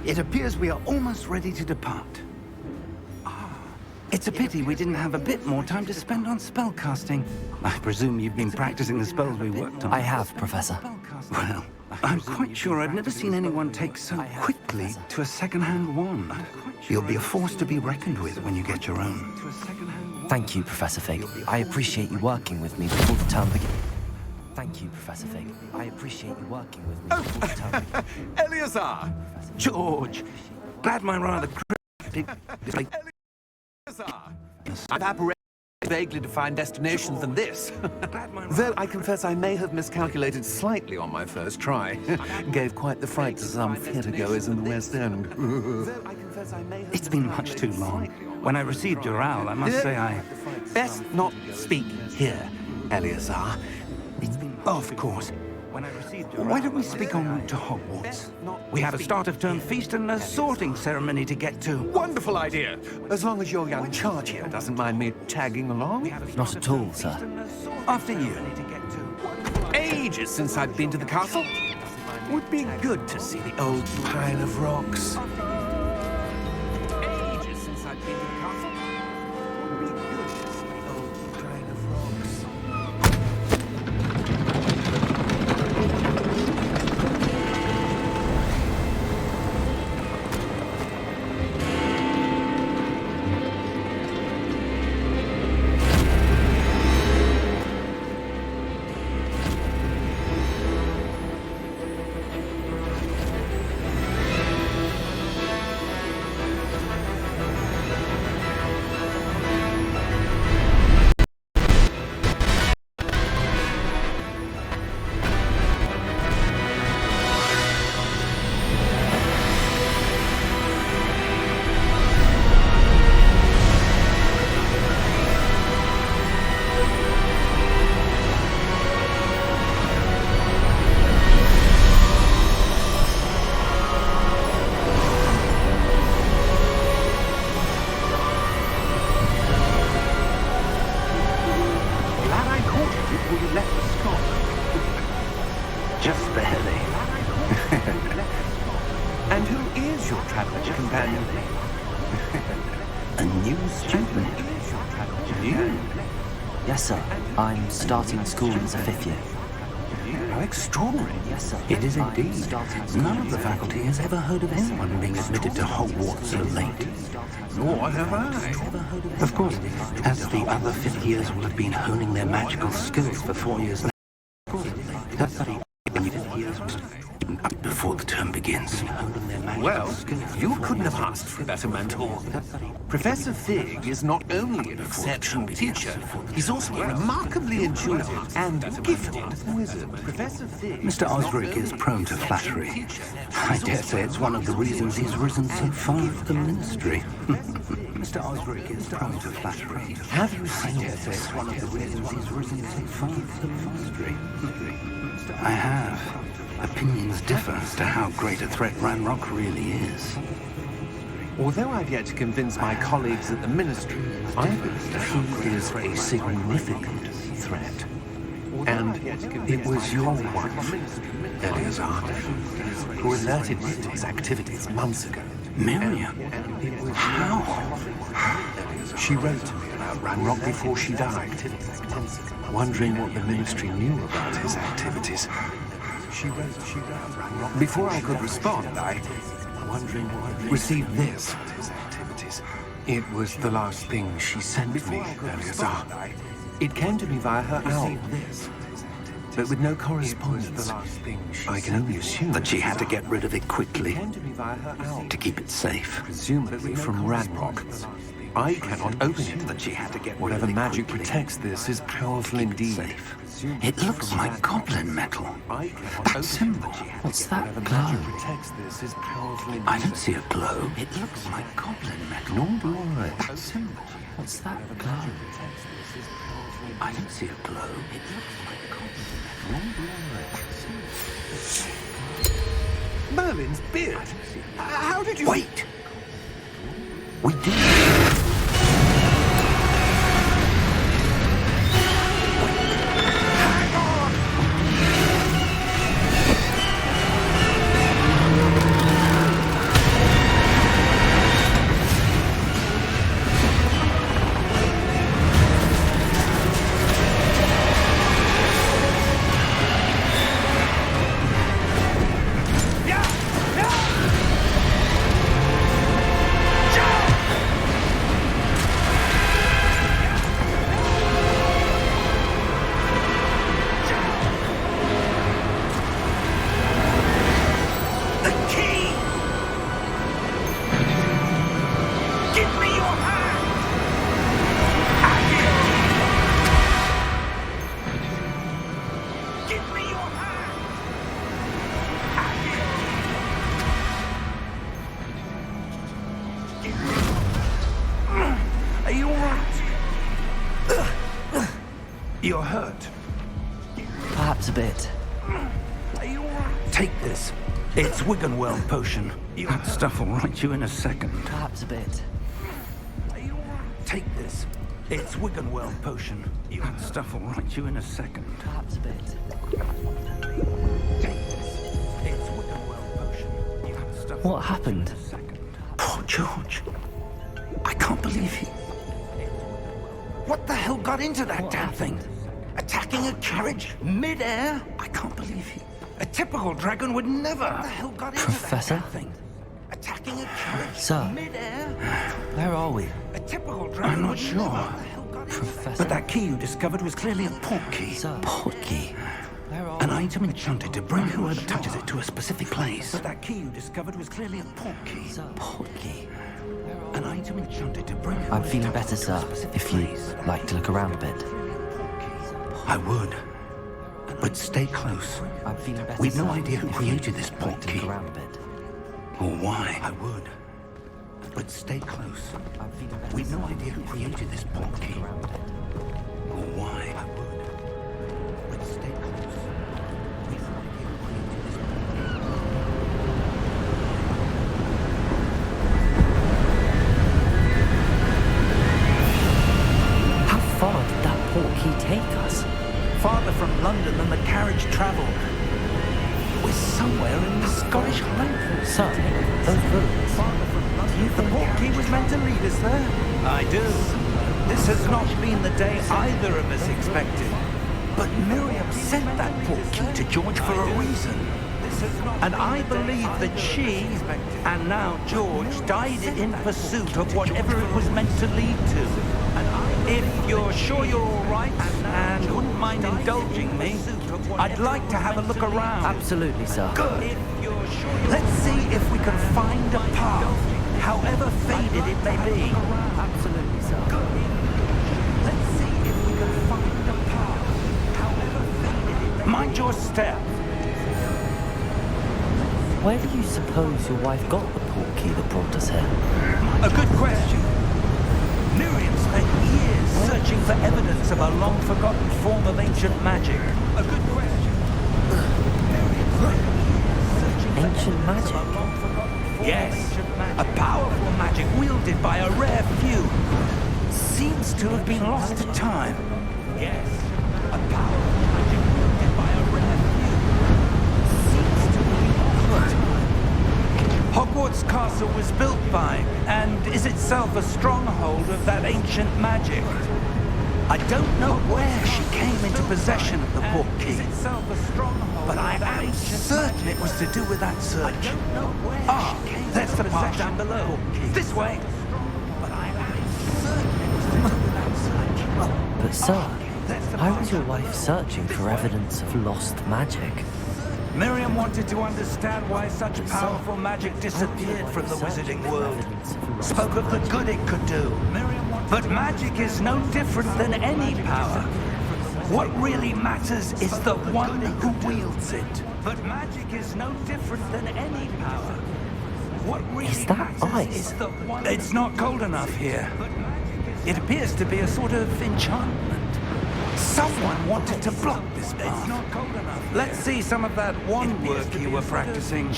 It appears we are almost ready to depart. It's a pity we didn't have a bit more time to spend on spellcasting. I presume you've been practicing the spells we worked on. I have, Professor. Well, I'm quite sure I've never seen anyone take so quickly to a second-hand wand. You'll be a force to be reckoned with when you get your own. Thank you, Professor Fig. I appreciate you working with me before the term begins. Thank you, Professor Fig. I appreciate you working with me before the term begins. Eleazar! George! Glad my rather cryptic... I've apprehended a vaguely defined destination than this. Though I confess I may have miscalculated slightly on my first try. Gave quite the fright to some theatre-goers in the West End. It's been much too long. When I received your owl, I must say I... Best not speak here, Eleazar. Of course. Why don't we speak en route to Hogwarts? We have a start-of-term feast and a sorting ceremony to get to. Wonderful idea! As long as your young charge here doesn't mind me tagging along. Not at all, sir. After you. Ages since I've been to the castle. Would be good to see the old pile of rocks. Ages since I've been to the castle. Would be good to see the old pile of rocks. Just barely. And who is your traveling companion? A new student. You? Yes, sir. I'm starting school as a 5th year. How extraordinary. Yes, sir. It is I'm indeed. starting school None of as the a faculty has ever heard of anyone being admitted to Hogwarts so late. Nor have I. Of course, as the other 5th years will have been honing their magical skills for 4 years now. Before the term begins. Well, you couldn't have asked for a better mentor. Professor Fig is not only an exceptional teacher, he's also a remarkably intuitive and gifted wizard. Professor Fig... Mr. Osric is prone to flattery. I dare say it's one of the reasons he's risen so far for the ministry. Mr. Osric is prone to flattery. Have you seen It's this? one of the reasons he's risen so far for the ministry. I have. Opinions differ as to how great a threat Ranrock really is. Although I've yet to convince my colleagues at the Ministry, I believe he is a significant threat. And it was your wife, Eleazar, who alerted me to his activities months ago. Miriam? How? She wrote to me about Ranrock before she died, wondering what the Ministry knew about his activities. Before I could respond, I received this. It was the last thing she sent me, Eleazar. It came to me via her owl, but with no correspondence. I can only assume That she had to get rid of it quickly to me via her owl, to keep it safe. presumably from Ranrock. I cannot open it. That she had to get rid Whatever of it magic quickly protects this is powerful to keep it indeed. safe. It looks like goblin metal. I cannot That open symbol. What's that Whatever glow? magic protects this is powerful indeed. I don't see a glow. It looks like goblin metal. Nor do I. That symbol. What's that glow? I don't see a glow. It looks like goblin metal. Merlin's beard. How did you... Wait! We did. You're hurt. Perhaps a bit. Take this. It's Wiggenweld potion. That stuff will right you in a second. Perhaps a bit. Take this. It's Wiggenweld potion. That stuff will right you in a second. Perhaps a bit. Take this. It's Wiggenweld potion. That stuff will What happened? right you in a second. Poor George. I can't believe he... What the hell got into that What damn happened? thing? Attacking a carriage mid-air? I can't believe he... A typical dragon would never... What the hell got into Professor? that damn thing? Attacking a carriage Sir. mid-air? Where are we? A typical dragon I'm not sure. What the hell got into that? Professor? But that key you discovered was clearly a port key. Sir. Port key. Where are An we? item enchanted to bring whoever touches it to a specific place. But that key you discovered was clearly a port key. Sir. Port key. An item enchanted to bring whoever I'm feeling better, touches it to a sir. specific If you'd place. like to look around a bit. I would. But stay close. I'm feeling better, We've no sir. idea who If created you'd this like port to key. look around a bit. Or why. I would. But stay close. I'm feeling better, We've no sir. idea who created this port Look key. around a bit. Or why. I would. But stay close. We've no idea who created this port key. How far did that port key take us? Farther from London than the carriage travelled. We're somewhere in the Scottish Highlands. Sir, those ruins. Do you think the port key was meant to lead us there? I do. This has not been the day either of us expected. But Miriam sent that port key to George for a reason. And I believe that she, and now George, died in pursuit of whatever it was meant to lead to. If you're sure you're all right and wouldn't mind indulging me, I'd like to have a look around. Absolutely, sir. Good. Let's see if we can find a path, however faded it may be. Absolutely, sir. Let's see if we can find a path, however faded it may be. Mind your step. Where do you suppose your wife got the port key that brought us here? A good question. Miriam spent years searching for evidence of a long-forgotten form of ancient magic. A good question. Miriam spent years searching for Ancient evidence magic? of a long-forgotten form of ancient magic. A powerful magic wielded by a rare few. Seems to have been lost to time. Yes. A powerful magic wielded by a rare few. Seems to have been lost to time. Hogwarts Castle was built by, and is itself a stronghold of that ancient magic. I don't know where she came into possession of the port key, but I am certain it was to do with that search. Ah, there's the path down below. This way. But I am certain it was to do with that search. But, sir, why was your wife searching for evidence of lost magic? Miriam wanted to understand why such powerful magic disappeared from the wizarding world. Spoke of the good it could do. But magic is no different than any power. What really matters is the one who wields it. But magic is no different than any power. What really Is that matters ice? is the one. It's not cold enough here. It appears to be a sort of enchantment. Someone wanted to block this path. It's not cold enough. Let's see some of that wand work you were practicing.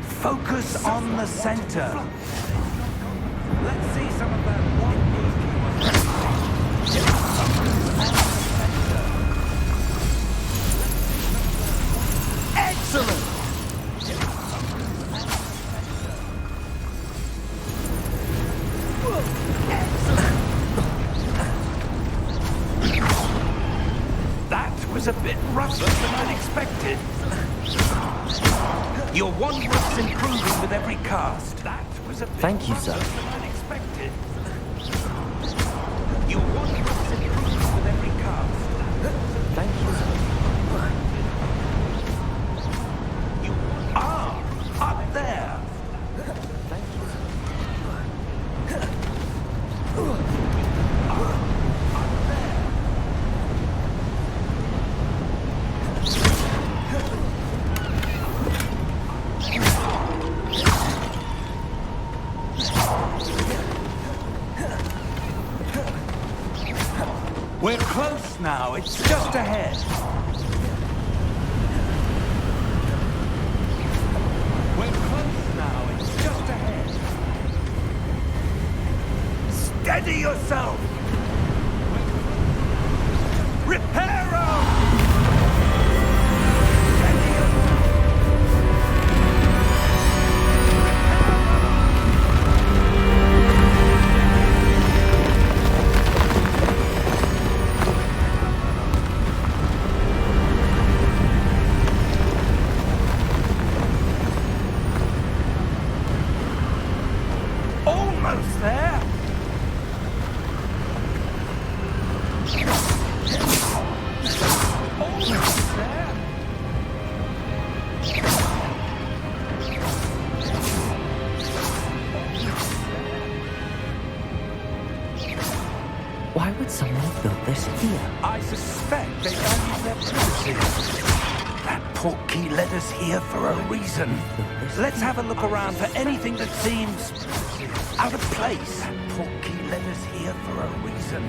Focus on the center. Let's see some of that wand work you were practicing. Excellent! That was a bit rougher than I'd expected. Your wand work's improving with every cast. That was a bit Thank you, rougher sir. than I'd expected. Your wand work's improving with every cast. Thank you, sir. You are up there. Thank you, sir. close now. It's just ahead. We're close now. It's just ahead. Steady yourself. Reparo! Steady yourself. Almost there. Almost there. Why would someone have built this here? I suspect they value their privacy. That portkey led us here for a reason. Let's have a look around for anything that seems out of place. That portkey led us here for a reason.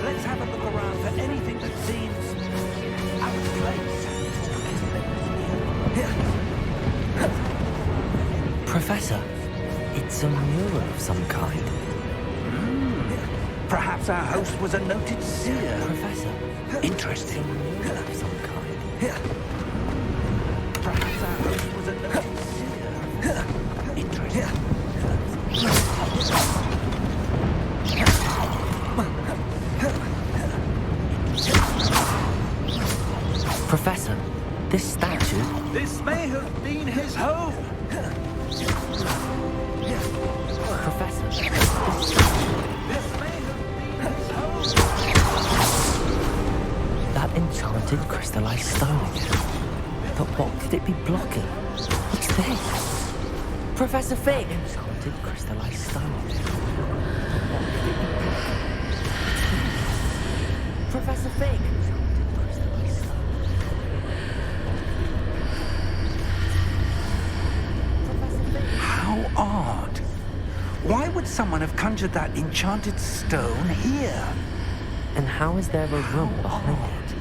Let's have a look around for anything that seems out of place. Professor, it's a mural of some kind. Perhaps our host was a noted seer. Professor, Interesting. it's a mural of some kind. Perhaps our host was a noted seer. Interesting. Professor, this statue... This may have been his home. Professor, This may have been his home. that enchanted crystallized stone again. But what could it be blocking? What's this? Professor Fig! Enchanted crystallized stone again. But what could it be blocking? What's this? Professor Fig! Enchanted crystallized stone. Professor Fig! How odd. Why would someone have conjured that enchanted stone here? And how is there a room behind it?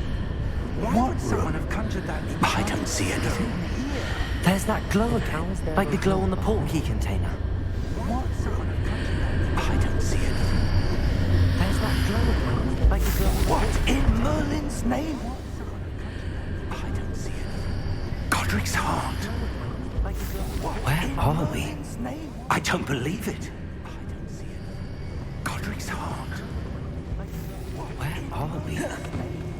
Why would someone have conjured that enchanted I don't see anything. stone here? There's that glow again, like the glow on the portkey container. Why would someone have conjured that? I don't see anything. There's that glow again, like the glow on the What in Merlin's name? I don't see anything. Godric's heart. like the glow. What Where in are we? Merlin's name? I don't believe it. I don't see anything. Godric's heart. Where are we?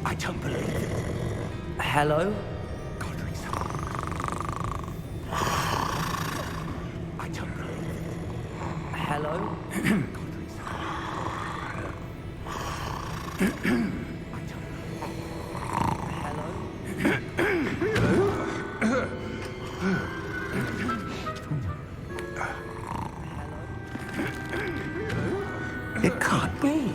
I don't believe it. Hello? Godric's heart. I don't believe it. Hello? Godric's heart. Hello? It can't be.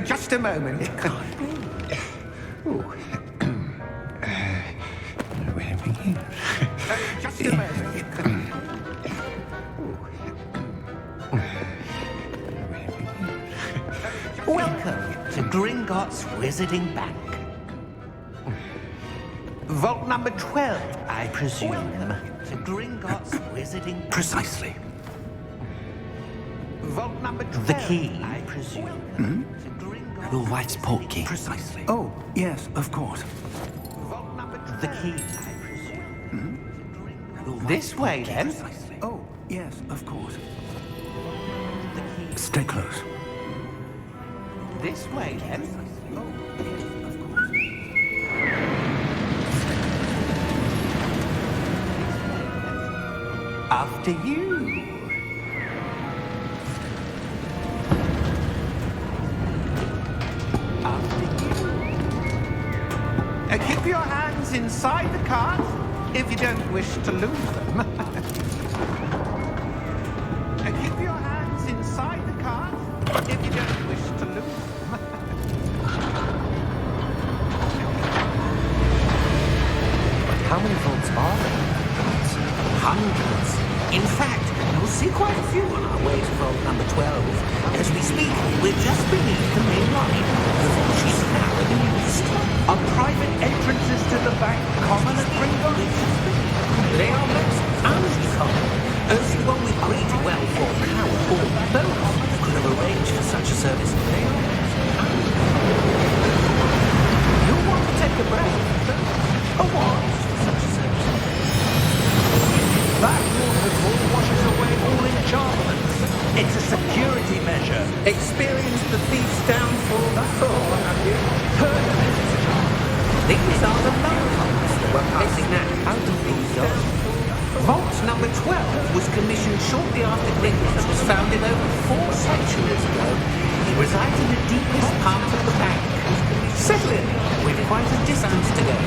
Just a moment. It can't be. Ooh. Where are we? Just a moment. It can't be. Welcome to Gringotts Wizarding Bank. Vault number 12, I presume. Welcome to Gringotts Wizarding Bank. Precisely. Vault number 12, the key, I presume. To Gringotts Your wife's portkey. Precisely. Oh, yes, of course. Vault number 12, the key, I presume. Your wife's This way, portkey. then. Precisely. Oh, yes, of course. The key. Stay close. This way, then. Oh, yes, of course. After you. After you. Keep your hands inside the cart if you don't wish to lose them. Keep your hands inside the cart if you don't wish to lose them. How many vaults are there? Hundreds. In fact, most see quite a few on our way to vault number 12. As we speak, we're just beneath the main line. The vault is now in the east. Are private entrances to the back common at Gringotts? They are most uncommon. Only one with great wealth or power, or both, could have arranged for such a service. They are most uncommon. You'll want to take a breath. A what? Such a service. That waterfall washes away all enchantments. It's a security measure. Experienced the thief's downfall before, have you? Heard of it? These are the low-holes that we're passing now. How do things go? Vault number 12 was commissioned shortly after Gringotts was founded over 4 centuries ago. It resides in the deepest part of the bank. Settle in, we've quite a distance to go.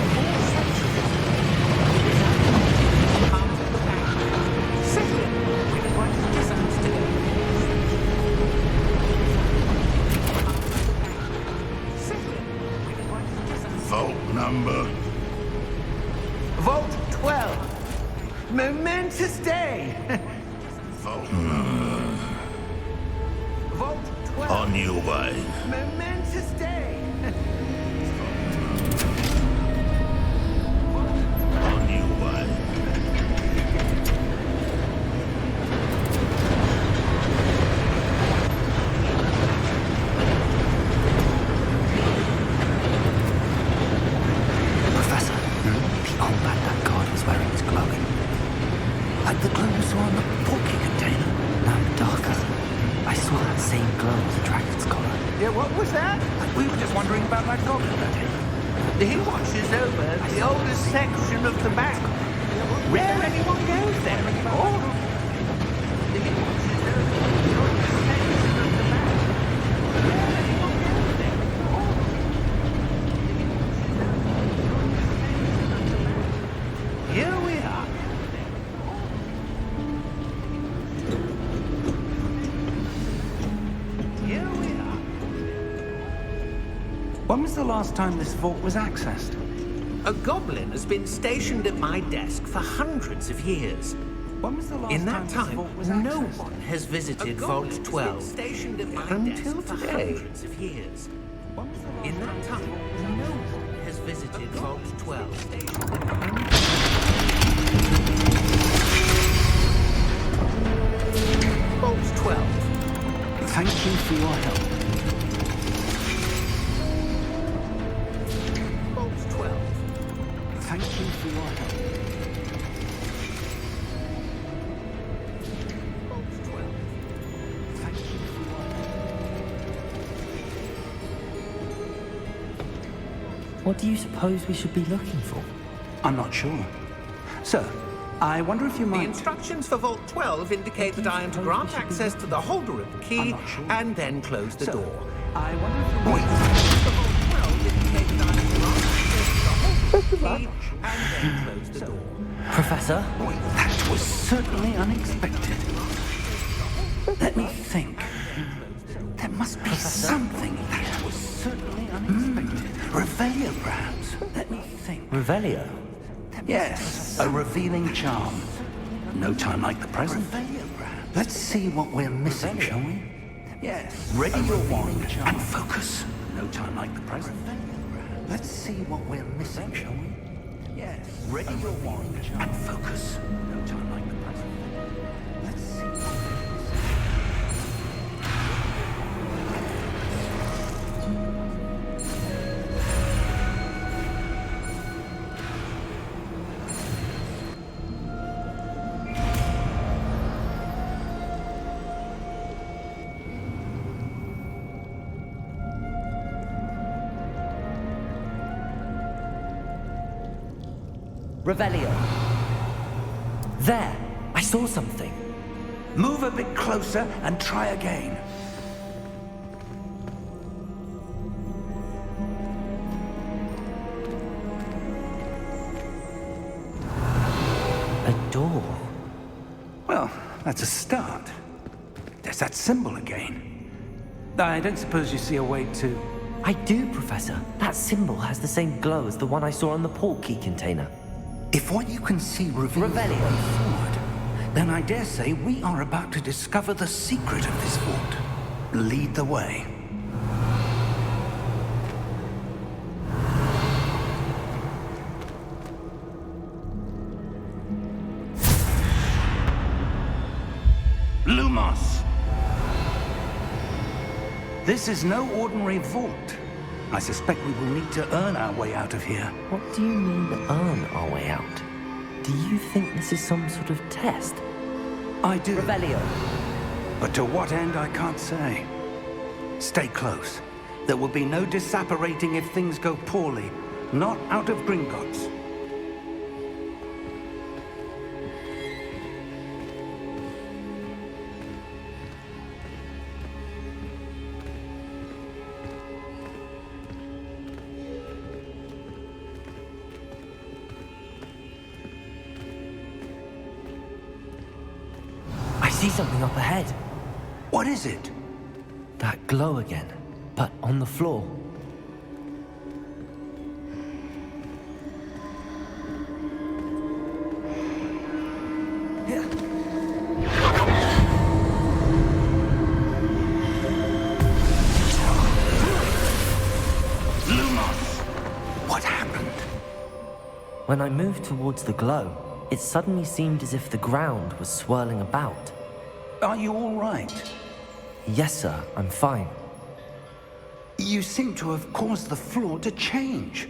Settle in, we've quite a distance to go. Vault number. Vault 12. Momentous day. Vault number. Vault 12. On your way. Momentous day. On your way. Professor, the old bandit guard was wearing his clothing. Like the glow we saw on the porky container. No, darker. I saw that same glow as a dragon's collar. Yeah, what was that? We were just wondering about that goblin container. He watches over the oldest section of the bank. Rare anyone goes there anymore. He watches over the oldest section of the bank. Rare anyone goes there anymore. Here we are. Here we are. When was the last time this vault was accessed? A goblin has been stationed at my desk for hundreds of years. When was the last In that this time, vault was no accessed? one has visited A Vault goblin 12 stationed at my until desk for today. hundreds Of years. When was the last In that time, no one has visited Vault 12. Vault 12. Thank you for your help. Vault 12. Thank you for your help. Vault 12. Thank you for your help. What do you suppose we should be looking for? I'm not sure. Sir, I wonder if you The might... instructions for Vault 12 indicate that I am to grant access to the holder of the I'm key not sure. and then close the Sir, door. I wonder if you might... For Vault 12 indicate that I am to grant access to the holder of the key and then close the door. Professor? That was certainly unexpected. Let me think. There must be something that was certainly unexpected. Reveille, perhaps. Let me think. Revelio? Yes, a revealing charm. No time like the present. Let's see what we're missing, shall we? Yes. Ready your wand and focus. No time like the present. Let's see what we're missing, shall we? Yes. Ready your wand and focus. No time like the present. Let's see what we're missing. Revelio. There! I saw something. Move a bit closer and try again. A door. Well, that's a start. There's that symbol again. I don't suppose you see a way to... I do, Professor. That symbol has the same glow as the one I saw on the port key container. If what you can see reveals Revelio. the way forward, Then I dare say we are about to discover the secret of this fort. Lead the way. Lumos! This is no ordinary vault. I suspect we will need to earn our way out of here. What do you mean, earn our way out? Do you think this is some sort of test? I do. Revelio. But to what end, I can't say. Stay close. There will be no disapparating if things go poorly. Not out of Gringotts. I see something up ahead. What is it? That glow again, but on the floor. Lumos! What happened? When I moved towards the glow, it suddenly seemed as if the ground was swirling about. Are you all right? Yes, sir, I'm fine. You seem to have caused the floor to change.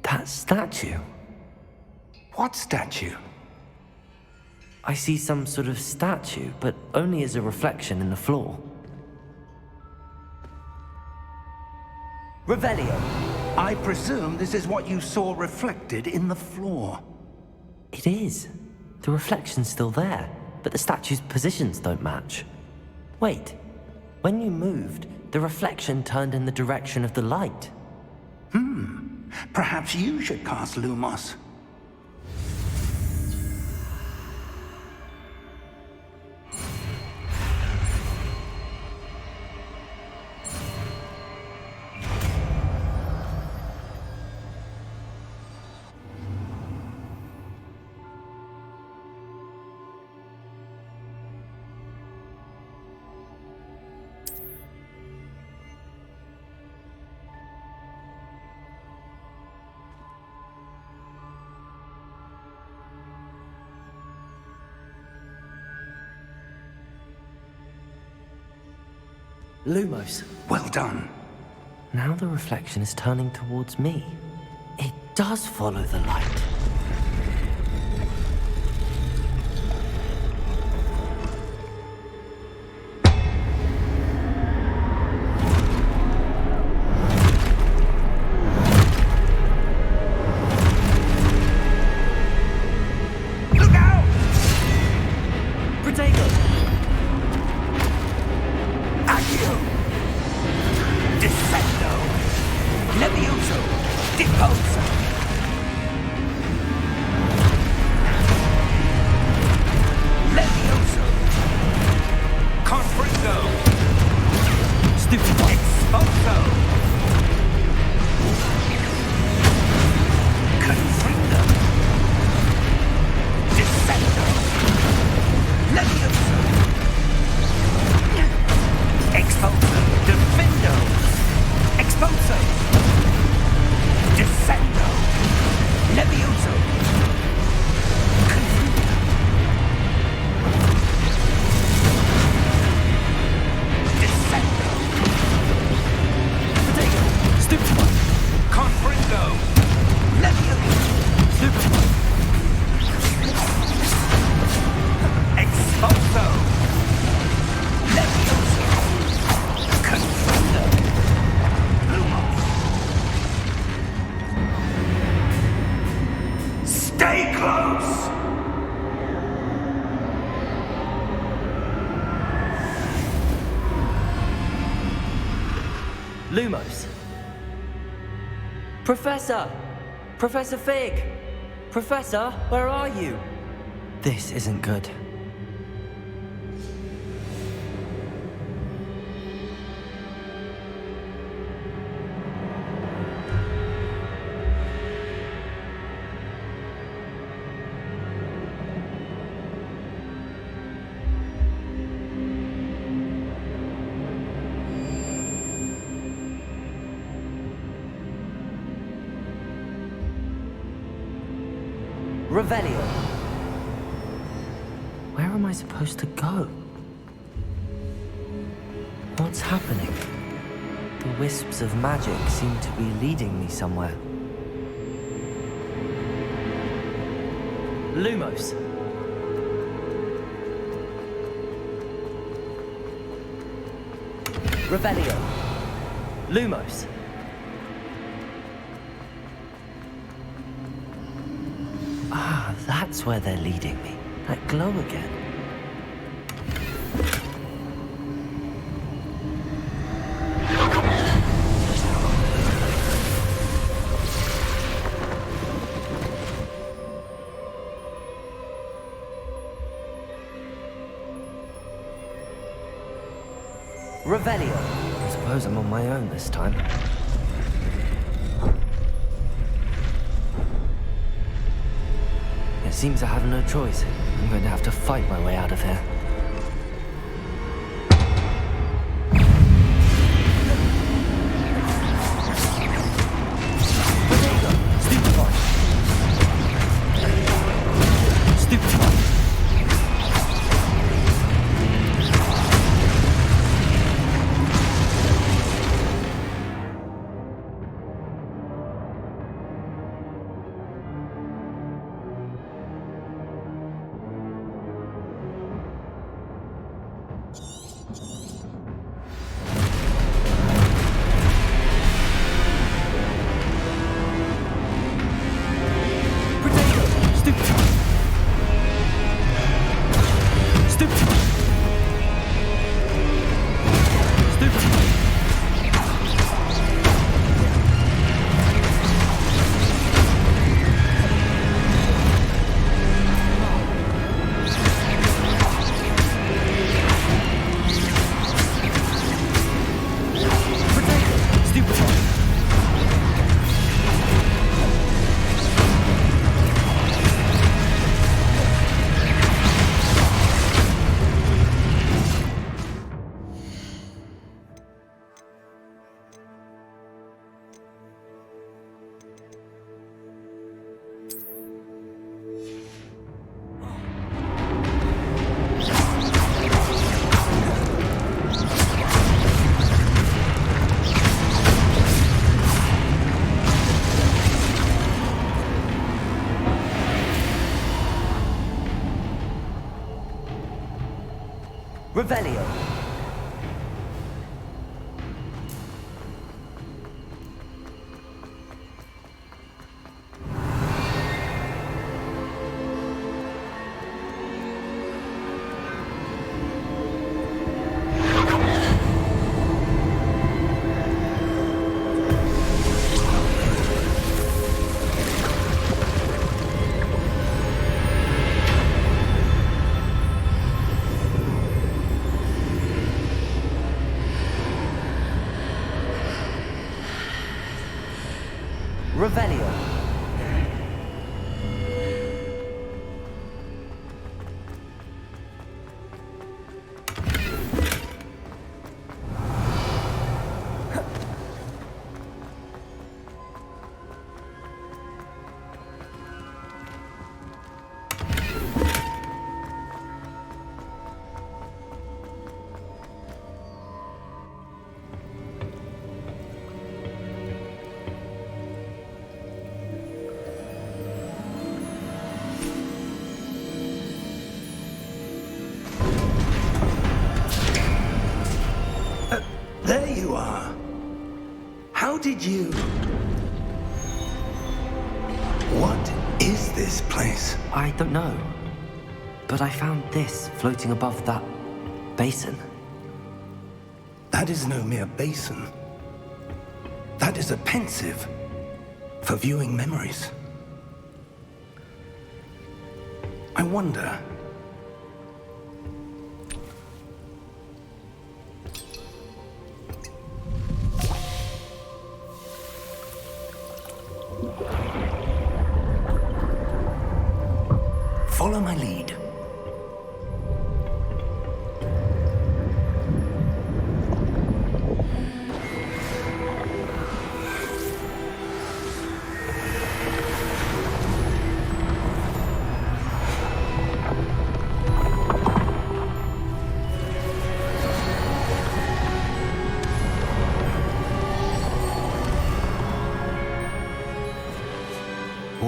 That statue. What statue? I see some sort of statue, but only as a reflection in the floor. Revelio. I presume this is what you saw reflected in the floor. It is. The reflection's still there, but the statue's positions don't match. Wait. When you moved, the reflection turned in the direction of the light. Perhaps you should cast Lumos. Lumos. Well done. Now the reflection is turning towards me. It does follow the light. Look out! Protego! Accio! Descendo! Levioso! Deposo! Levioso! Confringo! Stupid. Exposo! Confringo! Descendo! Levioso! Exposo! Defendo! Exposo! Descendo! Levioso! Confringo! Descendo! Protego! Stupid one. Confringo! Levioso! Stupid one. Exposo! Levioso! Confringo! Lumos! Stay close! Lumos. Professor! Professor Fig! Professor, where are you? This isn't good. Revelio. Where am I supposed to go? What's happening? The wisps of magic seem to be leading me somewhere. Lumos. Revelio. Lumos. Ah, that's where they're leading me. That glow again. Revelio. I suppose I'm on my own this time. It seems I have no choice. I'm going to have to fight my way out of here. Revelio. Revelio. There you are. How did you... What is this place? I don't know. But I found this floating above that basin. That is no mere basin. That is a pensive for viewing memories. I wonder... Follow my lead.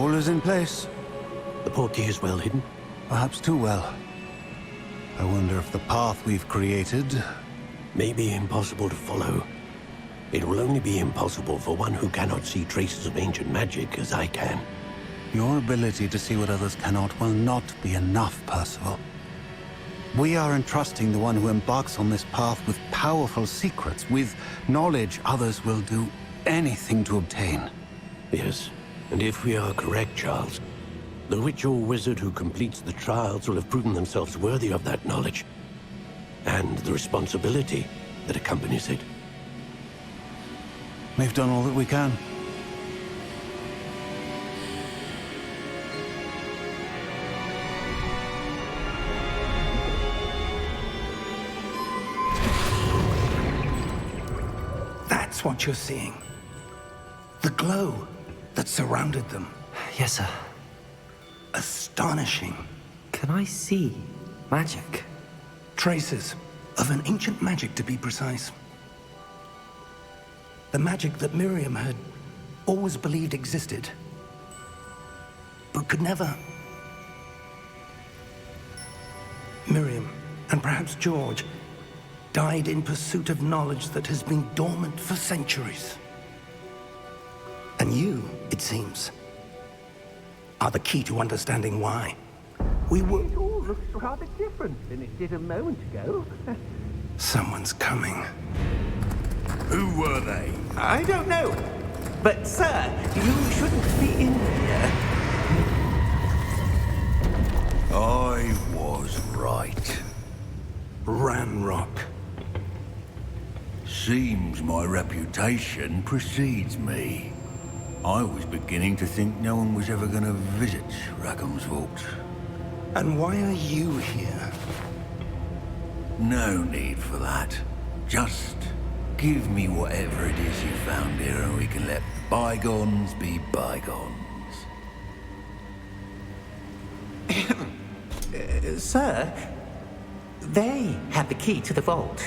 All is in place. The portkey is well hidden. Perhaps too well. I wonder if the path we've created... May be impossible to follow. It will only be impossible for one who cannot see traces of ancient magic as I can. Your ability to see what others cannot will not be enough, Percival. We are entrusting the one who embarks on this path with powerful secrets, with knowledge others will do anything to obtain. Yes, and if we are correct, Charles, the witch or wizard who completes the trials will have proven themselves worthy of that knowledge, and the responsibility that accompanies it. We've done all that we can. That's what you're seeing. The glow that surrounded them. Yes, sir. Astonishing. Can I see magic? Traces of an ancient magic, to be precise. The magic that Miriam had always believed existed, but could never. Miriam, and perhaps George, died in pursuit of knowledge that has been dormant for centuries. And you, it seems, are the key to understanding why. We were... It all looks rather different than it did a moment ago. Someone's coming. Who were they? I don't know. But, sir, you shouldn't be in here. I was right. Ranrock. Seems my reputation precedes me. I was beginning to think no one was ever going to visit Rackham's vault. And why are you here? No need for that. Just give me whatever it is you found here and we can let bygones be bygones. Sir, they have the key to the vault.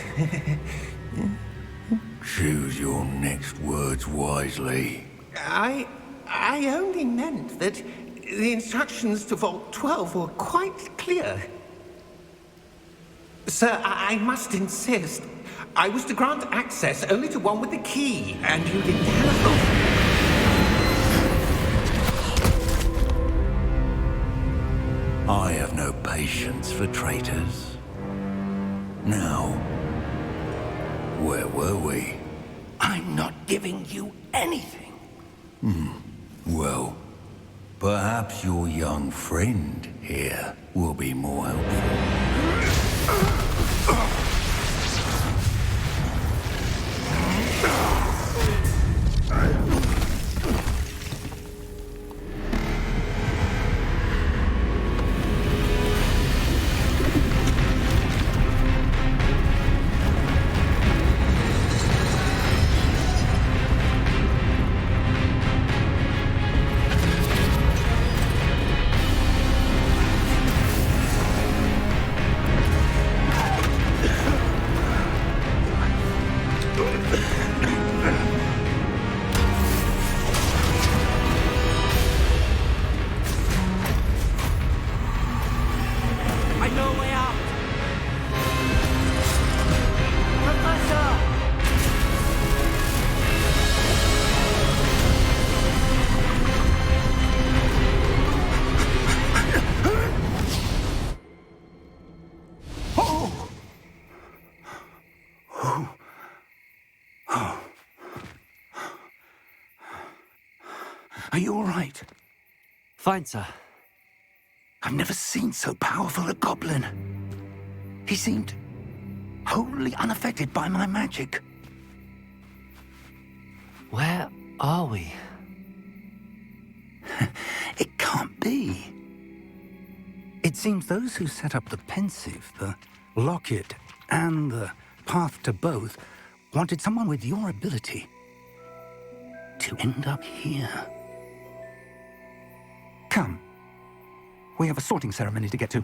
Choose your next words wisely. I only meant that the instructions to Vault 12 were quite clear. Sir, I must insist. I was to grant access only to one with the key, and you didn't have... I have no patience for traitors. Now, where were we? I'm not giving you anything. Well, perhaps your young friend here will be more helpful. Are you all right? Fine, sir. I've never seen so powerful a goblin. He seemed wholly unaffected by my magic. Where are we? It can't be. It seems those who set up the pensive, the locket, and the path to both wanted someone with your ability to end up here. Come. We have a sorting ceremony to get to.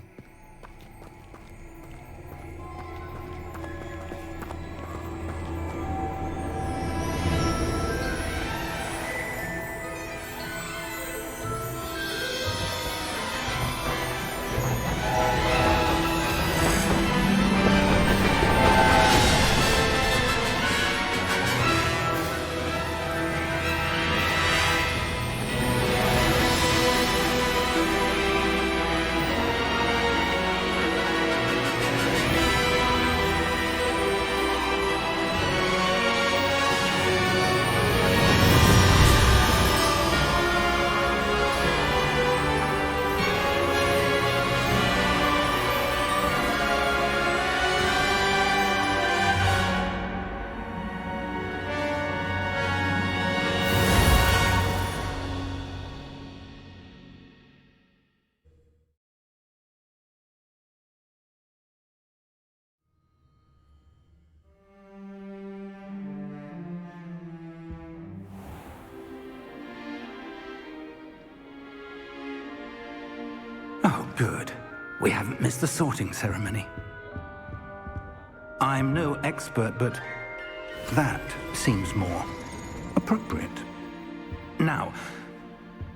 Oh, good. We haven't missed the sorting ceremony. I'm no expert, but that seems more appropriate. Now,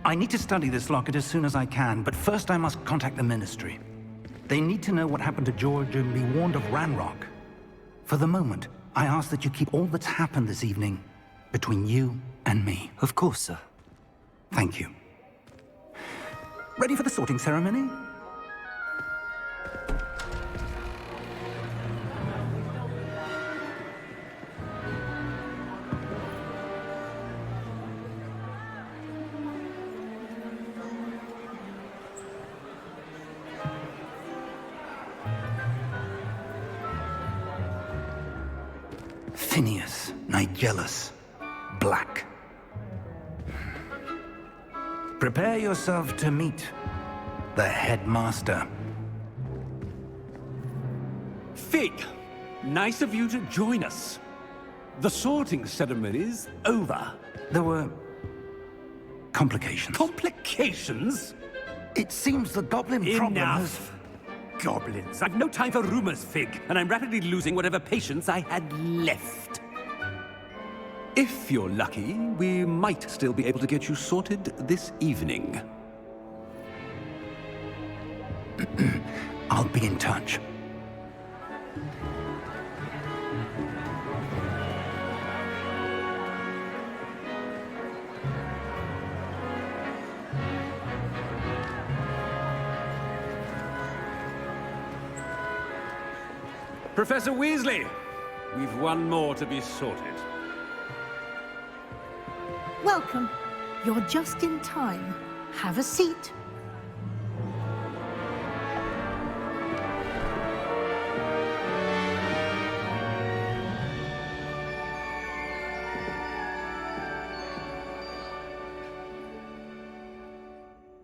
I need to study this locket as soon as I can, but first I must contact the Ministry. They need to know what happened to George and be warned of Ranrock. For the moment, I ask that you keep all that's happened this evening between you and me. Of course, sir. Thank you. Ready for the sorting ceremony? Phineas, Nigellus, Black. Prepare yourself to meet the headmaster. Fig, nice of you to join us. The sorting ceremony's over. There were complications. Complications? It seems the goblin problem has... Enough. Goblins. I've no time for rumors, Fig, and I'm rapidly losing whatever patience I had left. If you're lucky, we might still be able to get you sorted this evening. I'll be in touch. Professor Weasley, we've one more to be sorted. Welcome. You're just in time. Have a seat.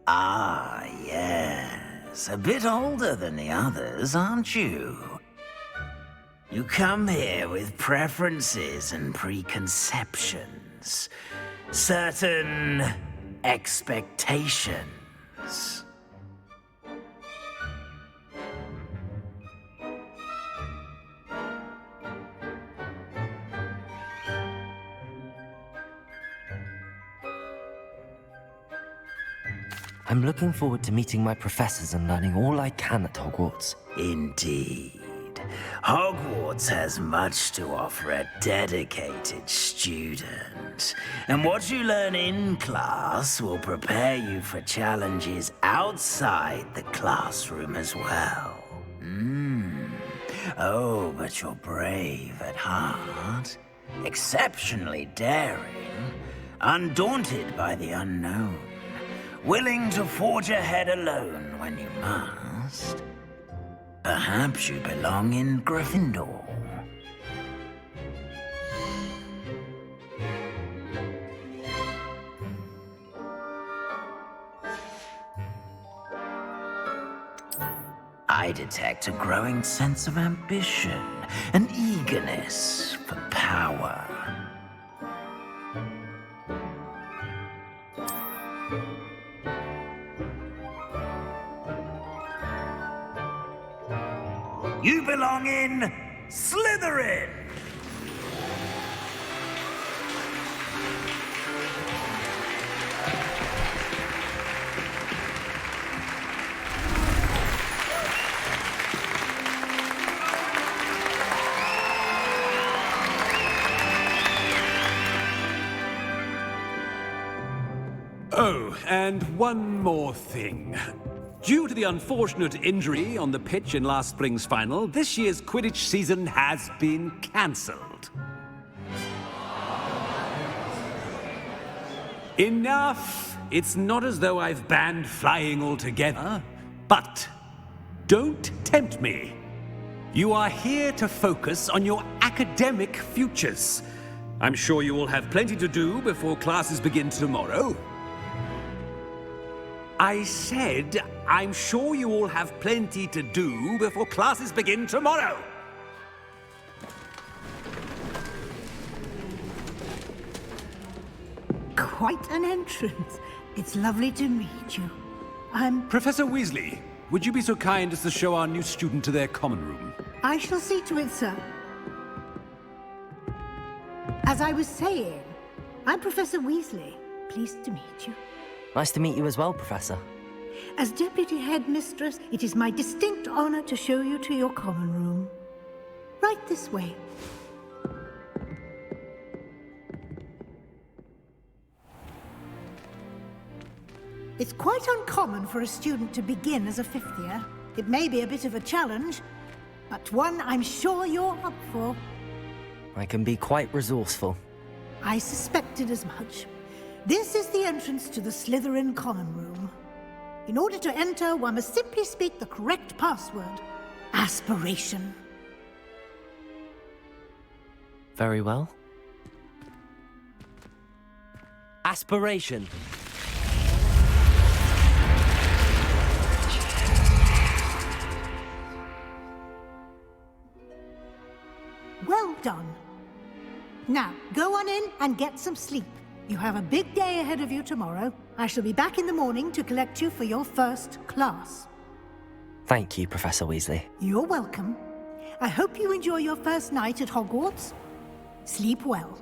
Ah, yes. A bit older than the others, aren't you? You come here with preferences and preconceptions. Certain expectations. I'm looking forward to meeting my professors and learning all I can at Hogwarts. Indeed. Hogwarts has much to offer a dedicated student. And what you learn in class will prepare you for challenges outside the classroom as well. Oh, but you're brave at heart, exceptionally daring, undaunted by the unknown, willing to forge ahead alone when you must. Perhaps you belong in Gryffindor. I detect a growing sense of ambition, an eagerness for power. You belong in Slytherin! Oh, and one more thing. Due to the unfortunate injury on the pitch in last spring's final, this year's Quidditch season has been cancelled. Enough! It's not as though I've banned flying altogether, but don't tempt me. You are here to focus on your academic futures. I'm sure you will have plenty to do before classes begin tomorrow. I said, I'm sure you all have plenty to do before classes begin tomorrow. Quite an entrance. It's lovely to meet you. Professor Weasley, would you be so kind as to show our new student to their common room? I shall see to it, sir. As I was saying, I'm Professor Weasley. Pleased to meet you. Nice to meet you as well, Professor. As Deputy Headmistress, it is my distinct honor to show you to your common room. Right this way. It's quite uncommon for a student to begin as a fifth year. It may be a bit of a challenge, but one I'm sure you're up for. I can be quite resourceful. I suspected as much. This is the entrance to the Slytherin common room. In order to enter, one must simply speak the correct password. Aspiration. Very well. Aspiration. Well done. Now, go on in and get some sleep. You have a big day ahead of you tomorrow. I shall be back in the morning to collect you for your first class. Thank you, Professor Weasley. You're welcome. I hope you enjoy your first night at Hogwarts. Sleep well.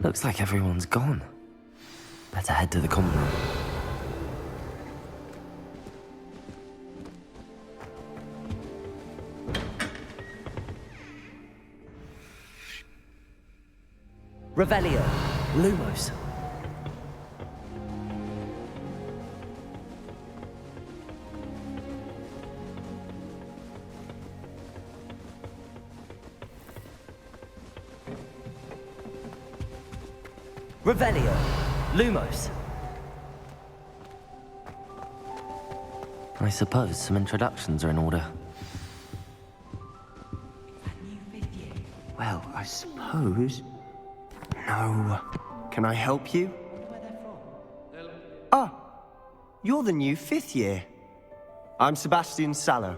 Looks like everyone's gone. Better head to the common room. Revelio. Lumos. Revelio. Lumos. I suppose some introductions are in order. Well, I suppose... No. Can I help you? Ah, you're the new fifth year. I'm Sebastian Sallow.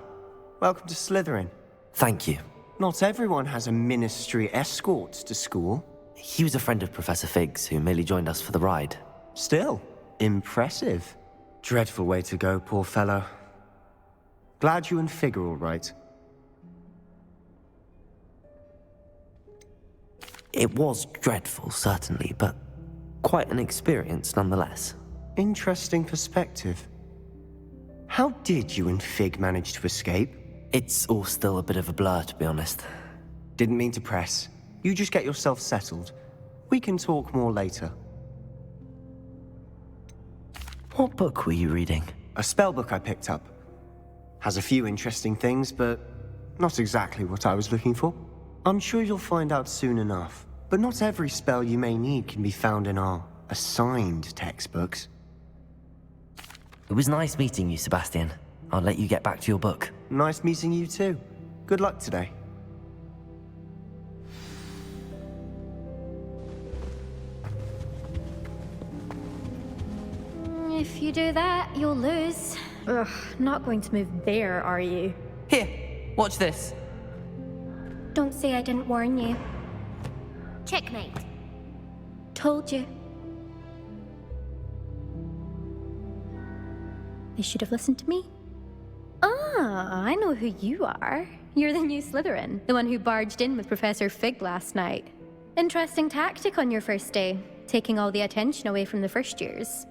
Welcome to Slytherin. Thank you. Not everyone has a ministry escort to school. He was a friend of Professor Fig's who merely joined us for the ride. Still, impressive. Dreadful way to go, poor fellow. Glad you and Fig are all right. It was dreadful, certainly, but quite an experience nonetheless. Interesting perspective. How did you and Fig manage to escape? It's all still a bit of a blur, to be honest. Didn't mean to press. You just get yourself settled. We can talk more later. What book were you reading? A spell book I picked up. Has a few interesting things, but not exactly what I was looking for. I'm sure you'll find out soon enough. But not every spell you may need can be found in our assigned textbooks. It was nice meeting you, Sebastian. I'll let you get back to your book. Nice meeting you too. Good luck today. If you do that, you'll lose. Ugh, not going to move there, are you? Here, watch this. Don't say I didn't warn you. Checkmate. Told you. They should have listened to me. Ah, I know who you are. You're the new Slytherin, the one who barged in with Professor Fig last night. Interesting tactic on your first day, taking all the attention away from the first years.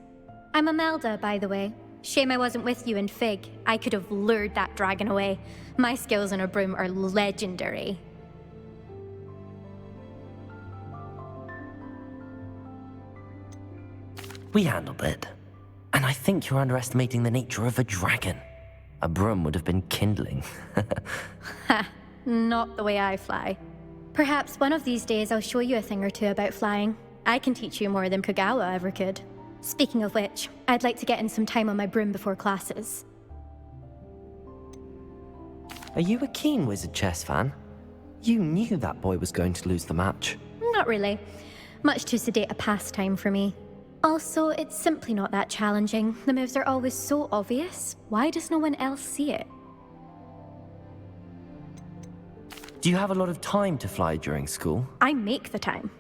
I'm Imelda, by the way. Shame I wasn't with you and Fig. I could have lured that dragon away. My skills on a broom are legendary. We handled it. And I think you're underestimating the nature of a dragon. A broom would have been kindling. Ha, not the way I fly. Perhaps one of these days I'll show you a thing or two about flying. I can teach you more than Kagawa ever could. Speaking of which, I'd like to get in some time on my broom before classes. Are you a keen Wizard chess fan? You knew that boy was going to lose the match. Not really. Much too sedate a pastime for me. Also, it's simply not that challenging. The moves are always so obvious. Why does no one else see it? Do you have a lot of time to fly during school? I make the time.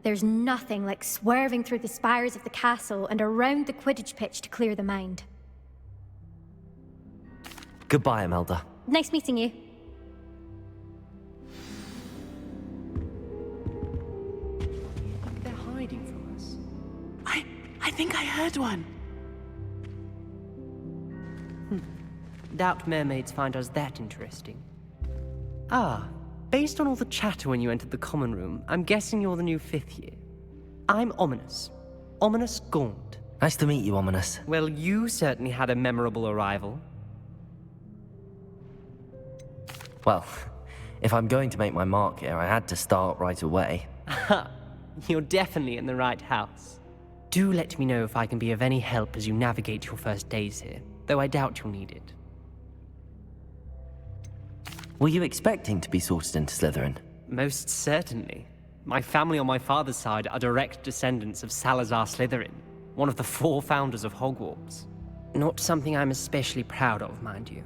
There's nothing like swerving through the spires of the castle and around the Quidditch pitch to clear the mind. Goodbye, Imelda. Nice meeting you. They're hiding from us. I think I heard one. Doubt mermaids find us that interesting. Ah, based on all the chatter when you entered the common room, I'm guessing you're the new 5th year. I'm Ominous. Ominous Gaunt. Nice to meet you, Ominous. Well, you certainly had a memorable arrival. Well, if I'm going to make my mark here, I had to start right away. Ha! You're definitely in the right house. Do let me know if I can be of any help as you navigate your first days here, though I doubt you'll need it. Were you expecting to be sorted into Slytherin? Most certainly. My family on my father's side are direct descendants of Salazar Slytherin, one of the 4 founders of Hogwarts. Not something I'm especially proud of, mind you.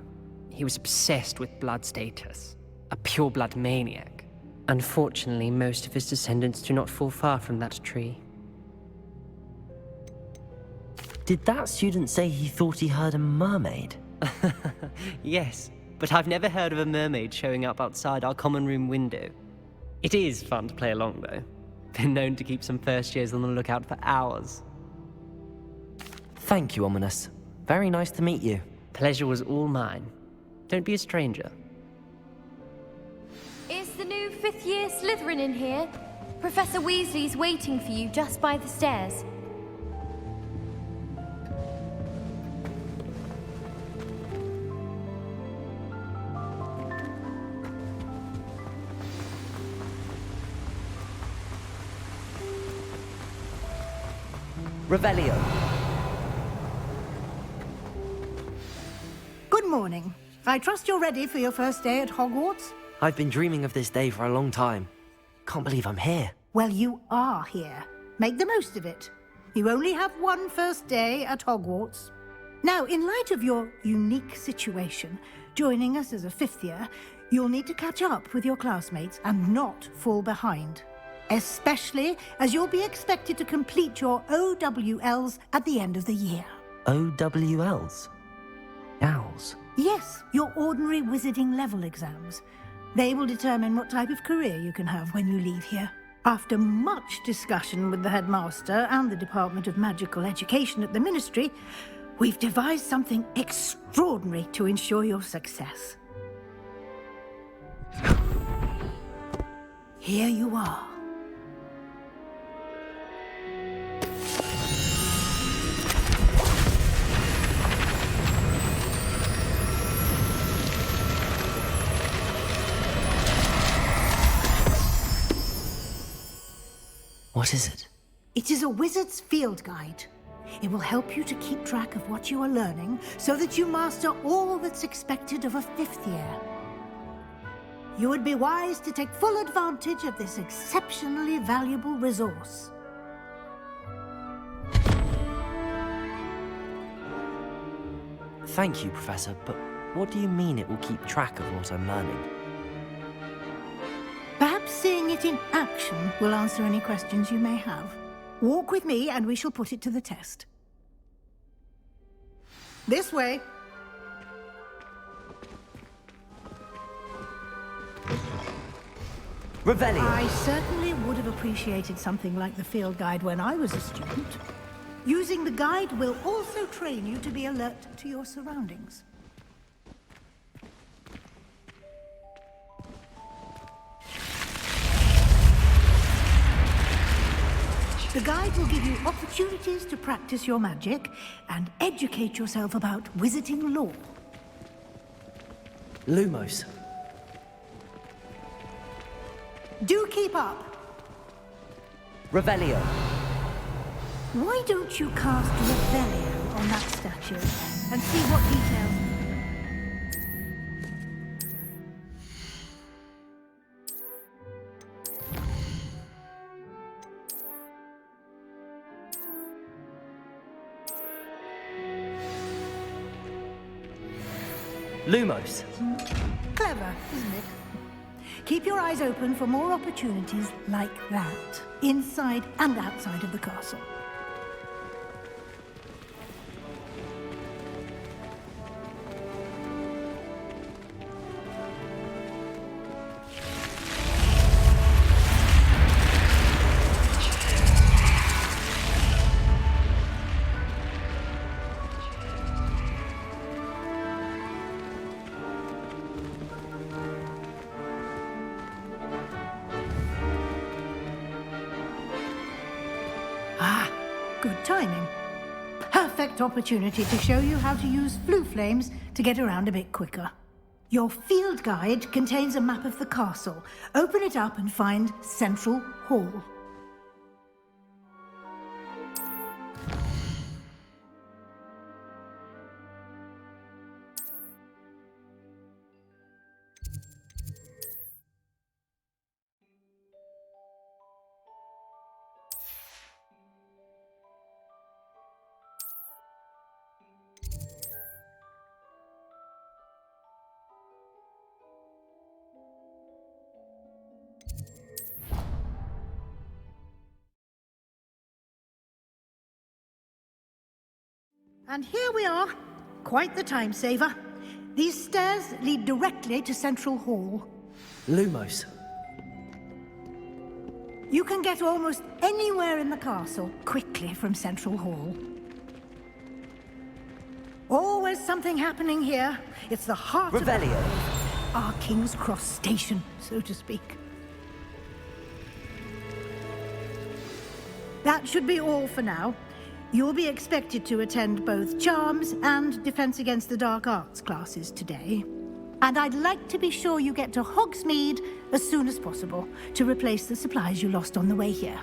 He was obsessed with blood status, a pure-blood maniac. Unfortunately, most of his descendants do not fall far from that tree. Did that student say he thought he heard a mermaid? Yes, but I've never heard of a mermaid showing up outside our common room window. It is fun to play along, though. Been known to keep some first years on the lookout for hours. Thank you, Ominous. Very nice to meet you. Pleasure was all mine. Don't be a stranger. Is the new 5th year Slytherin in here? Professor Weasley's waiting for you just by the stairs. Revelio. Good morning. I trust you're ready for your first day at Hogwarts? I've been dreaming of this day for a long time. Can't believe I'm here. Well, you are here. Make the most of it. You only have one first day at Hogwarts. Now, in light of your unique situation, joining us as a 5th year, you'll need to catch up with your classmates and not fall behind. Especially as you'll be expected to complete your OWLs at the end of the year. OWLs? Owls? Yes, your ordinary wizarding level exams. They will determine what type of career you can have when you leave here. After much discussion with the headmaster and the Department of Magical Education at the Ministry, we've devised something extraordinary to ensure your success. Here you are. What is it? It is a wizard's field guide. It will help you to keep track of what you are learning so that you master all that's expected of a 5th year. You would be wise to take full advantage of this exceptionally valuable resource. Thank you, Professor, but what do you mean it will keep track of what I'm learning? Perhaps seeing it in action will answer any questions you may have. Walk with me and we shall put it to the test. This way. Revelio. I certainly would have appreciated something like the field guide when I was a student. Using the guide will also train you to be alert to your surroundings. The guide will give you opportunities to practice your magic and educate yourself about wizarding lore. Lumos. Do keep up. Revelio. Why don't you cast Revelio on that statue and see what details... Lumos. Clever, isn't it? Keep your eyes open for more opportunities like that, inside and outside of the castle. Good timing. Perfect opportunity to show you how to use flue flames to get around a bit quicker. Your field guide contains a map of the castle. Open it up and find Central Hall. And here we are. Quite the time saver. These stairs lead directly to Central Hall. Lumos. You can get almost anywhere in the castle quickly from Central Hall. Always something happening here. It's the heart Revelio. of our King's Cross station, so to speak. That should be all for now. You'll be expected to attend both Charms and Defense Against the Dark Arts classes today. And I'd like to be sure you get to Hogsmeade as soon as possible to replace the supplies you lost on the way here.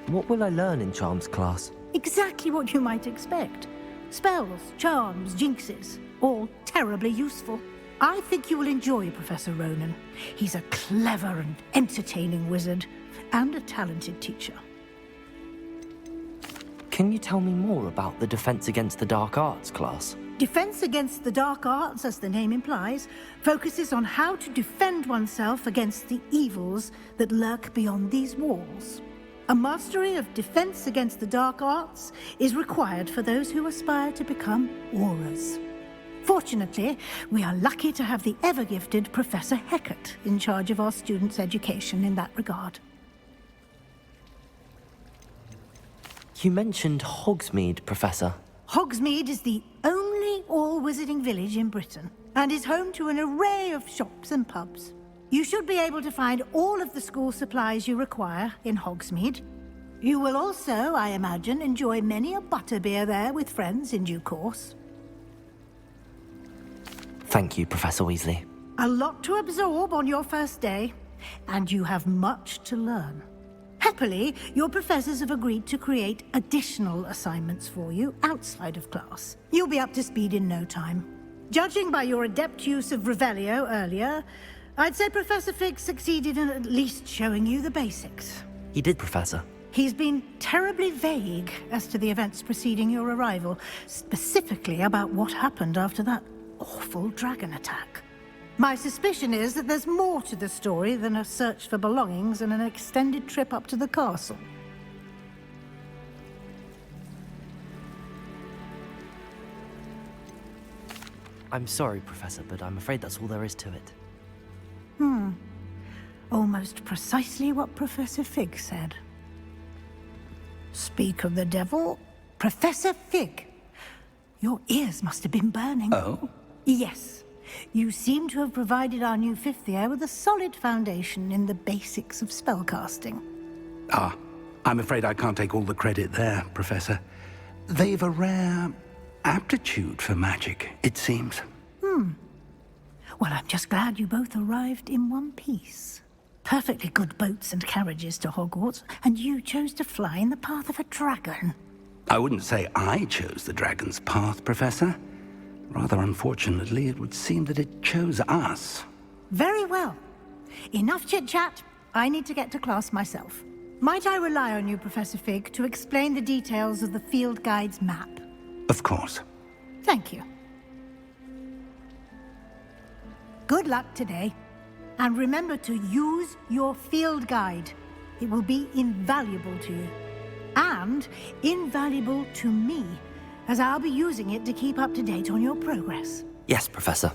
What will I learn in Charms class? Exactly what you might expect. Spells, charms, jinxes, all terribly useful. I think you will enjoy Professor Ronan. He's a clever and entertaining wizard, and a talented teacher. Can you tell me more about the Defense Against the Dark Arts class? Defense Against the Dark Arts, as the name implies, focuses on how to defend oneself against the evils that lurk beyond these walls. A mastery of Defense Against the Dark Arts is required for those who aspire to become Aurors. Fortunately, we are lucky to have the ever-gifted Professor Hecat in charge of our students' education in that regard. You mentioned Hogsmeade, Professor. Hogsmeade is the only all-wizarding village in Britain, and is home to an array of shops and pubs. You should be able to find all of the school supplies you require in Hogsmeade. You will also, I imagine, enjoy many a butterbeer there with friends in due course. Thank you, Professor Weasley. A lot to absorb on your first day, and you have much to learn. Happily, your professors have agreed to create additional assignments for you outside of class. You'll be up to speed in no time. Judging by your adept use of Revelio earlier, I'd say Professor Fig succeeded in at least showing you the basics. He did, Professor. He's been terribly vague as to the events preceding your arrival, specifically about what happened after that awful dragon attack. My suspicion is that there's more to the story than a search for belongings and an extended trip up to the castle. I'm sorry, Professor, but I'm afraid that's all there is to it. Almost precisely what Professor Fig said. Speak of the devil, Professor Fig. Your ears must have been burning. Oh? Yes. You seem to have provided our new fifth year with a solid foundation in the basics of spellcasting. Ah, I'm afraid I can't take all the credit there, Professor. They've a rare aptitude for magic, it seems. Well, I'm just glad you both arrived in one piece. Perfectly good boats and carriages to Hogwarts, and you chose to fly in the path of a dragon. I wouldn't say I chose the dragon's path, Professor. Rather unfortunately, it would seem that it chose us. Very well. Enough chit-chat. I need to get to class myself. Might I rely on you, Professor Fig, to explain the details of the field guide's map? Of course. Thank you. Good luck today. And remember to use your field guide. It will be invaluable to you. And invaluable to me, as I'll be using it to keep up to date on your progress. Yes, Professor.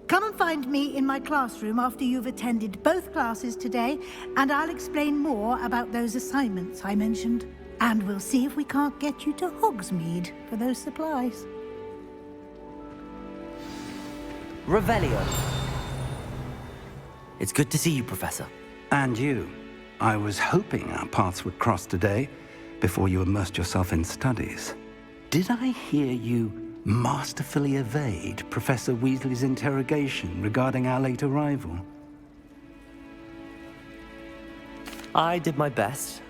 Come and find me in my classroom after you've attended both classes today, and I'll explain more about those assignments I mentioned. And we'll see if we can't get you to Hogsmeade for those supplies. Revelio. It's good to see you, Professor. And you. I was hoping our paths would cross today, before you immersed yourself in studies. Did I hear you masterfully evade Professor Weasley's interrogation regarding our late arrival? I did my best,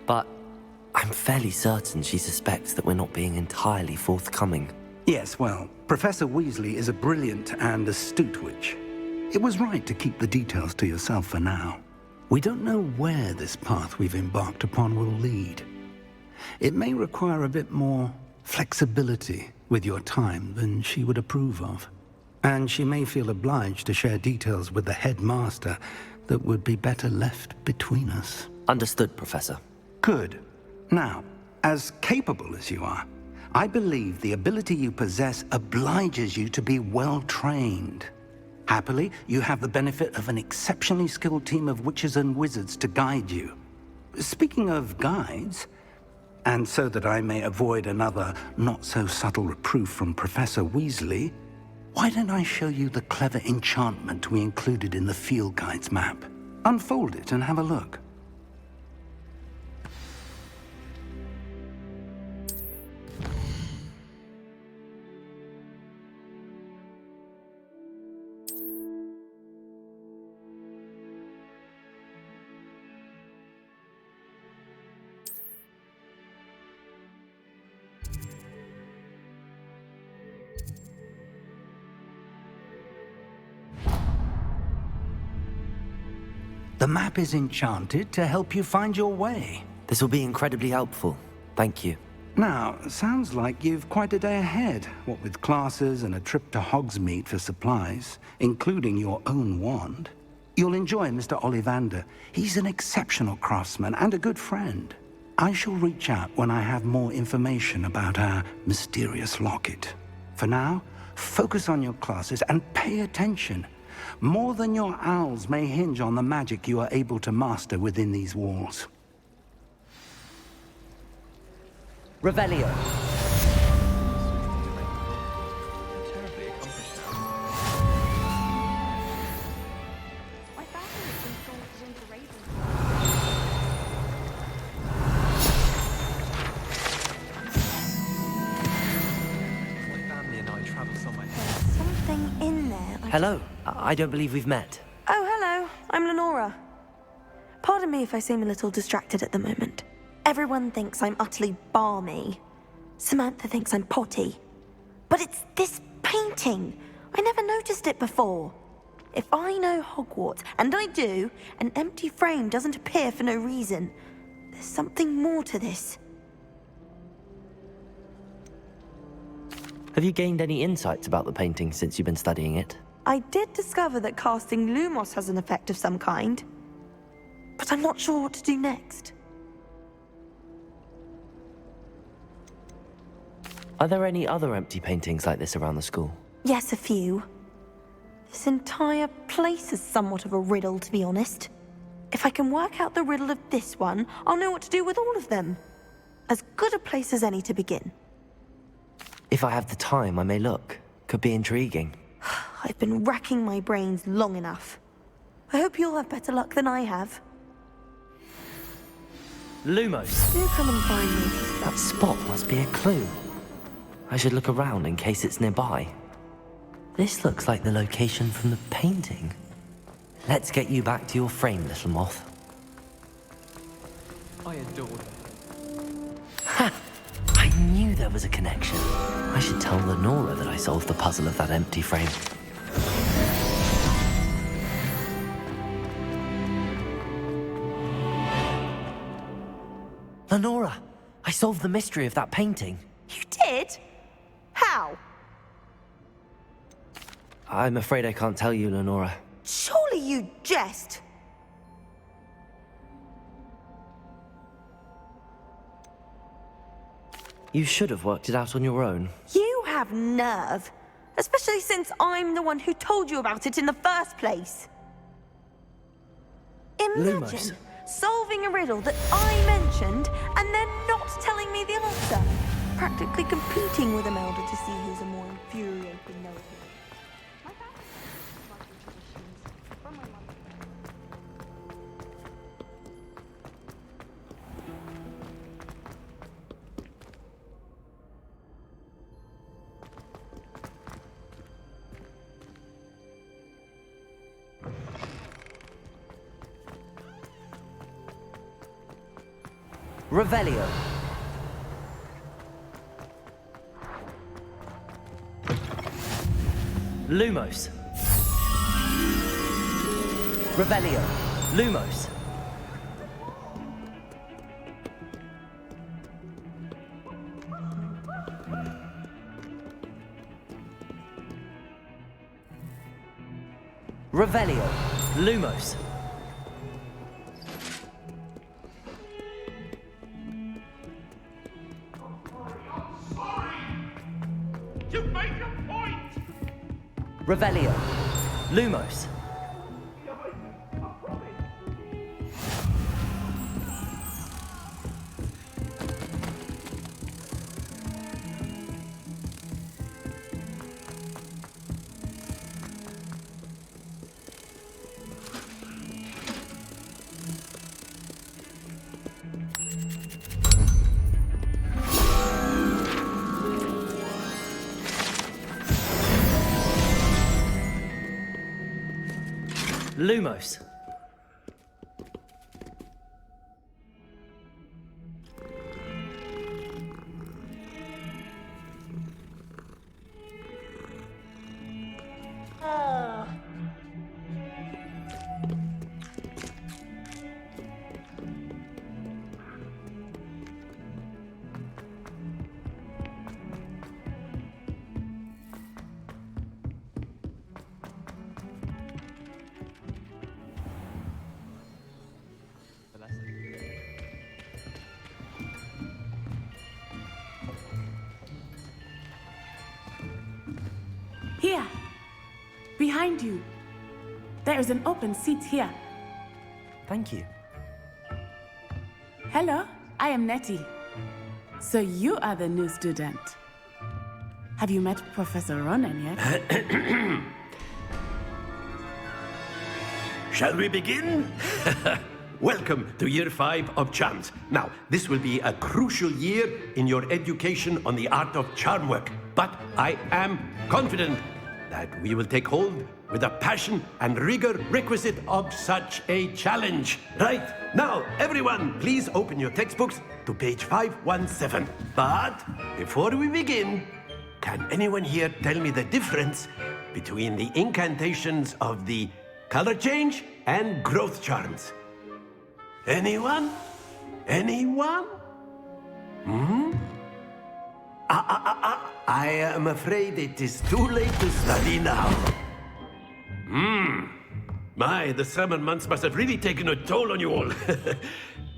but I'm fairly certain she suspects that we're not being entirely forthcoming. Yes, well, Professor Weasley is a brilliant and astute witch. It was right to keep the details to yourself for now. We don't know where this path we've embarked upon will lead. It may require a bit more flexibility with your time than she would approve of. And she may feel obliged to share details with the headmaster that would be better left between us. Understood, Professor. Good. Now, as capable as you are, I believe the ability you possess obliges you to be well-trained. Happily, you have the benefit of an exceptionally skilled team of witches and wizards to guide you. Speaking of guides, and so that I may avoid another not-so-subtle reproof from Professor Weasley, why don't I show you the clever enchantment we included in the field guide's map? Unfold it and have a look. The map is enchanted to help you find your way. This will be incredibly helpful. Thank you. Now, sounds like you've quite a day ahead, what with classes and a trip to Hogsmeade for supplies, including your own wand. You'll enjoy Mr. Ollivander. He's an exceptional craftsman and a good friend. I shall reach out when I have more information about our mysterious locket. For now, focus on your classes and pay attention. More than your owls may hinge on the magic you are able to master within these walls. Revelio. Something in there. Hello. I don't believe we've met. Oh, hello. I'm Lenora. Pardon me if I seem a little distracted at the moment. Everyone thinks I'm utterly balmy. Samantha thinks I'm potty. But it's this painting. I never noticed it before. If I know Hogwarts, and I do, an empty frame doesn't appear for no reason. There's something more to this. Have you gained any insights about the painting since you've been studying it? I did discover that casting Lumos has an effect of some kind. But I'm not sure what to do next. Are there any other empty paintings like this around the school? Yes, a few. This entire place is somewhat of a riddle, to be honest. If I can work out the riddle of this one, I'll know what to do with all of them. As good a place as any to begin. If I have the time, I may look. Could be intriguing. I've been racking my brains long enough. I hope you'll have better luck than I have. Lumos. Do come and find me. That spot must be a clue. I should look around in case it's nearby. This looks like the location from the painting. Let's get you back to your frame, little moth. I adore them. Ha! I knew there was a connection. I should tell Lenora that I solved the puzzle of that empty frame. Lenora, I solved the mystery of that painting. You did? How? I'm afraid I can't tell you, Lenora. Surely you jest! You should have worked it out on your own. You have nerve. Especially since I'm the one who told you about it in the first place. Imagine Lumos. solving a riddle that I mentioned and then not telling me the answer. Practically competing with Imelda to see who's a more infuriating nose. Revelio. Lumos. Revelio. Lumos. Revelio. Lumos. Revelio. Lumos. Lumos. Here, behind you. There is an open seat here. Thank you. Hello, I am Nettie. So you are the new student. Have you met Professor Ronan yet? Shall we begin? Welcome to Year 5 of Charms. Now, this will be a crucial year in your education on the art of charm work. But I am confident that we will take hold with the passion and rigor requisite of such a challenge. Right, now, everyone, please open your textbooks to page 517. But before we begin, can anyone here tell me the difference between the incantations of the color change and growth charms? Anyone? Anyone? I am afraid it is too late to study now. My, the summer months must have really taken a toll on you all.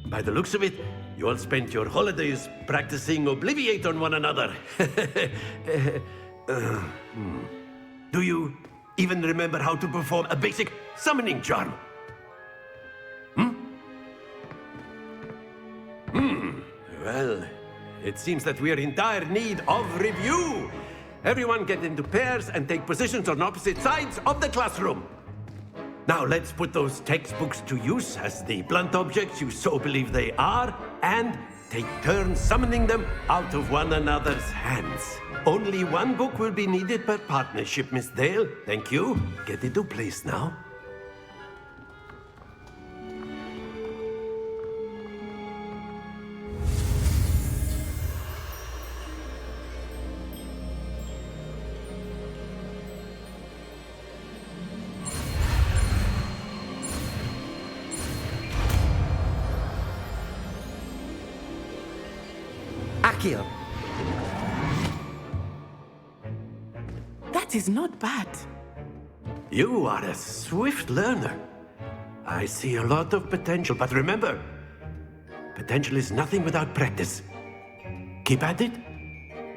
By the looks of it, you all spent your holidays practicing Obliviate on one another. Do you even remember how to perform a basic summoning charm? Well, it seems that we are in dire need of review. Everyone get into pairs and take positions on opposite sides of the classroom. Now let's put those textbooks to use as the blunt objects you so believe they are, and take turns summoning them out of one another's hands. Only one book will be needed per partnership, Miss Dale. Thank you. Get into place now. Accio. That is not bad. You are a swift learner. I see a lot of potential, but remember, potential is nothing without practice. Keep at it.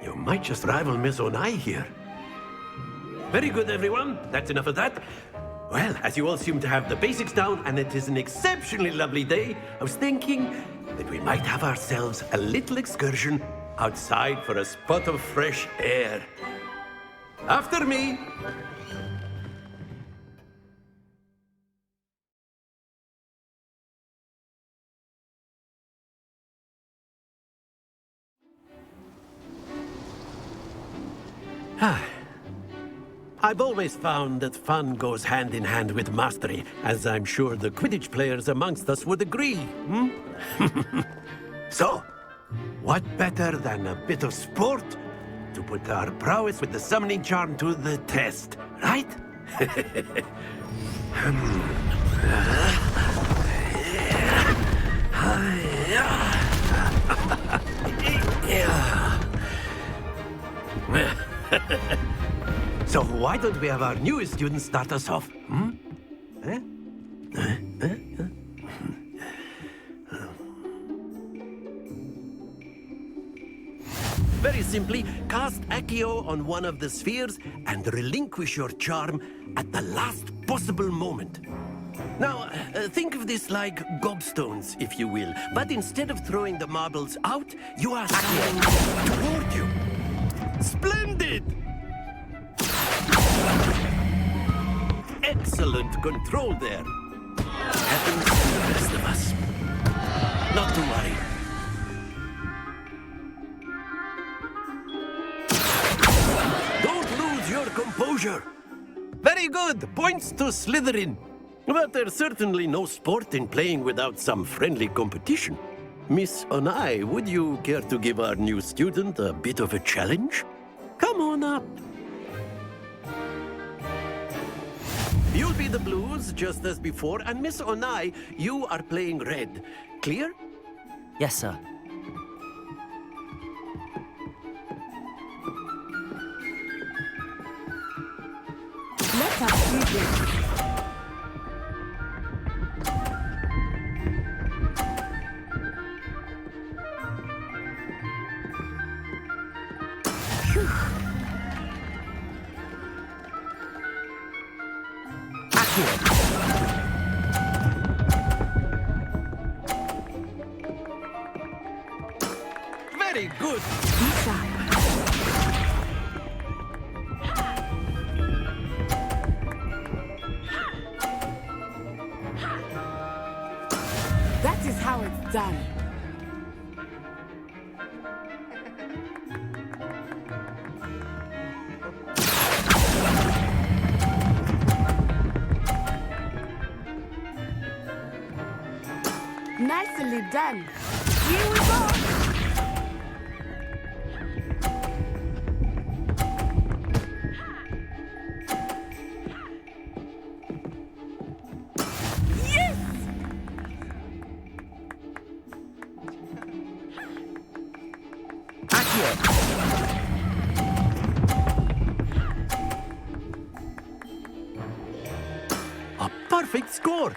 You might just rival Miss Onai here. Very good, everyone. That's enough of that. Well, as you all seem to have the basics down, and it is an exceptionally lovely day, I was thinking that we might have ourselves a little excursion outside for a spot of fresh air. After me. I've always found that fun goes hand in hand with mastery, as I'm sure the Quidditch players amongst us would agree, So, what better than a bit of sport to put our prowess with the summoning charm to the test, right? So why don't we have our newest student start us off? Very simply, cast Accio on one of the spheres and relinquish your charm at the last possible moment. Now, think of this like gobstones, if you will. But instead of throwing the marbles out, you are summoning them toward you. Splendid! Excellent control there. Happens to the best of us. Not to worry. Don't lose your composure. Very good. Points to Slytherin. But there's certainly no sport in playing without some friendly competition. Miss Onai, would you care to give our new student a bit of a challenge? Come on up. You'll be the blues, just as before, and Miss Onai, you are playing red. Clear? Yes, sir. Let us see this. Very good. That is how it's done. Nicely done. Here we go. A perfect score.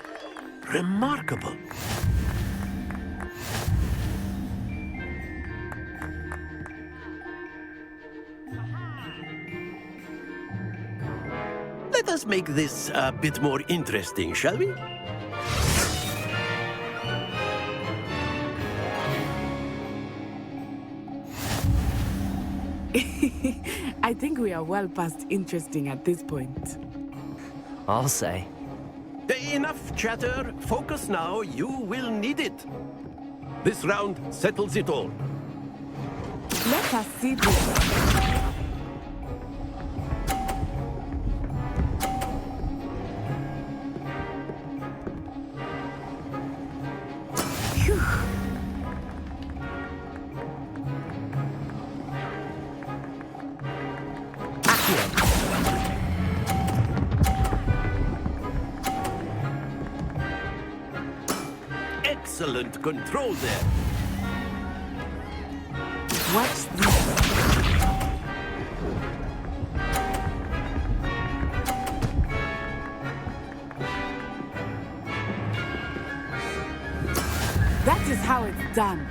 Remarkable. Let us make this a bit more interesting, shall we? I think we are well past interesting at this point. I'll say. Enough chatter. Focus now. You will need it. This round settles it all. Let us see this. Excellent control there. Watch this. done.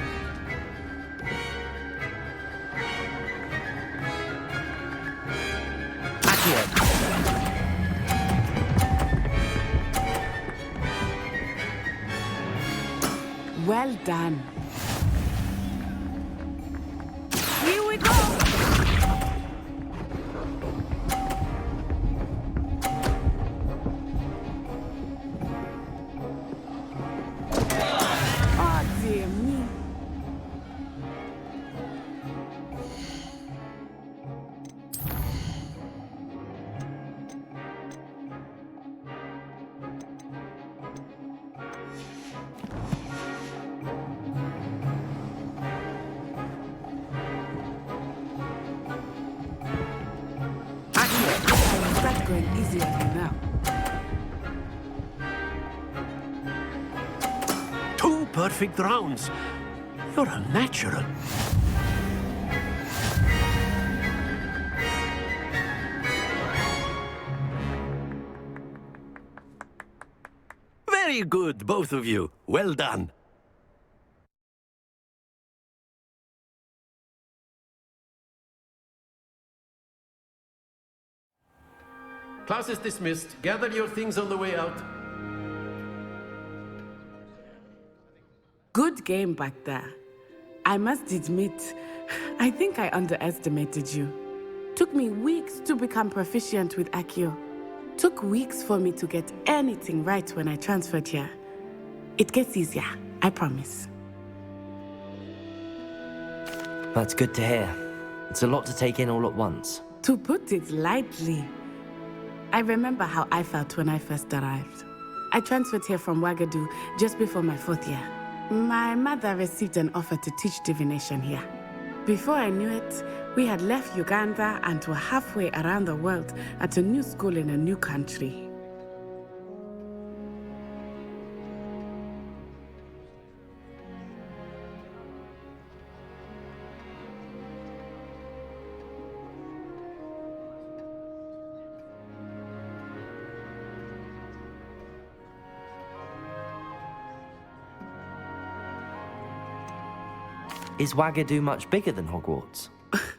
Well done. Here we go! Oh, dear me. Start going easier now. Two perfect rounds. You're a natural. Very good, both of you. Well done. Class is dismissed. Gather your things on the way out. Good game back there. I must admit, I think I underestimated you. Took me weeks to become proficient with Accio. Took weeks for me to get anything right when I transferred here. It gets easier, I promise. That's good to hear. It's a lot to take in all at once. To put it lightly, I remember how I felt when I first arrived. I transferred here from Wagadu just before my 4th year. My mother received an offer to teach divination here. Before I knew it, we had left Uganda and were halfway around the world at a new school in a new country. Is Wagadu much bigger than Hogwarts?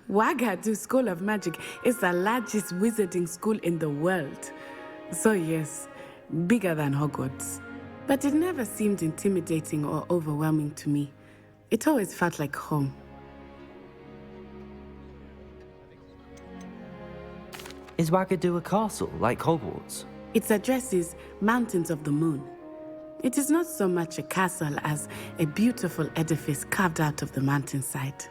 Wagadu School of Magic is the largest wizarding school in the world. So yes, bigger than Hogwarts. But it never seemed intimidating or overwhelming to me. It always felt like home. Is Wagadu a castle, like Hogwarts? Its address is Mountains of the Moon. It is not so much a castle as a beautiful edifice carved out of the mountainside.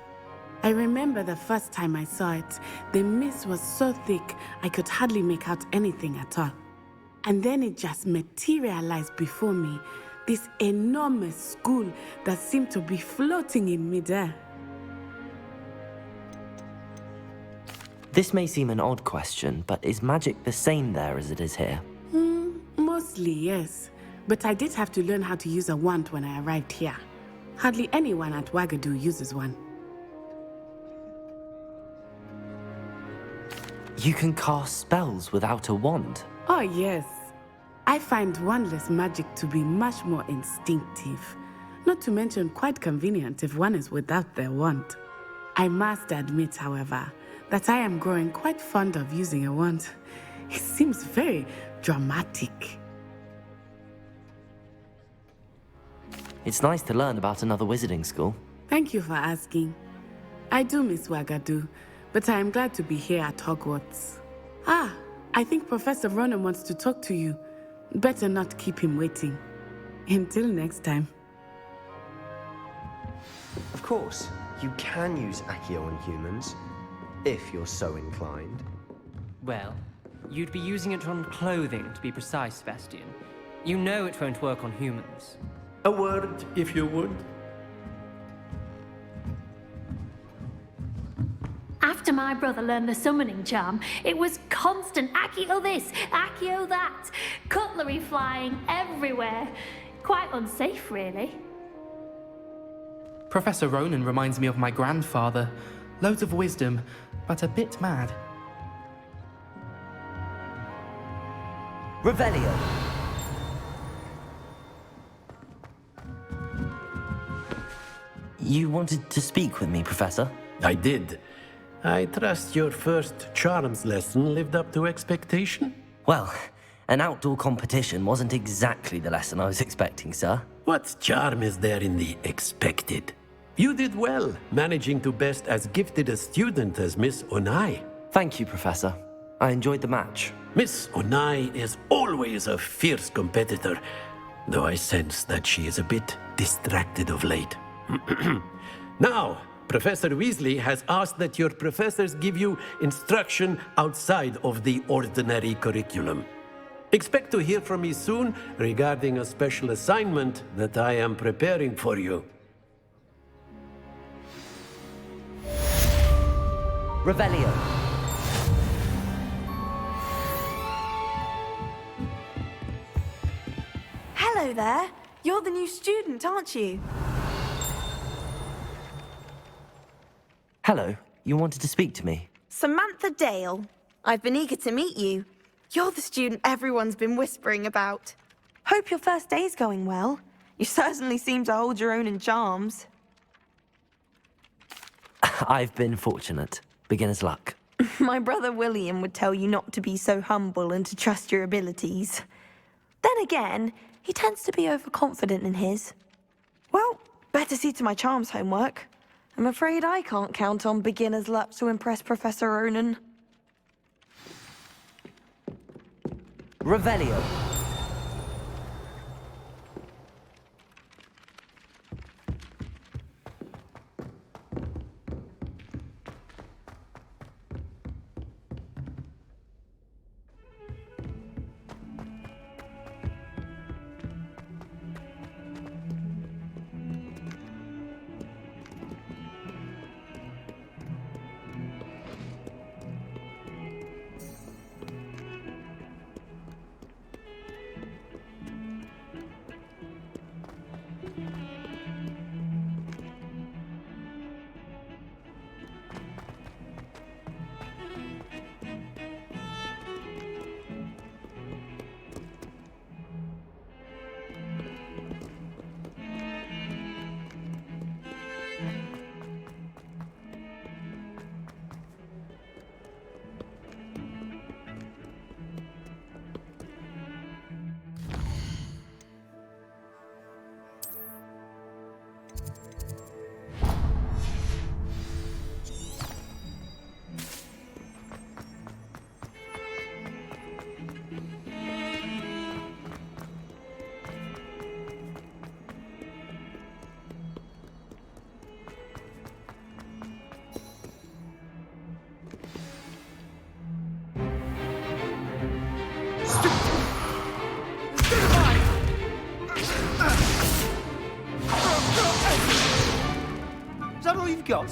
I remember the first time I saw it, the mist was so thick I could hardly make out anything at all. And then it just materialized before me, this enormous school that seemed to be floating in midair. This may seem an odd question, but is magic the same there as it is here? Mostly, yes. But I did have to learn how to use a wand when I arrived here. Hardly anyone at Wagadu uses one. You can cast spells without a wand? Oh, yes. I find wandless magic to be much more instinctive. Not to mention quite convenient if one is without their wand. I must admit, however, that I am growing quite fond of using a wand. It seems very dramatic. It's nice to learn about another wizarding school. Thank you for asking. I do miss Wagadu, but I am glad to be here at Hogwarts. Ah, I think Professor Ronan wants to talk to you. Better not keep him waiting. Until next time. Of course, you can use Accio on humans, if you're so inclined. Well, you'd be using it on clothing, to be precise, Sebastian. You know it won't work on humans. A word, if you would. After my brother learned the summoning charm, it was constant Accio this, Accio that. Cutlery flying everywhere. Quite unsafe, really. Professor Ronan reminds me of my grandfather. Loads of wisdom, but a bit mad. Revelio. You wanted to speak with me, Professor? I did. I trust your first charms lesson lived up to expectation? Well, an outdoor competition wasn't exactly the lesson I was expecting, sir. What charm is there in the expected? You did well, managing to best as gifted a student as Miss Onai. Thank you, Professor. I enjoyed the match. Miss Onai is always a fierce competitor, though I sense that she is a bit distracted of late. Now, Professor Weasley has asked that your professors give you instruction outside of the ordinary curriculum. Expect to hear from me soon regarding a special assignment that I am preparing for you. Revelio. Hello there. You're the new student, aren't you? Hello. You wanted to speak to me? Samantha Dale. I've been eager to meet you. You're the student everyone's been whispering about. Hope your first day's going well. You certainly seem to hold your own in charms. I've been fortunate. Beginner's luck. My brother William would tell you not to be so humble and to trust your abilities. Then again, he tends to be overconfident in his. Well, better see to my charms homework. I'm afraid I can't count on beginner's luck to impress Professor Ronan. Revelio. Is that all you've got?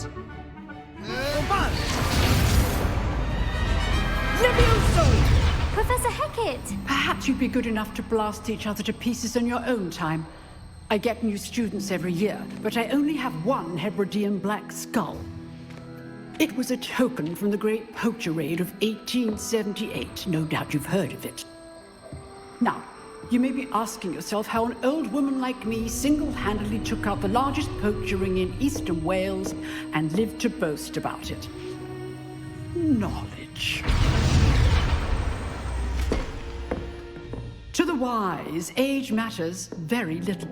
Professor Hecat! Perhaps you'd be good enough to blast each other to pieces in your own time. I get new students every year, but I only have one Hebridean black skull. It was a token from the Great Poacher Raid of 1878. No doubt you've heard of it. Now, you may be asking yourself how an old woman like me single-handedly took out the largest poacher ring in eastern Wales and lived to boast about it. Knowledge. To the wise, age matters very little.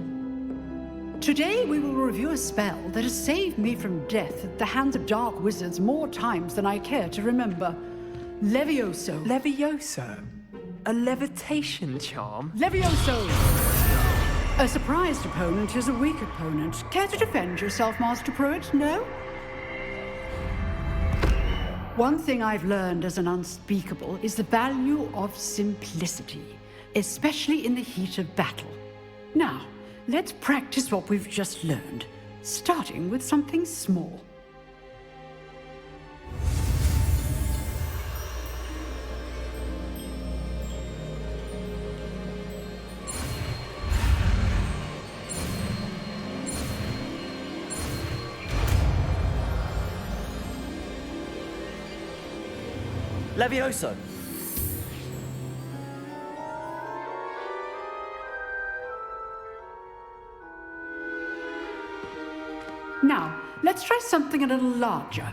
Today we will review a spell that has saved me from death at the hands of dark wizards more times than I care to remember. Levioso. Levioso? A levitation charm? Levioso! A surprised opponent is a weak opponent. Care to defend yourself, Master Pruitt? No? One thing I've learned as an unspeakable is the value of simplicity, especially in the heat of battle. Now, let's practice what we've just learned, starting with something small. Levioso. Now, let's try something a little larger.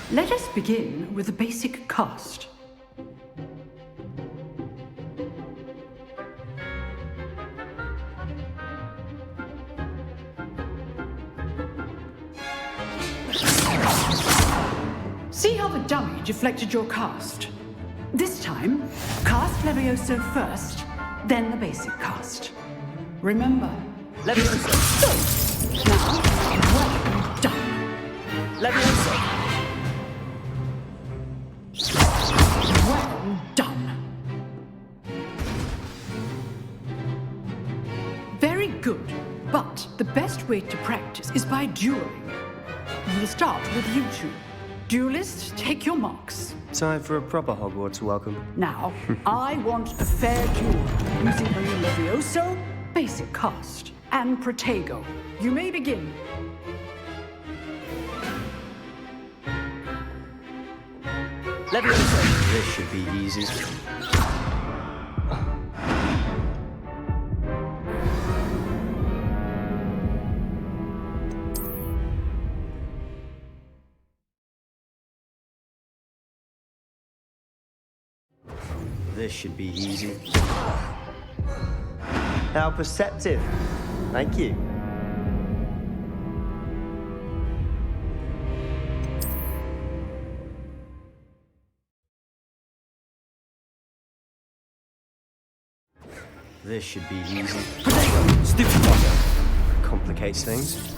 Let us begin with the basic cast. See how the dummy deflected your cast? This time, cast Levioso first, then the basic cast. Remember, Levioso! now, well done. Levioso! Well done. Very good, but the best way to practice is by dueling. We'll start with you two. Duelists, take your marks. Time for a proper Hogwarts welcome. Now, I want a fair duel using only Levioso, basic cast, and Protego. You may begin. Levioso! This should be easy. This should be easy. How perceptive. Thank you. This should be easy. Stupid. Complicates things.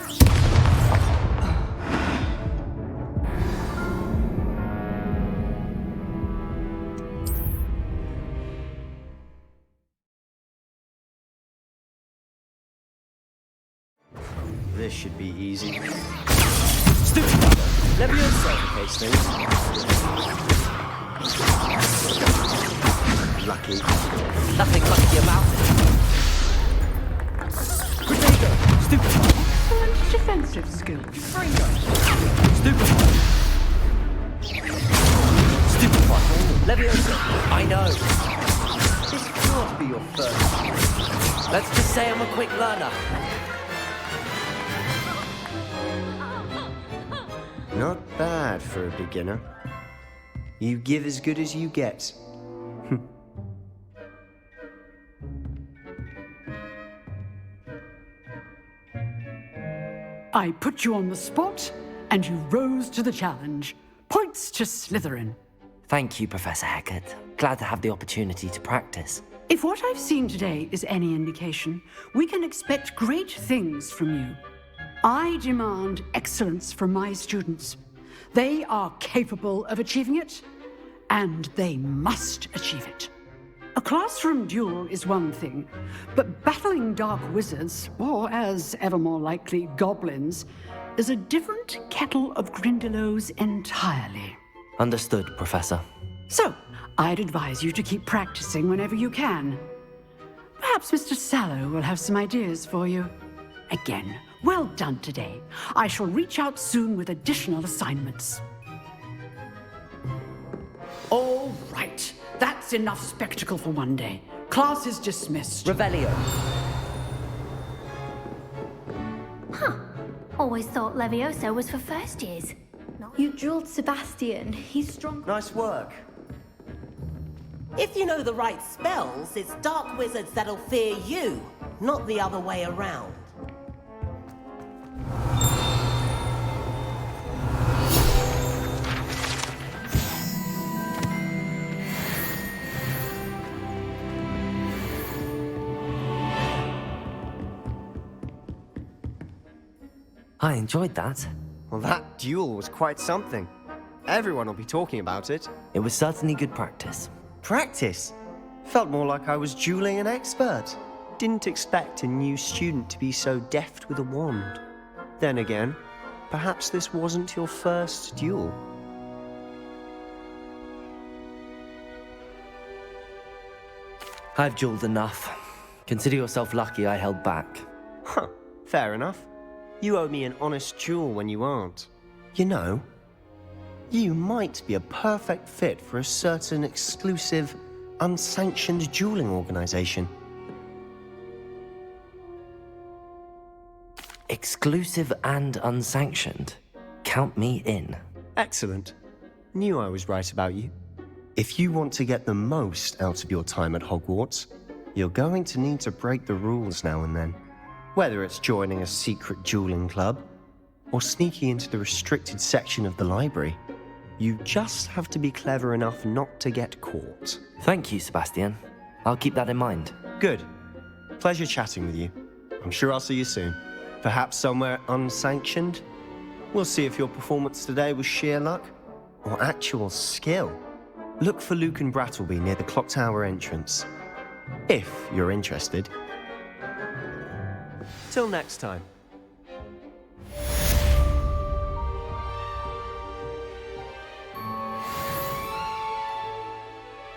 This should be easy. Stupid. Levioso! Complicates things. Lucky. Nothing lucky about it. Protego! Stupid. And defensive skills. Stupid. Stupid. Levioso! I know. This can't be your first. Let's just say I'm a quick learner. Not bad for a beginner. You give as good as you get. I put you on the spot, and you rose to the challenge. Points to Slytherin. Thank you, Professor Hecat. Glad to have the opportunity to practice. If what I've seen today is any indication, we can expect great things from you. I demand excellence from my students. They are capable of achieving it, and they must achieve it. A classroom duel is one thing, but battling dark wizards, or as ever more likely, goblins, is a different kettle of Grindylows entirely. Understood, Professor. So, I'd advise you to keep practicing whenever you can. Perhaps Mr. Sallow will have some ideas for you. Again, well done today. I shall reach out soon with additional assignments. All right. That's enough spectacle for one day. Class is dismissed. Revelio. Huh. Always thought Levioso was for first years. You drilled Sebastian. He's strong. Nice work. If you know the right spells, it's dark wizards that'll fear you, not the other way around. I enjoyed that. Well, that duel was quite something. Everyone will be talking about it. It was certainly good practice. Practice? Felt more like I was dueling an expert. Didn't expect a new student to be so deft with a wand. Then again, perhaps this wasn't your first duel. I've dueled enough. Consider yourself lucky I held back. Huh, fair enough. You owe me an honest jewel when you aren't. You know, you might be a perfect fit for a certain exclusive, unsanctioned dueling organization. Exclusive and unsanctioned. Count me in. Excellent. Knew I was right about you. If you want to get the most out of your time at Hogwarts, you're going to need to break the rules now and then. Whether it's joining a secret dueling club, or sneaking into the restricted section of the library, you just have to be clever enough not to get caught. Thank you, Sebastian. I'll keep that in mind. Good. Pleasure chatting with you. I'm sure I'll see you soon. Perhaps somewhere unsanctioned? We'll see if your performance today was sheer luck or actual skill. Look for Luke and Brattleby near the clock tower entrance, if you're interested. Till next time.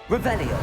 Revelio.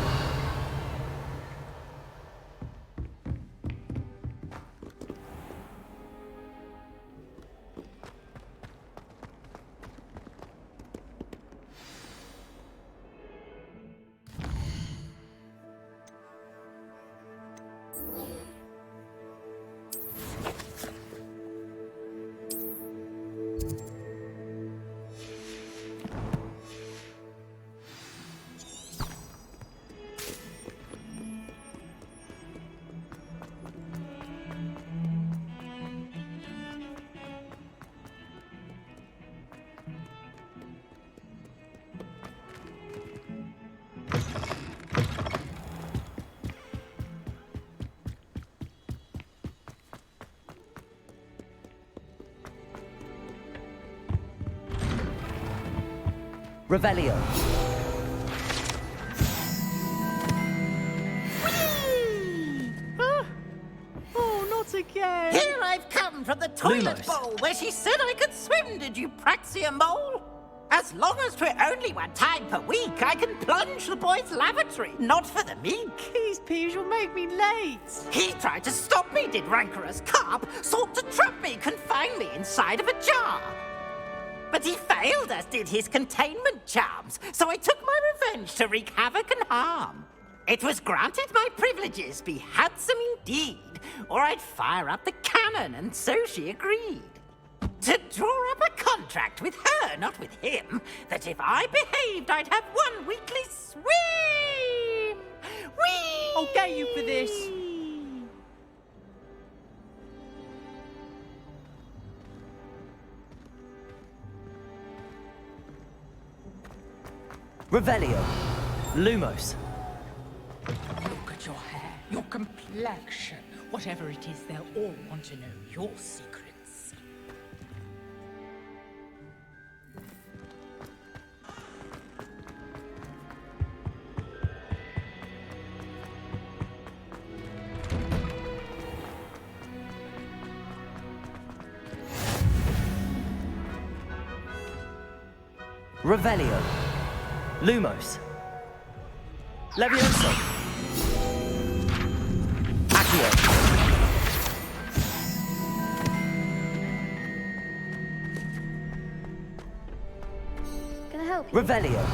Revelio. Oh, not again! Here I've come from the toilet bowl where she said I could swim, did you praxia mole? As long as we're only one time per week, I can plunge the boys' lavatory, not for the meek. These peas will make me late. He tried to stop me, did rancorous carp, sought to trap me, confine me inside of a jar. But he failed, as did his containment charms, so I took my revenge to wreak havoc and harm. It was granted my privileges be handsome indeed, or I'd fire up the cannon, and so she agreed. To draw up a contract with her, not with him, that if I behaved, I'd have one weekly swim! Whee! I'll get you for this. Revelio. Lumos. Look at your hair, your complexion. Whatever it is, they'll all want to know your secrets. Revelio. Lumos. Levioso. Accio. Can I help you? Revelio.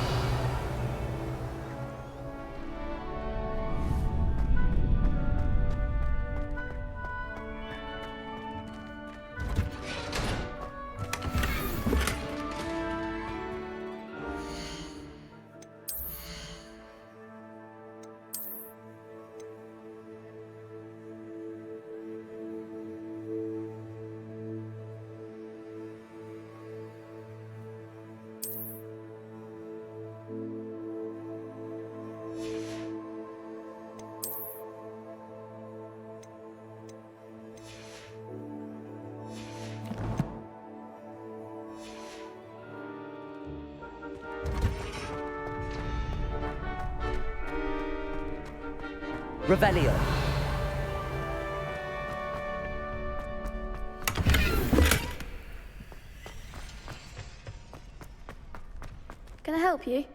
Revelio. Can I help you?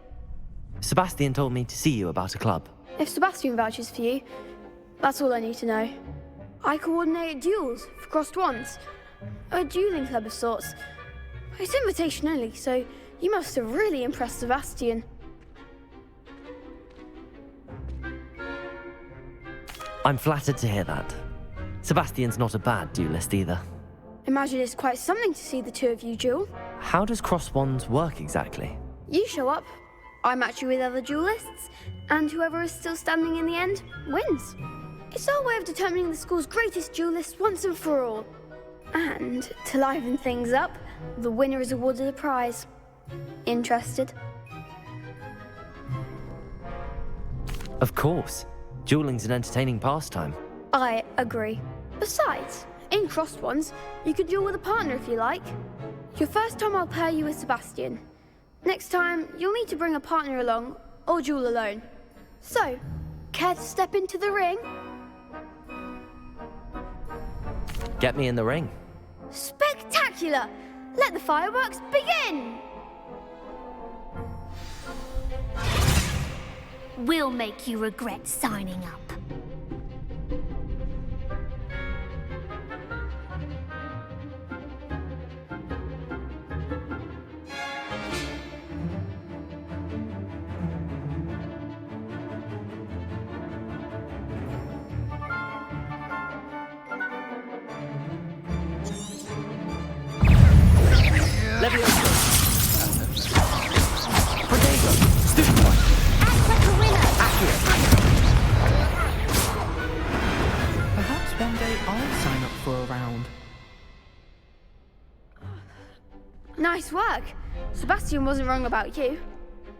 Sebastian told me to see you about a club. If Sebastian vouches for you, That's all I need to know. I coordinate duels for crossed wands. A dueling club of sorts. It's invitation only, so you must have really impressed Sebastian. I'm flattered to hear that. Sebastian's not a bad duelist either. Imagine it's quite something to see the two of you duel. How does cross wands work exactly? You show up, I match you with other duelists, and whoever is still standing in the end wins. It's our way of determining the school's greatest duelist once and for all. And to liven things up, the winner is awarded a prize. Interested? Of course. Dueling's an entertaining pastime. I agree. Besides, in crossed ones, you could duel with a partner if you like. Your first time I'll pair you with Sebastian. Next time, you'll need to bring a partner along, or duel alone. So, care to step into the ring? Get me in the ring. Spectacular! Let the fireworks begin! We'll make you regret signing up. Perhaps one day I'll sign up for a round. Nice work. Sebastian wasn't wrong about you.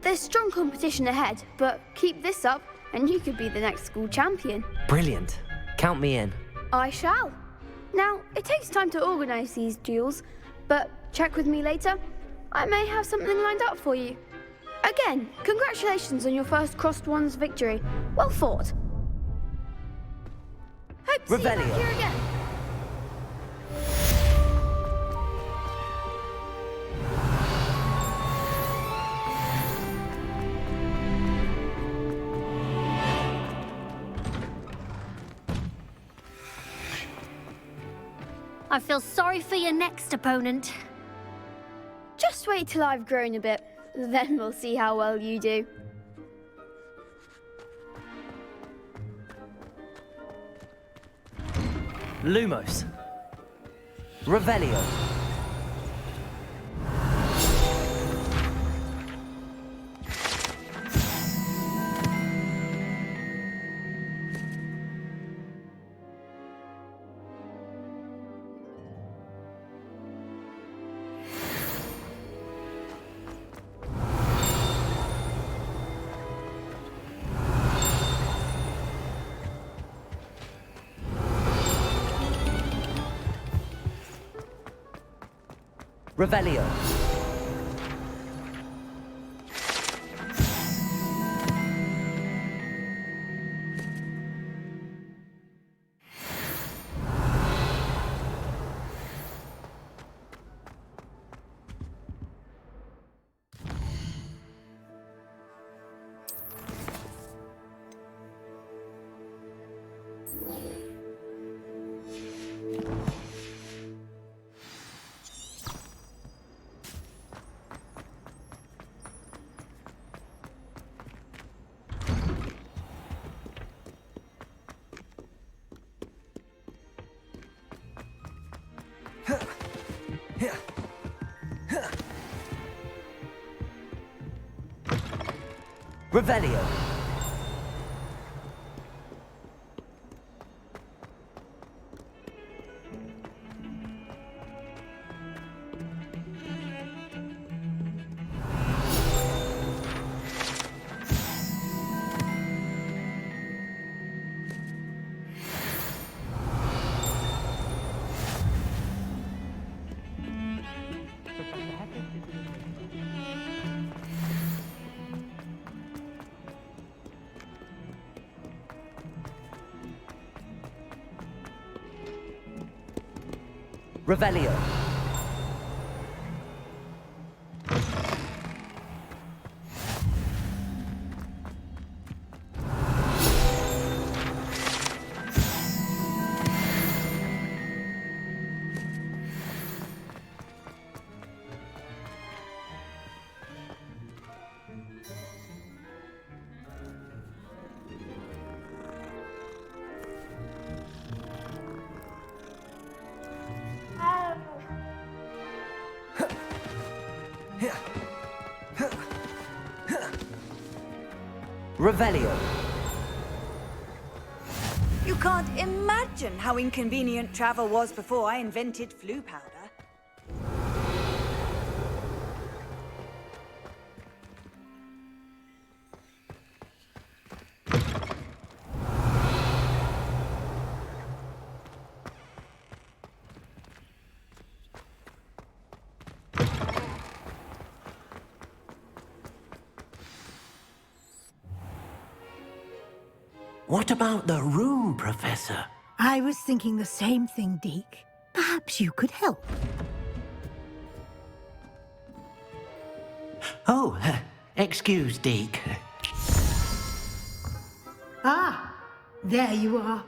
There's strong competition ahead, but keep this up and you could be the next school champion. Brilliant. Count me in. I shall. Now, it takes time to organise these duels, but check with me later. I may have something lined up for you. Again, congratulations on your first crossed ones victory. Well fought. Hope to see you back Revelio. here again. I feel sorry for your next opponent. Just wait till I've grown a bit, then we'll see how well you do. Lumos. Revelio. Revelio. Revelio. Revelio. Revelio. You can't imagine how inconvenient travel was before I invented flu powder. What about the room, Professor? I was thinking the same thing, Deke. Perhaps you could help. Oh, excuse, Deke. Ah, there you are.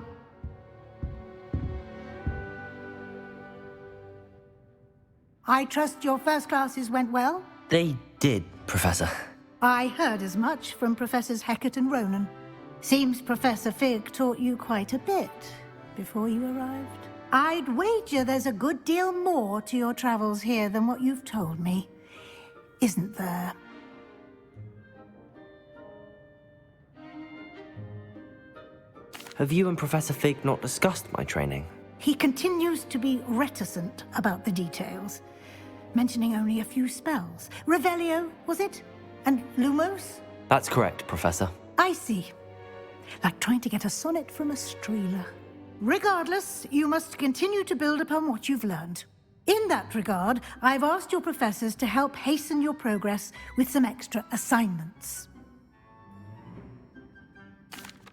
I trust your first classes went well? They did, Professor. I heard as much from Professors Hecat and Ronan. Seems Professor Fig taught you quite a bit before you arrived. I'd wager there's a good deal more to your travels here than what you've told me, isn't there? Have you and Professor Fig not discussed my training? He continues to be reticent about the details, mentioning only a few spells. Revelio, was it? And Lumos? That's correct, Professor. I see. Like trying to get a sonnet from a streeler. Regardless, you must continue to build upon what you've learned. In that regard, I've asked your professors to help hasten your progress with some extra assignments.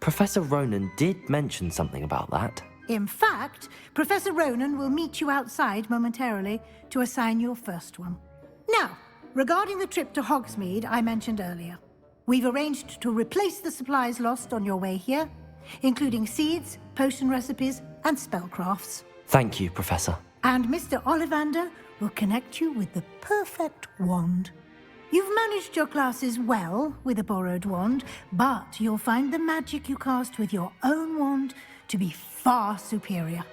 Professor Ronan did mention something about that. In fact, Professor Ronan will meet you outside momentarily to assign your first one. Now, regarding the trip to Hogsmeade I mentioned earlier, we've arranged to replace the supplies lost on your way here, including seeds, potion recipes, and spellcrafts. Thank you, Professor. And Mr. Ollivander will connect you with the perfect wand. You've managed your classes well with a borrowed wand, but you'll find the magic you cast with your own wand to be far superior.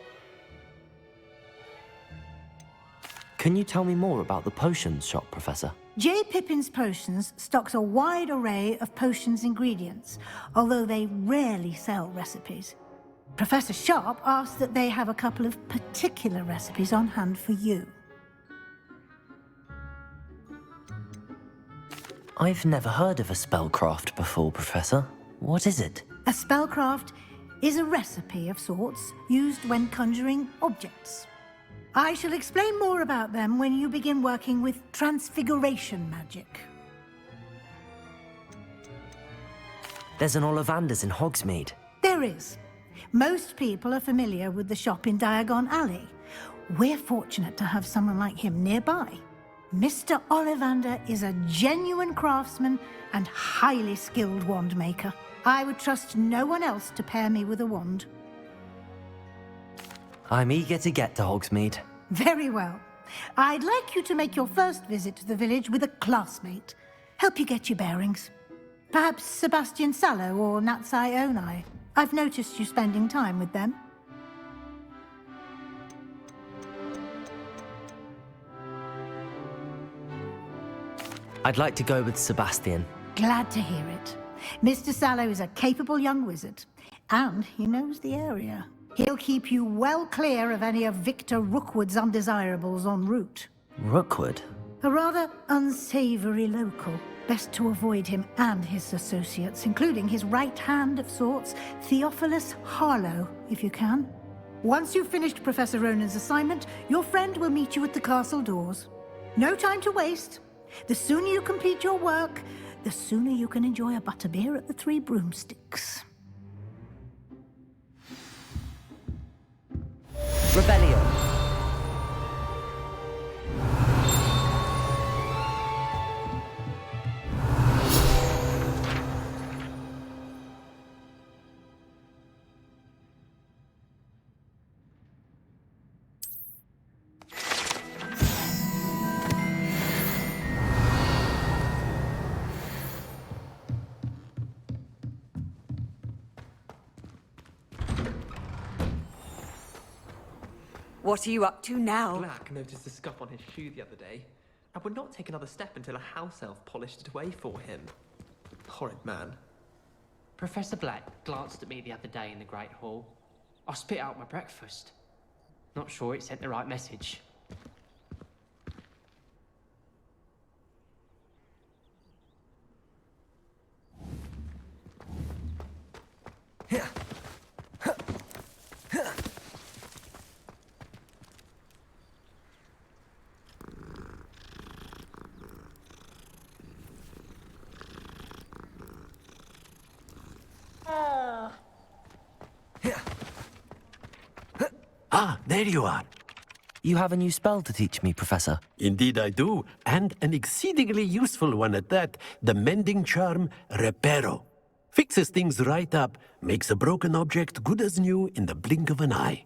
Can you tell me more about the potions shop, Professor? J. Pippin's Potions stocks a wide array of potions ingredients, although they rarely sell recipes. Professor Sharp asked that they have a couple of particular recipes on hand for you. I've never heard of a spellcraft before, Professor. What is it? A spellcraft is a recipe of sorts used when conjuring objects. I shall explain more about them when you begin working with transfiguration magic. There's an Ollivander's in Hogsmeade. There is. Most people are familiar with the shop in Diagon Alley. We're fortunate to have someone like him nearby. Mr. Ollivander is a genuine craftsman and highly skilled wand maker. I would trust no one else to pair me with a wand. I'm eager to get to Hogsmeade. Very well. I'd like you to make your first visit to the village with a classmate. Help you get your bearings. Perhaps Sebastian Sallow or Natsai Onai. I've noticed you spending time with them. I'd like to go with Sebastian. Glad to hear it. Mr. Sallow is a capable young wizard, and he knows the area. He'll keep you well clear of any of Victor Rookwood's undesirables en route. Rookwood? A rather unsavory local. Best to avoid him and his associates, including his right hand of sorts, Theophilus Harlow, if you can. Once you've finished Professor Ronan's assignment, your friend will meet you at the castle doors. No time to waste. The sooner you complete your work, the sooner you can enjoy a butterbeer at the Three Broomsticks. Rebellion. What are you up to now? Black noticed a scuff on his shoe the other day, and would not take another step until a house elf polished it away for him. Horrid man. Professor Black glanced at me the other day in the Great Hall. I spit out my breakfast. Not sure it sent the right message. Ah, there you are. You have a new spell to teach me, Professor. Indeed I do, and an exceedingly useful one at that. The mending charm, Reparo. Fixes things right up, makes a broken object good as new in the blink of an eye.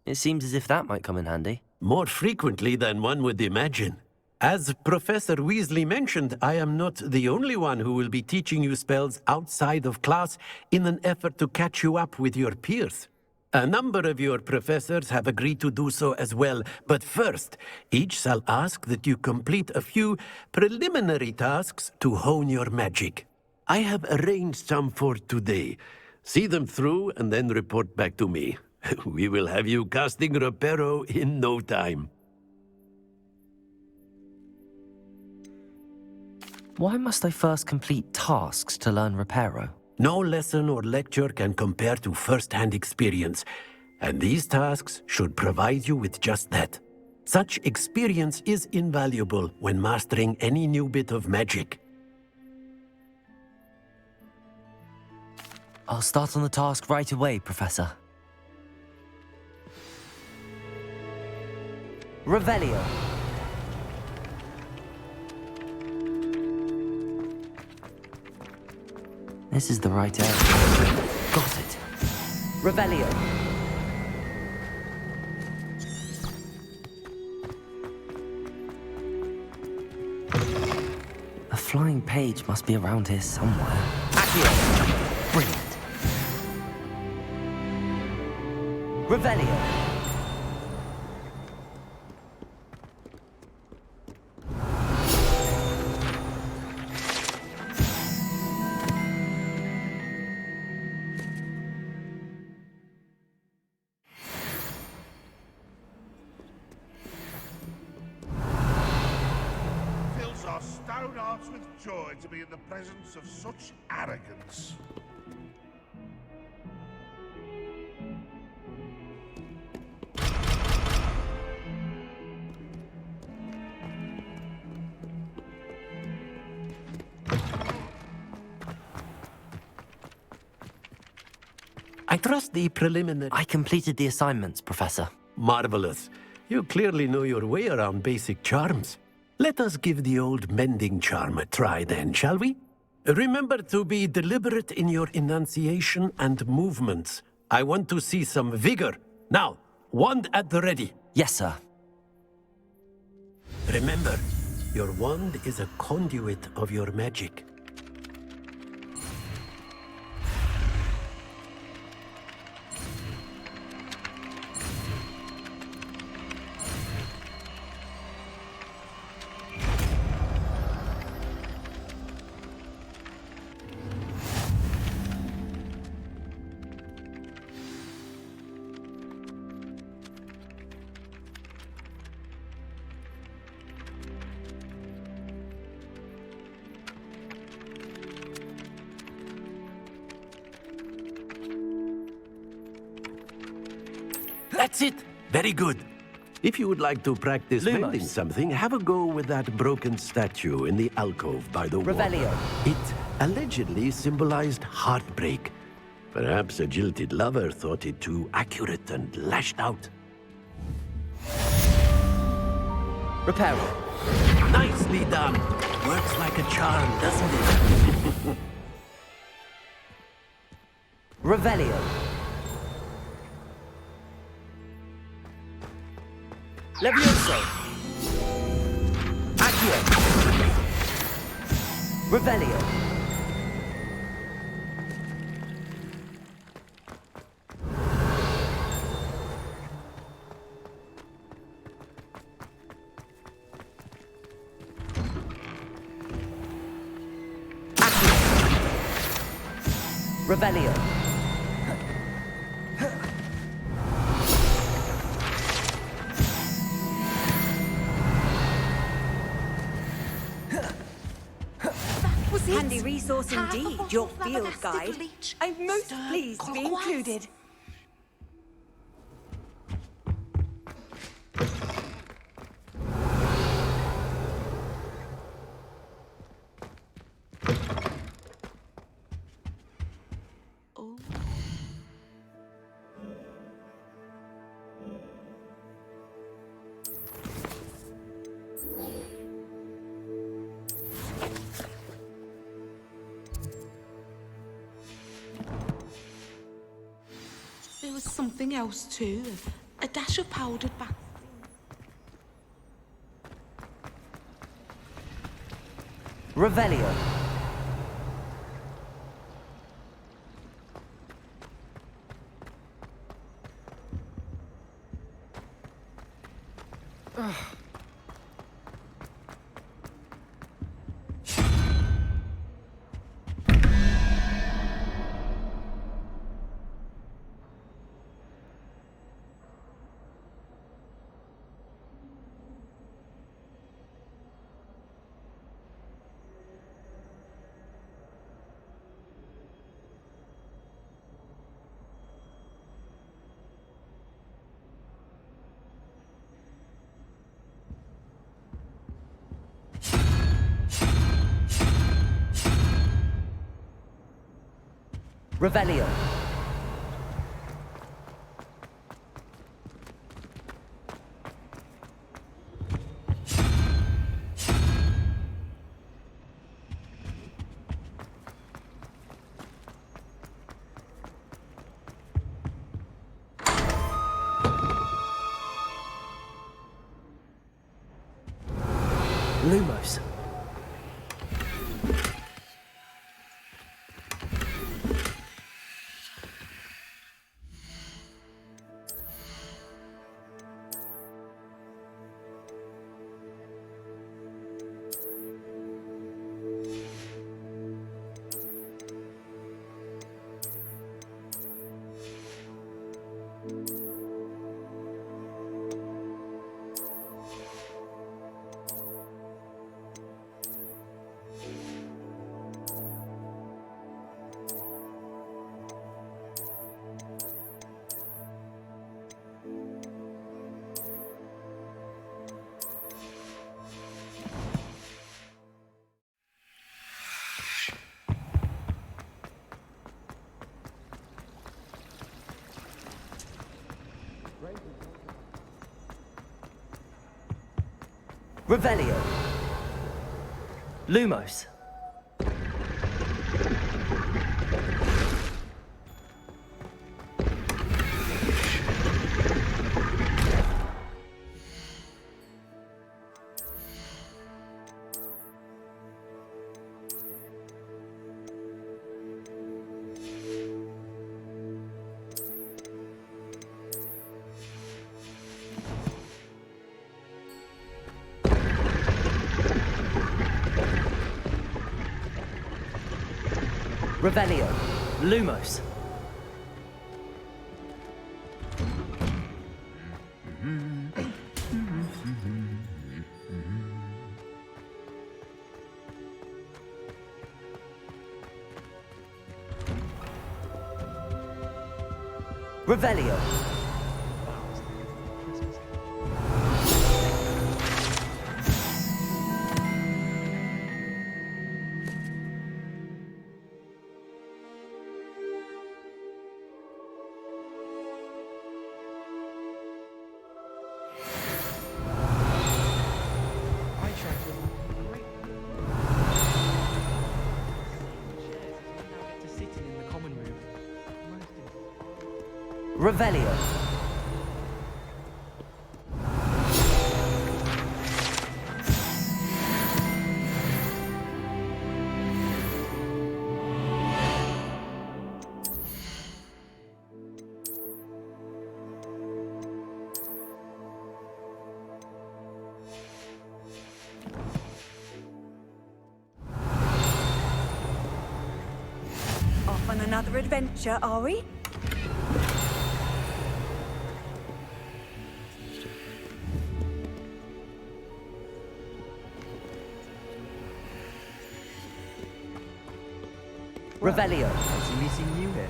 It seems as if that might come in handy. More frequently than one would imagine. As Professor Weasley mentioned, I am not the only one who will be teaching you spells outside of class in an effort to catch you up with your peers. A number of your professors have agreed to do so as well, but first, each shall ask that you complete a few preliminary tasks to hone your magic. I have arranged some for today. See them through and then report back to me. We will have you casting Reparo in no time. Why must I first complete tasks to learn Reparo? No lesson or lecture can compare to first-hand experience, and these tasks should provide you with just that. Such experience is invaluable when mastering any new bit of magic. I'll start on the task right away, Professor. Revelio. This is the right area. Got it. Revelio. A flying page must be around here somewhere. Accio. Brilliant. Revelio. Joy to be in the presence of such arrogance. I trust the preliminary... I completed the assignments, Professor. Marvelous. You clearly know your way around basic charms. Let us give the old mending charm a try then, shall we? Remember to be deliberate in your enunciation and movements. I want to see some vigor. Now, wand at the ready. Yes, sir. Remember, your wand is a conduit of your magic. That's it! Very good. If you would like to practice mending something, have a go with that broken statue in the alcove by the wall. Revelio. It allegedly symbolized heartbreak. Perhaps a jilted lover thought it too accurate and lashed out. Reparo. Nicely done. Works like a charm, doesn't it? Revelio. Levioso. Accio. Revelio. Revelio. Handy resource indeed, your field guide. I'm most pleased to be included. There was something else too, a dash of powdered bath. Revelio. Revelio. Lumos. Revelio. Lumos. Revelio. Lumos. Revelio. Revelio. Off on another adventure, are we? Revelio. Fancy meeting you here.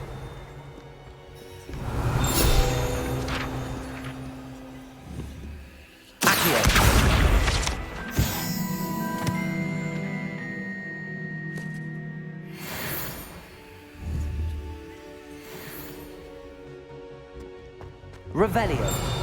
Revelio.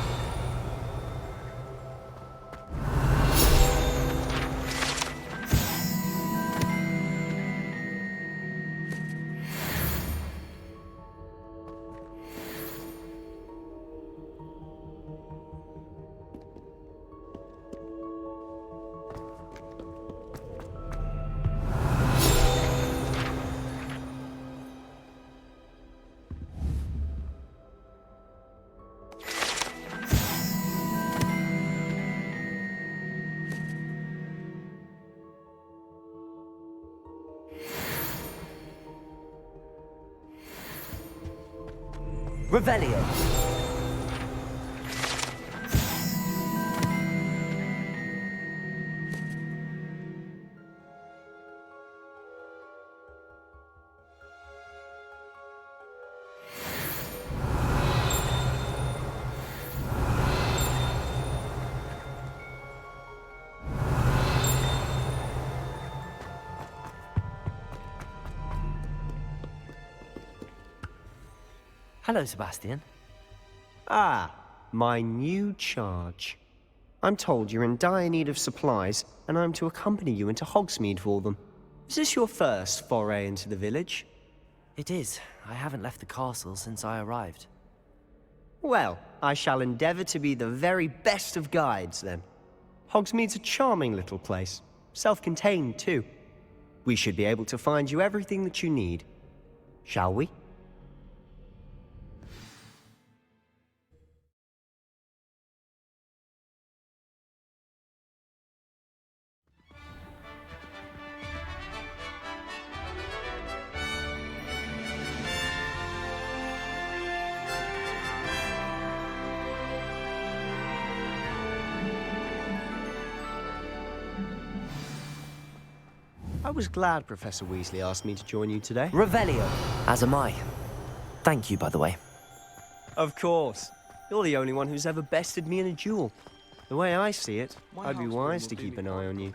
Revelio. Hello, Sebastian. Ah, my new charge. I'm told you're in dire need of supplies, and I'm to accompany you into Hogsmeade for them. Is this your first foray into the village? It is. I haven't left the castle since I arrived. Well, I shall endeavour to be the very best of guides, then. Hogsmeade's a charming little place. Self-contained, too. We should be able to find you everything that you need. Shall we? I was glad Professor Weasley asked me to join you today. Revelio. As am I. Thank you, by the way. Of course. You're the only one who's ever bested me in a duel. The way I see it, I'd be wise to keep an eye on you.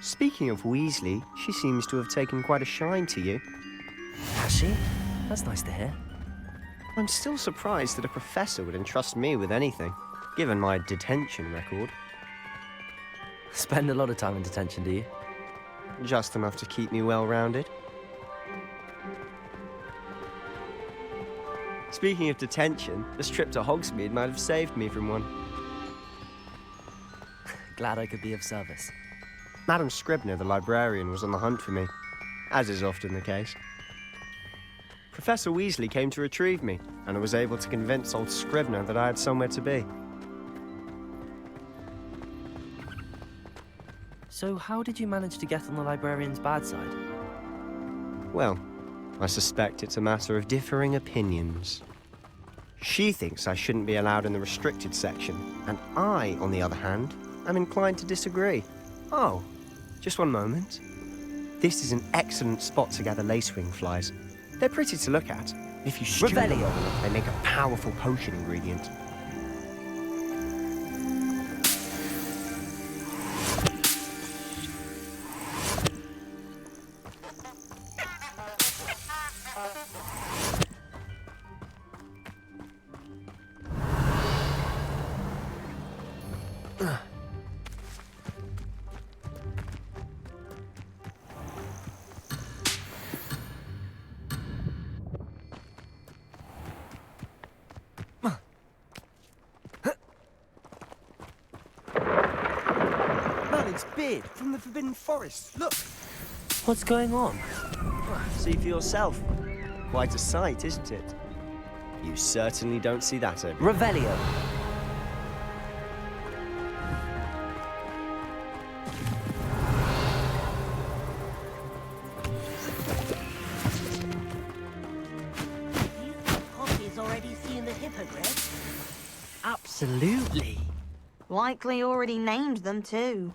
Speaking of Weasley, she seems to have taken quite a shine to you. Has she? That's nice to hear. I'm still surprised that a professor would entrust me with anything, given my detention record. Spend a lot of time in detention, do you? Just enough to keep me well-rounded. Speaking of detention, this trip to Hogsmeade might have saved me from one. Glad I could be of service. Madam Scribner, the librarian, was on the hunt for me, as is often the case. Professor Weasley came to retrieve me, and I was able to convince old Scribner that I had somewhere to be. So how did you manage to get on the librarian's bad side? Well, I suspect it's a matter of differing opinions. She thinks I shouldn't be allowed in the restricted section, and I, on the other hand, am inclined to disagree. Oh, just one moment. This is an excellent spot to gather lacewing flies. They're pretty to look at. If you stew them long enough, they make a powerful potion ingredient. Merlin's beard from the Forbidden Forest. Look! What's going on? See for yourself. Quite a sight, isn't it? You certainly don't see that every Revelio. hippogriff? Absolutely. Likely already named them too.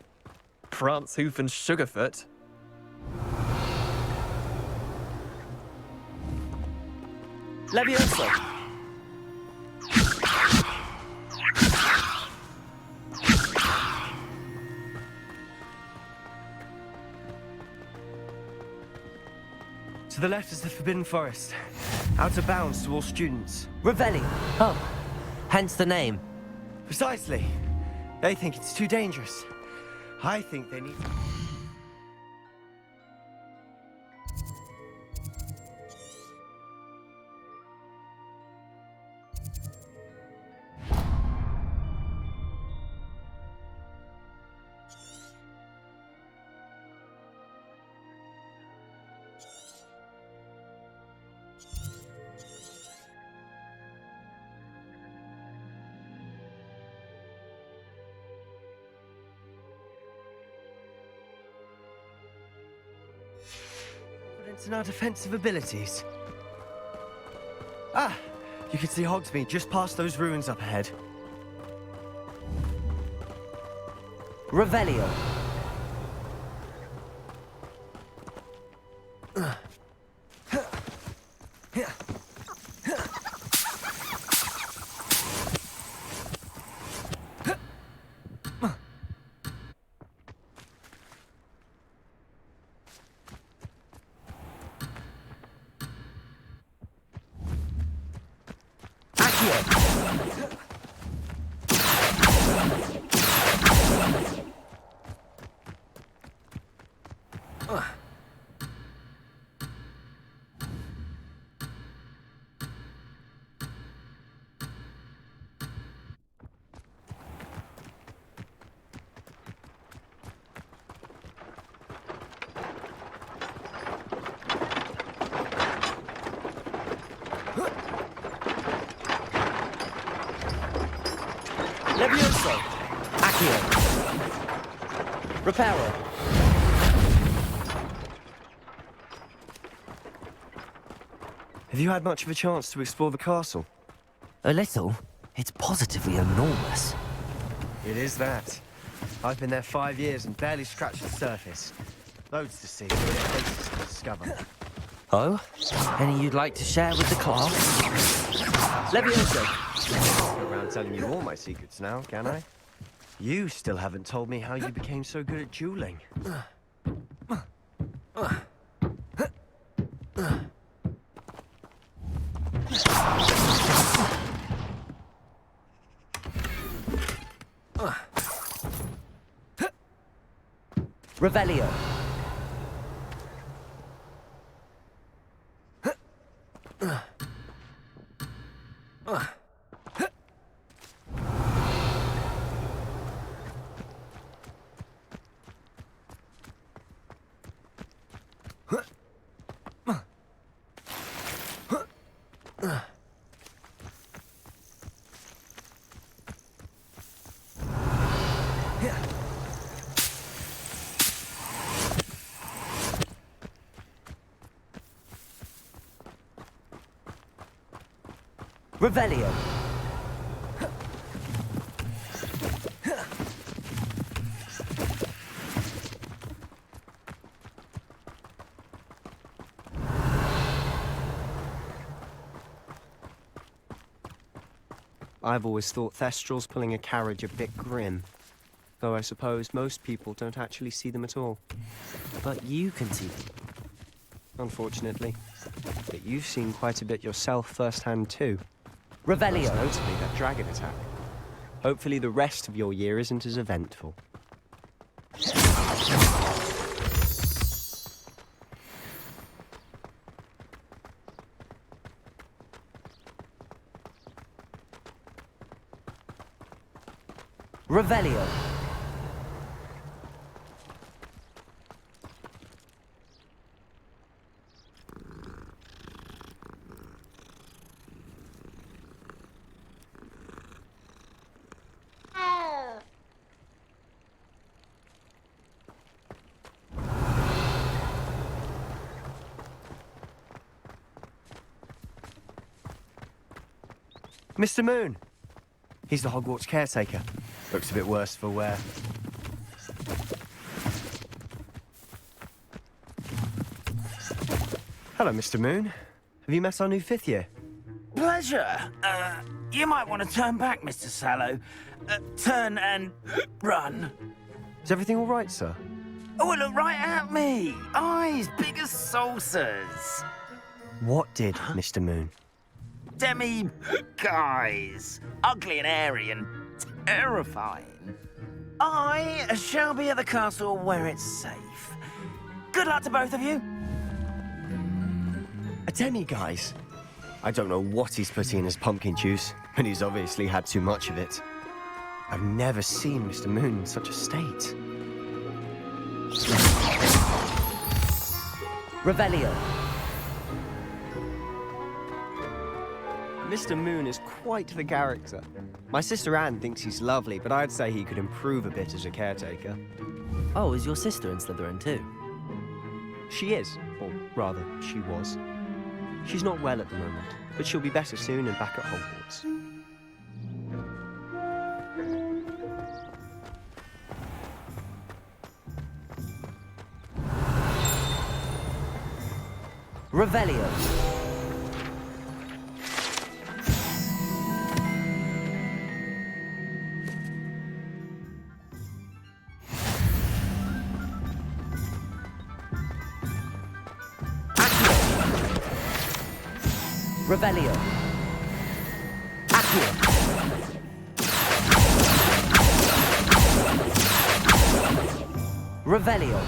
Prance, Hoof, and Sugarfoot. Leviosa! To the left is the Forbidden Forest. Out of bounds to all students. Revelli! Oh, hence the name. Precisely. They think it's too dangerous. I think they need... in our defensive abilities. Ah! You can see Hogsmeade just past those ruins up ahead. Revelio. Levioso! Accio! Reparo! Have you had much of a chance to explore the castle? A little. It's positively enormous. It is that. I've been there 5 years and barely scratched the surface. Loads to see, places to discover. Oh? Any you'd like to share with the class? Levioso! I can't go around telling you all my secrets now, can I? You still haven't told me how you became so good at dueling. Revelio. Revelio. I've always thought Thestrals pulling a carriage a bit grim. Though I suppose most people don't actually see them at all. But you can see them. Unfortunately. But you've seen quite a bit yourself firsthand too. Revelio. Most notably that dragon attack. Hopefully the rest of your year isn't as eventful. Revelio. Mr. Moon. He's the Hogwarts caretaker. Looks a bit worse for wear. Hello, Mr. Moon. Have you met our new 5th year? Pleasure. You might want to turn back, Mr. Sallow. Turn and run. Is everything all right, sir? Oh, look right at me. Eyes big as saucers. What did, Mr. Moon? Guys. Ugly and airy and terrifying. I shall be at the castle where it's safe. Good luck to both of you. A demi-guise? I don't know what he's putting in his pumpkin juice, and he's obviously had too much of it. I've never seen Mr. Moon in such a state. Revelio. Mr. Moon is quite the character. My sister Anne thinks he's lovely, but I'd say he could improve a bit as a caretaker. Oh, is your sister in Slytherin too? She is, or rather, she was. She's not well at the moment, but she'll be better soon and back at Hogwarts. Revelio. Revelio. Accio. Revelio.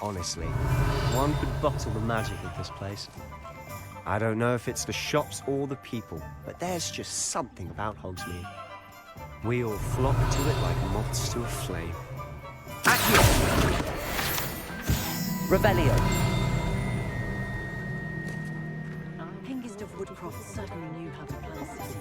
Honestly, one could bottle the magic of this place. I don't know if it's the shops or the people, but there's just something about Hogsmeade. We all flock to it like moths to a flame. Accio. Revelio. Hengist of Woodcroft certainly knew how to play a city.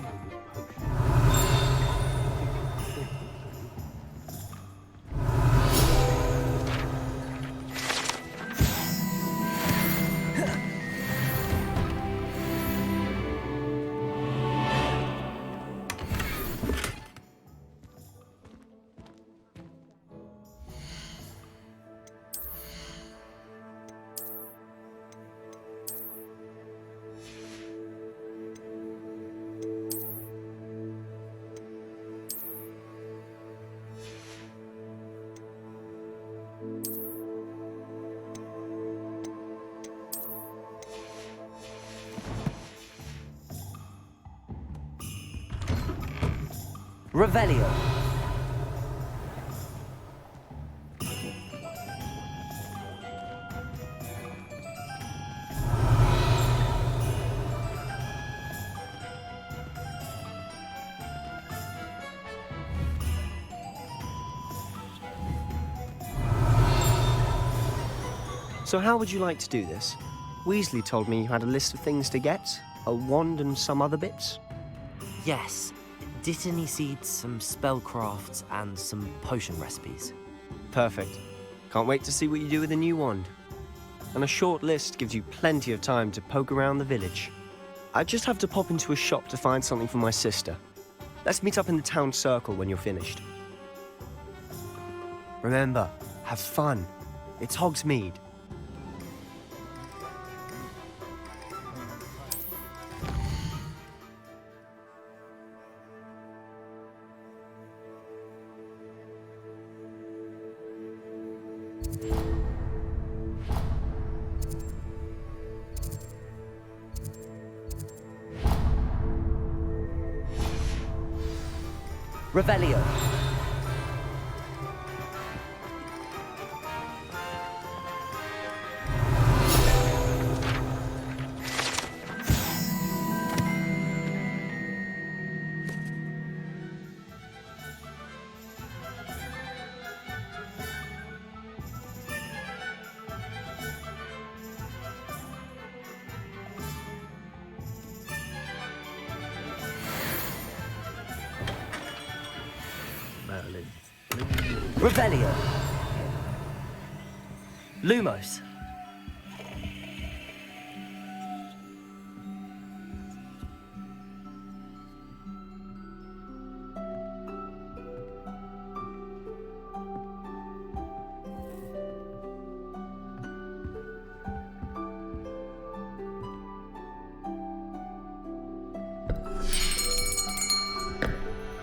Revelio. So how would you like to do this? Weasley told me you had a list of things to get, a wand and some other bits. Yes. Didn't he seed some spellcrafts and some potion recipes? Perfect. Can't wait to see what you do with the new wand. And a short list gives you plenty of time to poke around the village. I just have to pop into a shop to find something for my sister. Let's meet up in the town circle when you're finished. Remember, have fun. It's Hogsmeade. Revelio. Revelio. Lumos.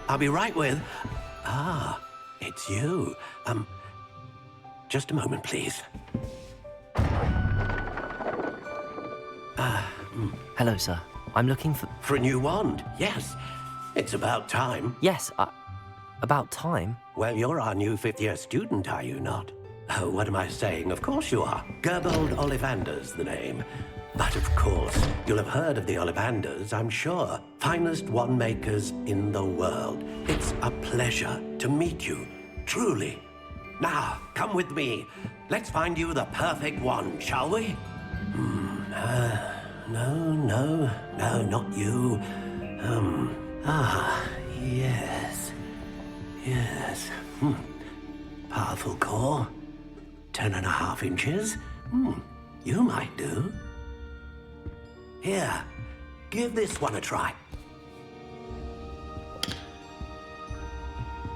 I'll be right with... Ah, it's you. Just a moment, please. Hello, sir. I'm looking for... For a new wand, yes. It's about time. Yes, about time? Well, you're our new fifth-year student, are you not? Oh, what am I saying? Of course you are. Gerbold Ollivander's the name. But of course, you'll have heard of the Ollivanders, I'm sure. Finest wand makers in the world. It's a pleasure to meet you, truly. Now, come with me. Let's find you the perfect wand, shall we? No, not you. Yes. Powerful core. 10.5 inches. You might do. Here, give this one a try.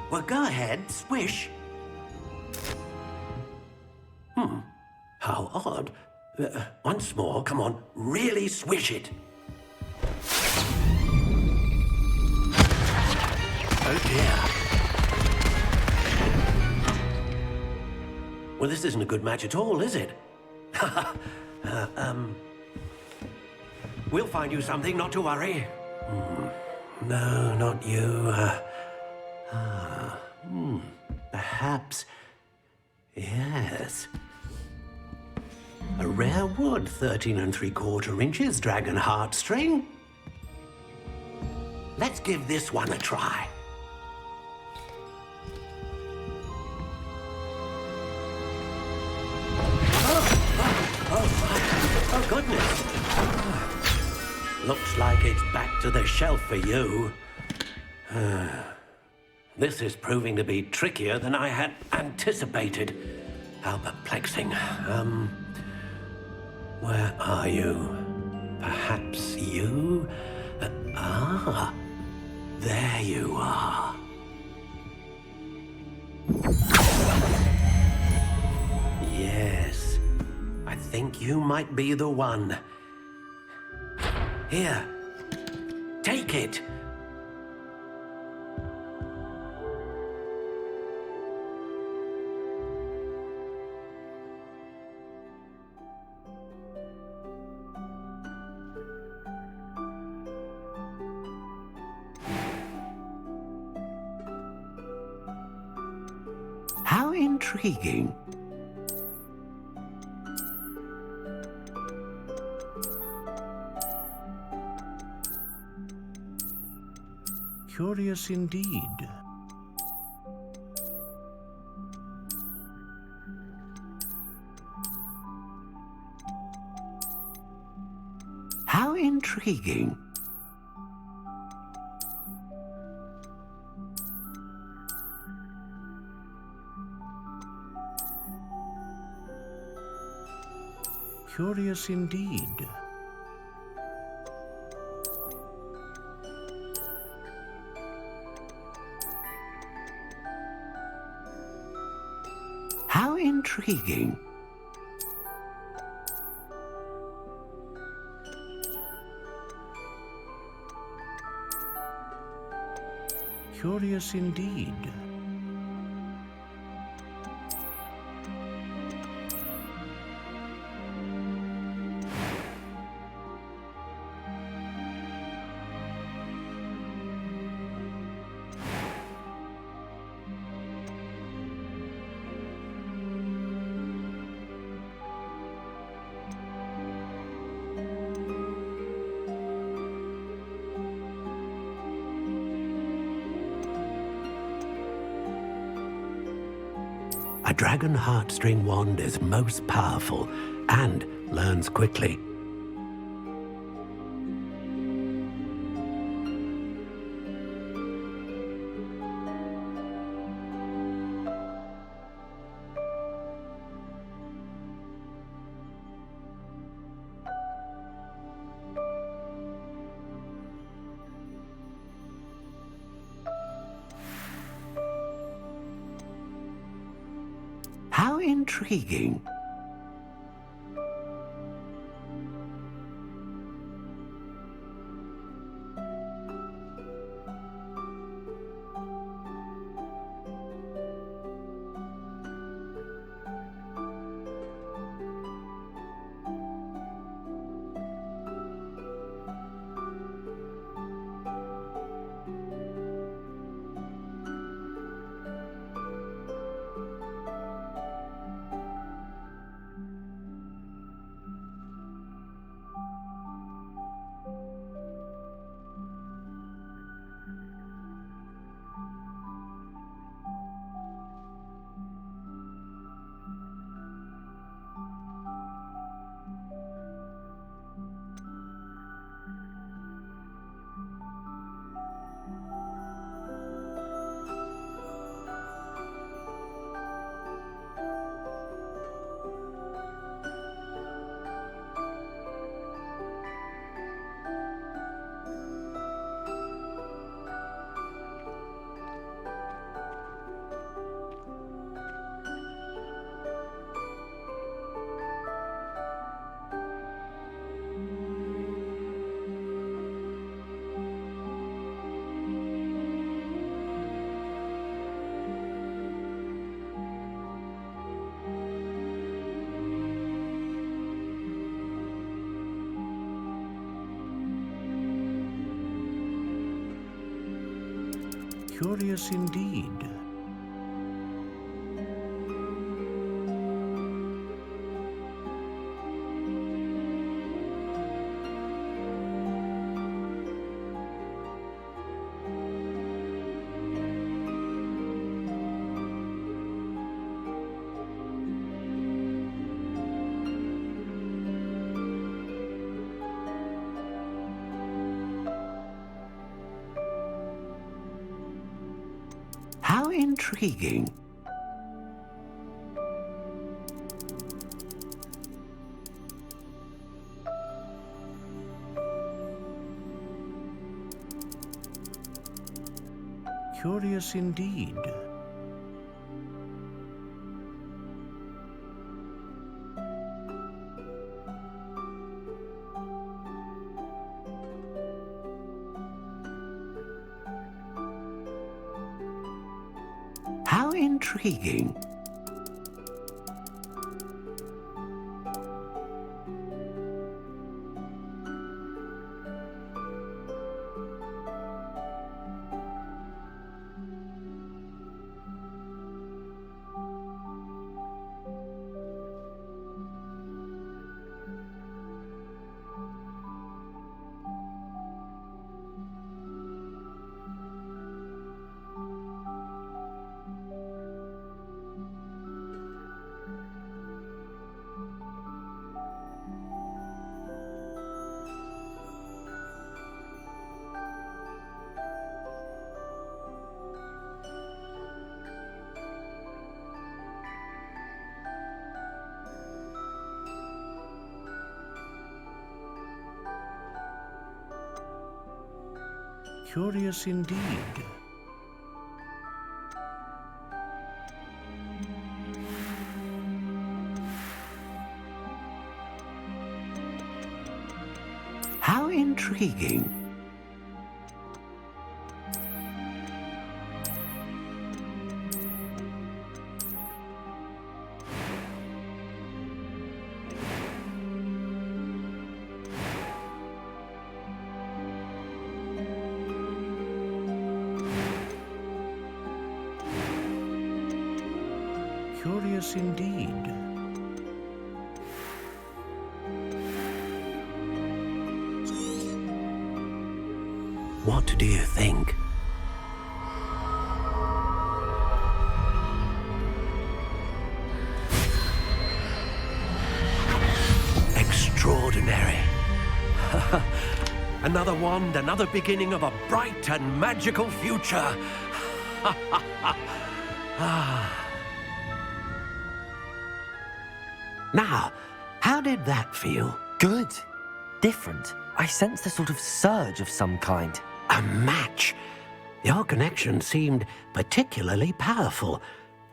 Well, go ahead, swish. How odd. Once more, come on, really swish it. Oh dear. Well, this isn't a good match at all, is it? We'll find you something, not to worry. No, not you. Perhaps... Yes. A rare wood, 13 3/4 inches, dragon heartstring. Let's give this one a try. Oh, goodness. Looks like it's back to the shelf for you. This is proving to be trickier than I had anticipated. How perplexing. Where are you? Perhaps you? There you are. Yes, I think you might be the one. Here, take it. How intriguing. Curious indeed. How intriguing. Curious indeed. How intriguing. Curious indeed. A dragon heartstring wand is most powerful and learns quickly. intriguing. Curious indeed. How intriguing. Curious indeed. How intriguing. Curious indeed. How intriguing. Curious indeed. What do you think? Extraordinary. Another wand, another beginning of a bright and magical future. Now, how did that feel? Good. Different. I sensed a sort of surge of some kind. A match. Your connection seemed particularly powerful.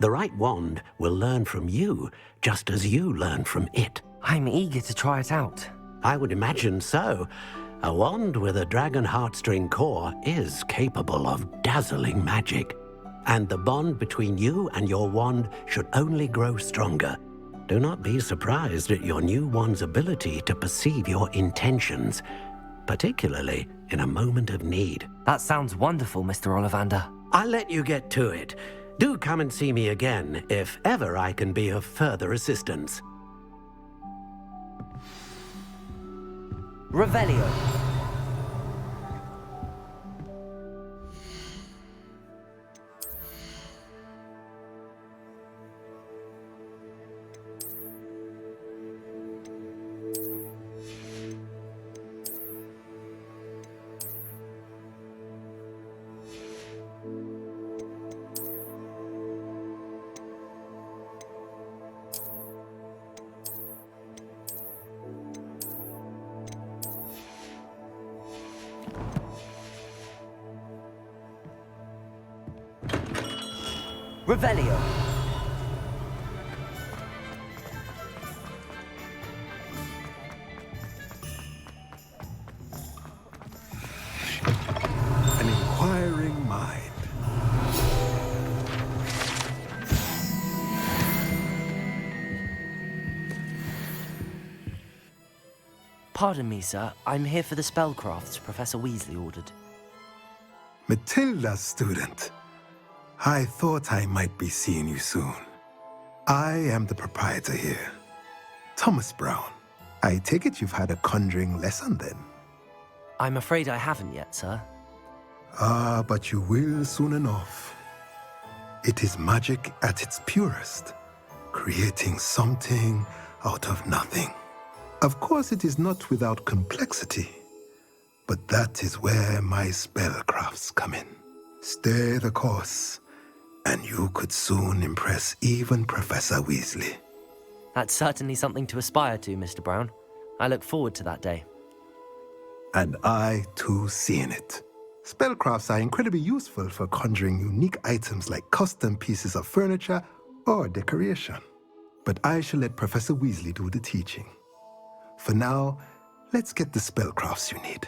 The right wand will learn from you, just as you learn from it. I'm eager to try it out. I would imagine so. A wand with a dragon heartstring core is capable of dazzling magic. And the bond between you and your wand should only grow stronger. Do not be surprised at your new wand's ability to perceive your intentions, particularly in a moment of need. That sounds wonderful, Mr. Ollivander. I'll let you get to it. Do come and see me again if ever I can be of further assistance. Revelio. Revelio. An inquiring mind. Pardon me, sir. I'm here for the spellcrafts Professor Weasley ordered. Matilda's student. I thought I might be seeing you soon. I am the proprietor here, Thomas Brown. I take it you've had a conjuring lesson then? I'm afraid I haven't yet, sir. Ah, but you will soon enough. It is magic at its purest, creating something out of nothing. Of course, it is not without complexity, but that is where my spellcrafts come in. Stay the course, and you could soon impress even Professor Weasley. That's certainly something to aspire to, Mr. Brown. I look forward to that day. And I, too, see in it. Spellcrafts are incredibly useful for conjuring unique items like custom pieces of furniture or decoration. But I shall let Professor Weasley do the teaching. For now, let's get the spellcrafts you need.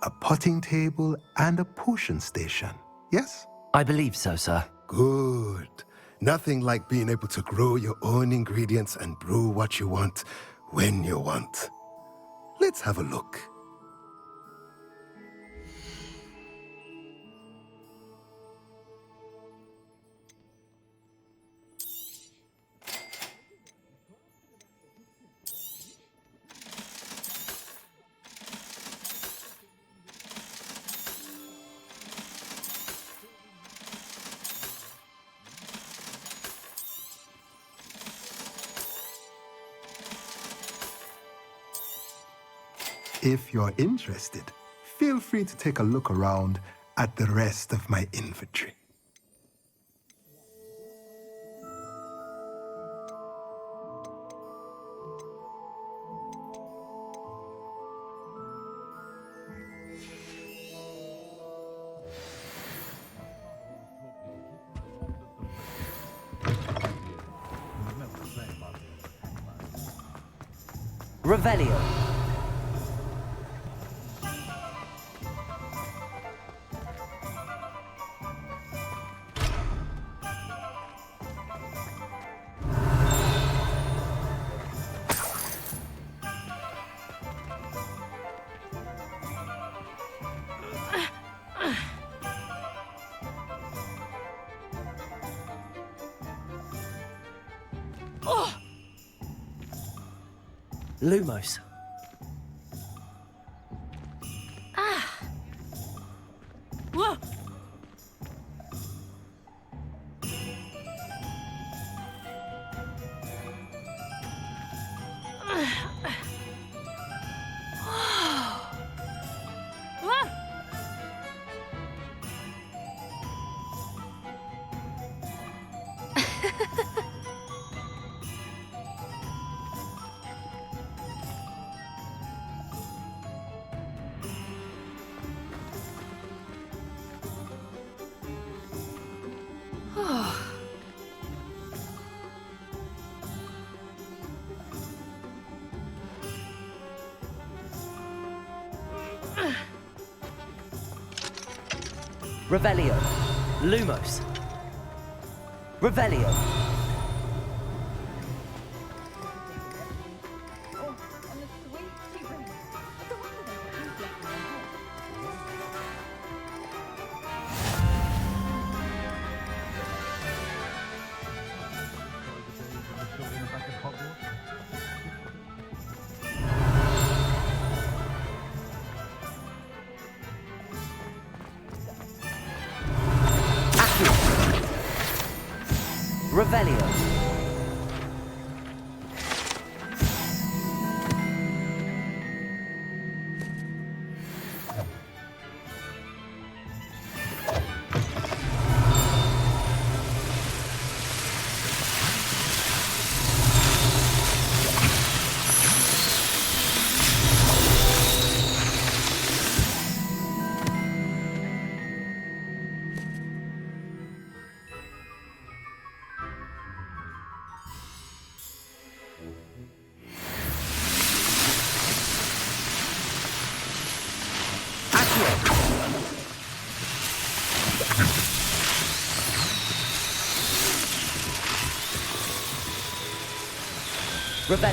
A potting table and a potion station, yes? I believe so, sir. Good. Nothing like being able to grow your own ingredients and brew what you want when you want. Let's have a look. If you're interested, feel free to take a look around at the rest of my inventory. Revelio. Lumos. Whoa! Revelio. Lumos. Revelio. Revelio. Revelio. Revelio.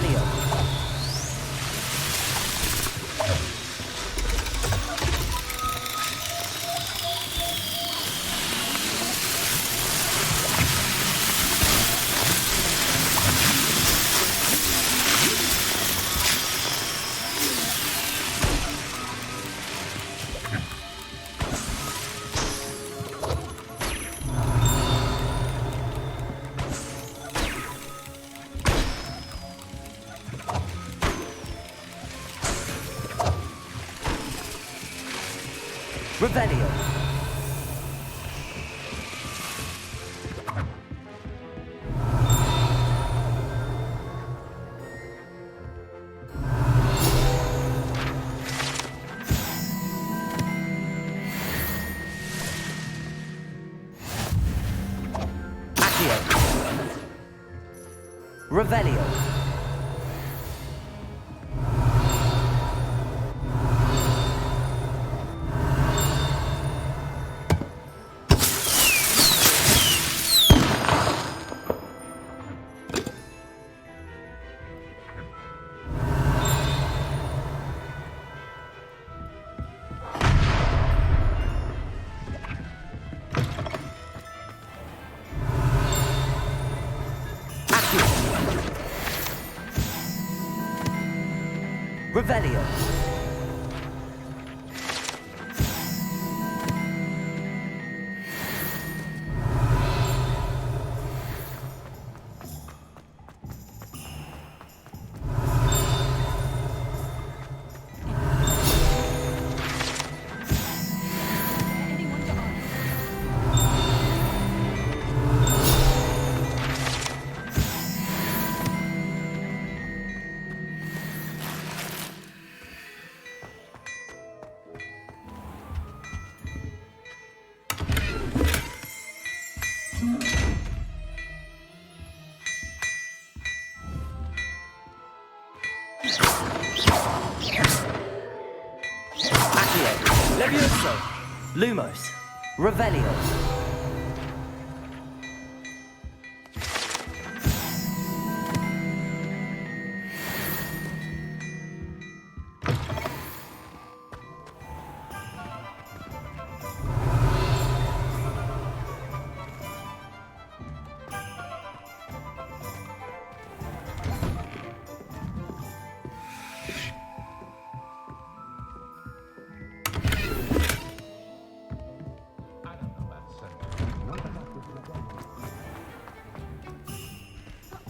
Accio. Revelio. Revelio. Levioso. Lumos. Revelio.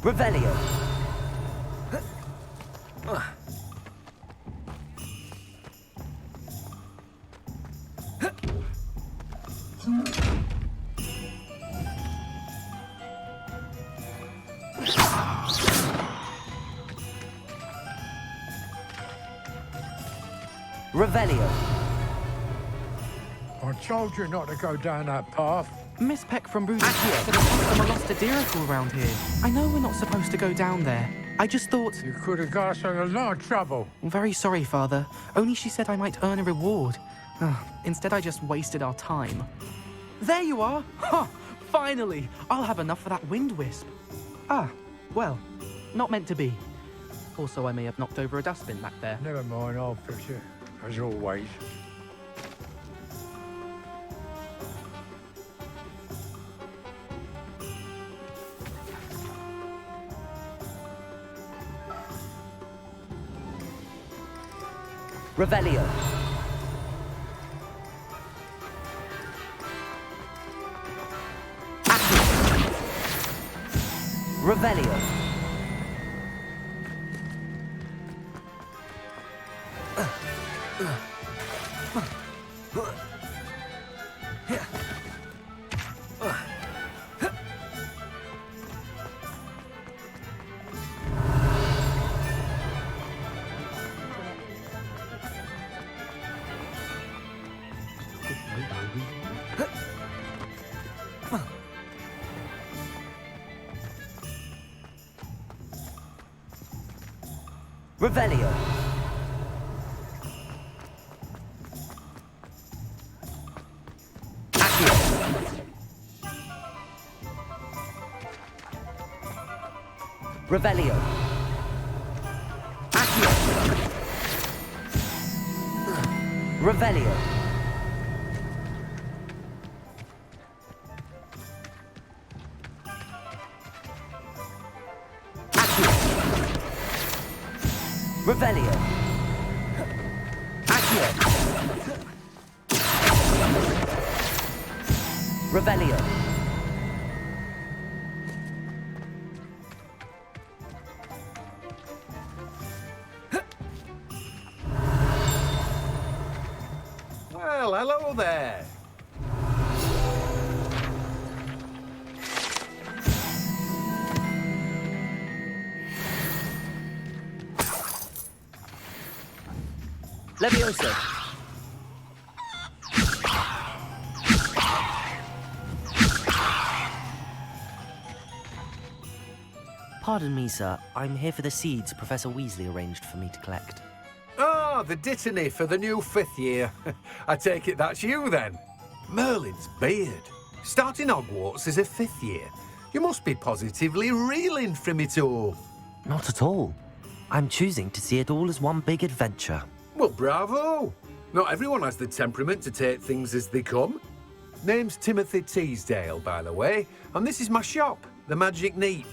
Revelio. Revelio. I told you not to go down that path. Miss Peck from Rudy said a customer lost a deeracle around here. I know we're not supposed to go down there. I just thought... You could have got us in a lot of trouble. I'm very sorry, Father. Only she said I might earn a reward. Instead, I just wasted our time. There you are! Ha! Finally! I'll have enough for that wind wisp. Ah, well, not meant to be. Also, I may have knocked over a dustbin back there. Never mind, I'll fix it, as always. Revelio. Revelio. Revelio. Revelio. Accio. Revelio. Revelio. Accio. Revelio. Well, hello there. Levioso. Pardon me, sir. I'm here for the seeds Professor Weasley arranged for me to collect. Ah, the dittany for the new 5th year. I take it that's you, then. Merlin's beard. Starting Hogwarts as a 5th year. You must be positively reeling from it all. Not at all. I'm choosing to see it all as one big adventure. Well, bravo. Not everyone has the temperament to take things as they come. Name's Timothy Teasdale, by the way, and this is my shop, the Magic Newb.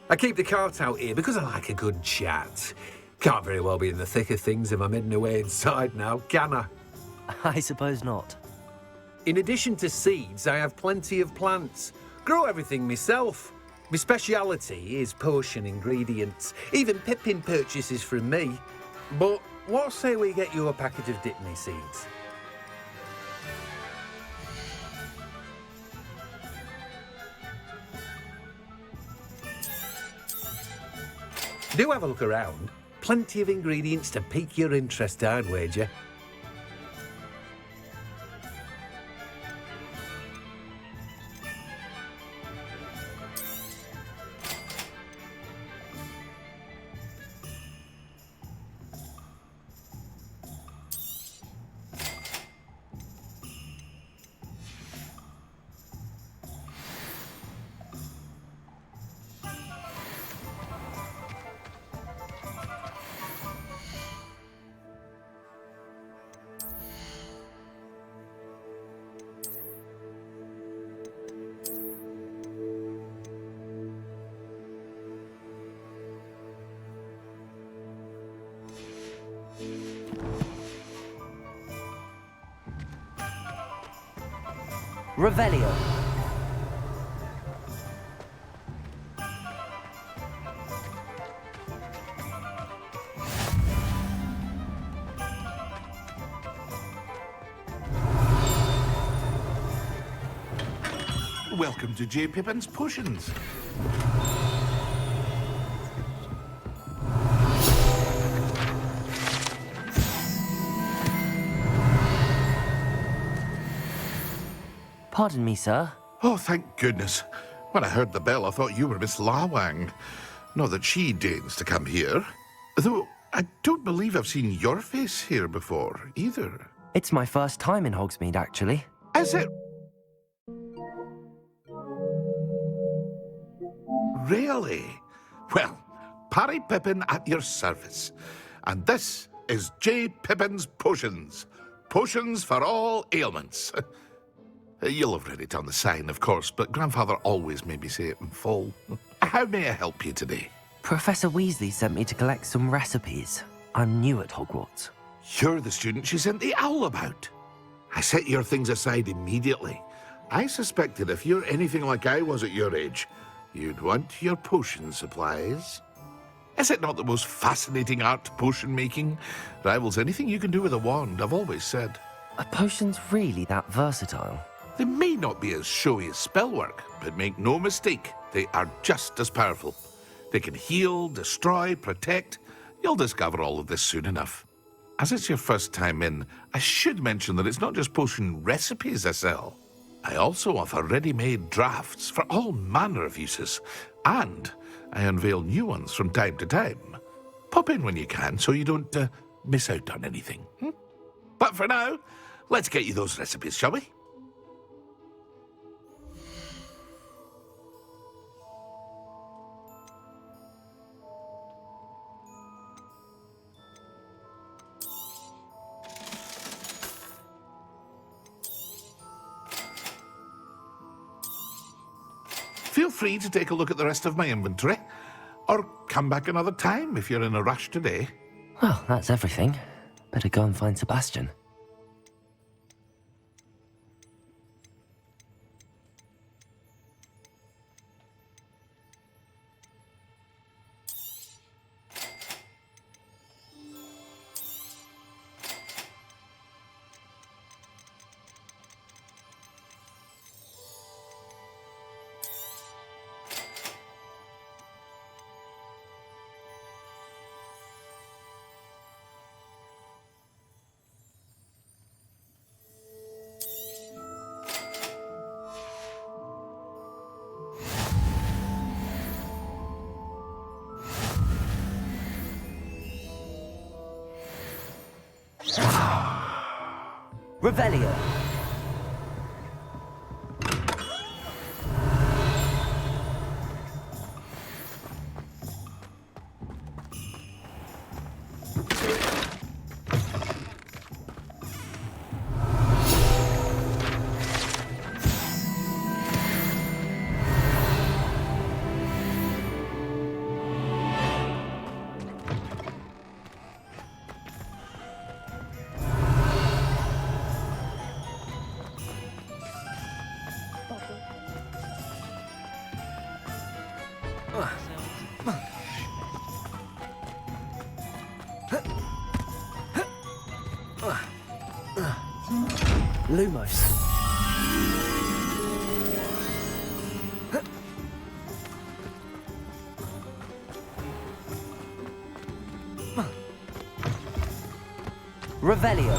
I keep the cart out here because I like a good chat. Can't very well be in the thick of things if I'm hidden away inside now, can I? I suppose not. In addition to seeds, I have plenty of plants. Grow everything myself. My speciality is potion ingredients. Even Pippin purchases from me. But what say we get you a packet of Dittany seeds? Do have a look around. Plenty of ingredients to pique your interest, I'd wager. Revelio. Welcome to J. Pippin's Potions. Pardon me, sir. Oh, thank goodness. When I heard the bell, I thought you were Miss Lawang. Not that she deigns to come here. Though I don't believe I've seen your face here before, either. It's my first time in Hogsmeade, actually. Is it? Really? Well, Parry Pippin at your service. And this is J. Pippin's Potions. Potions for all ailments. You'll have read it on the sign, of course, but Grandfather always made me say it in full. How may I help you today? Professor Weasley sent me to collect some recipes. I'm new at Hogwarts. You're the student she sent the owl about. I set your things aside immediately. I suspected if you're anything like I was at your age, you'd want your potion supplies. Is it not the most fascinating art, potion making? Rivals anything you can do with a wand, I've always said. Are potions really that versatile? They may not be as showy as spellwork, but make no mistake, they are just as powerful. They can heal, destroy, protect. You'll discover all of this soon enough. As it's your first time in, I should mention that it's not just potion recipes I sell. I also offer ready-made drafts for all manner of uses, and I unveil new ones from time to time. Pop in when you can so you don't miss out on anything. But for now, let's get you those recipes, shall we? Feel free to take a look at the rest of my inventory, or come back another time if you're in a rush today. Well, that's everything. Better go and find Sebastian. Revelio. Lumos. Revelio.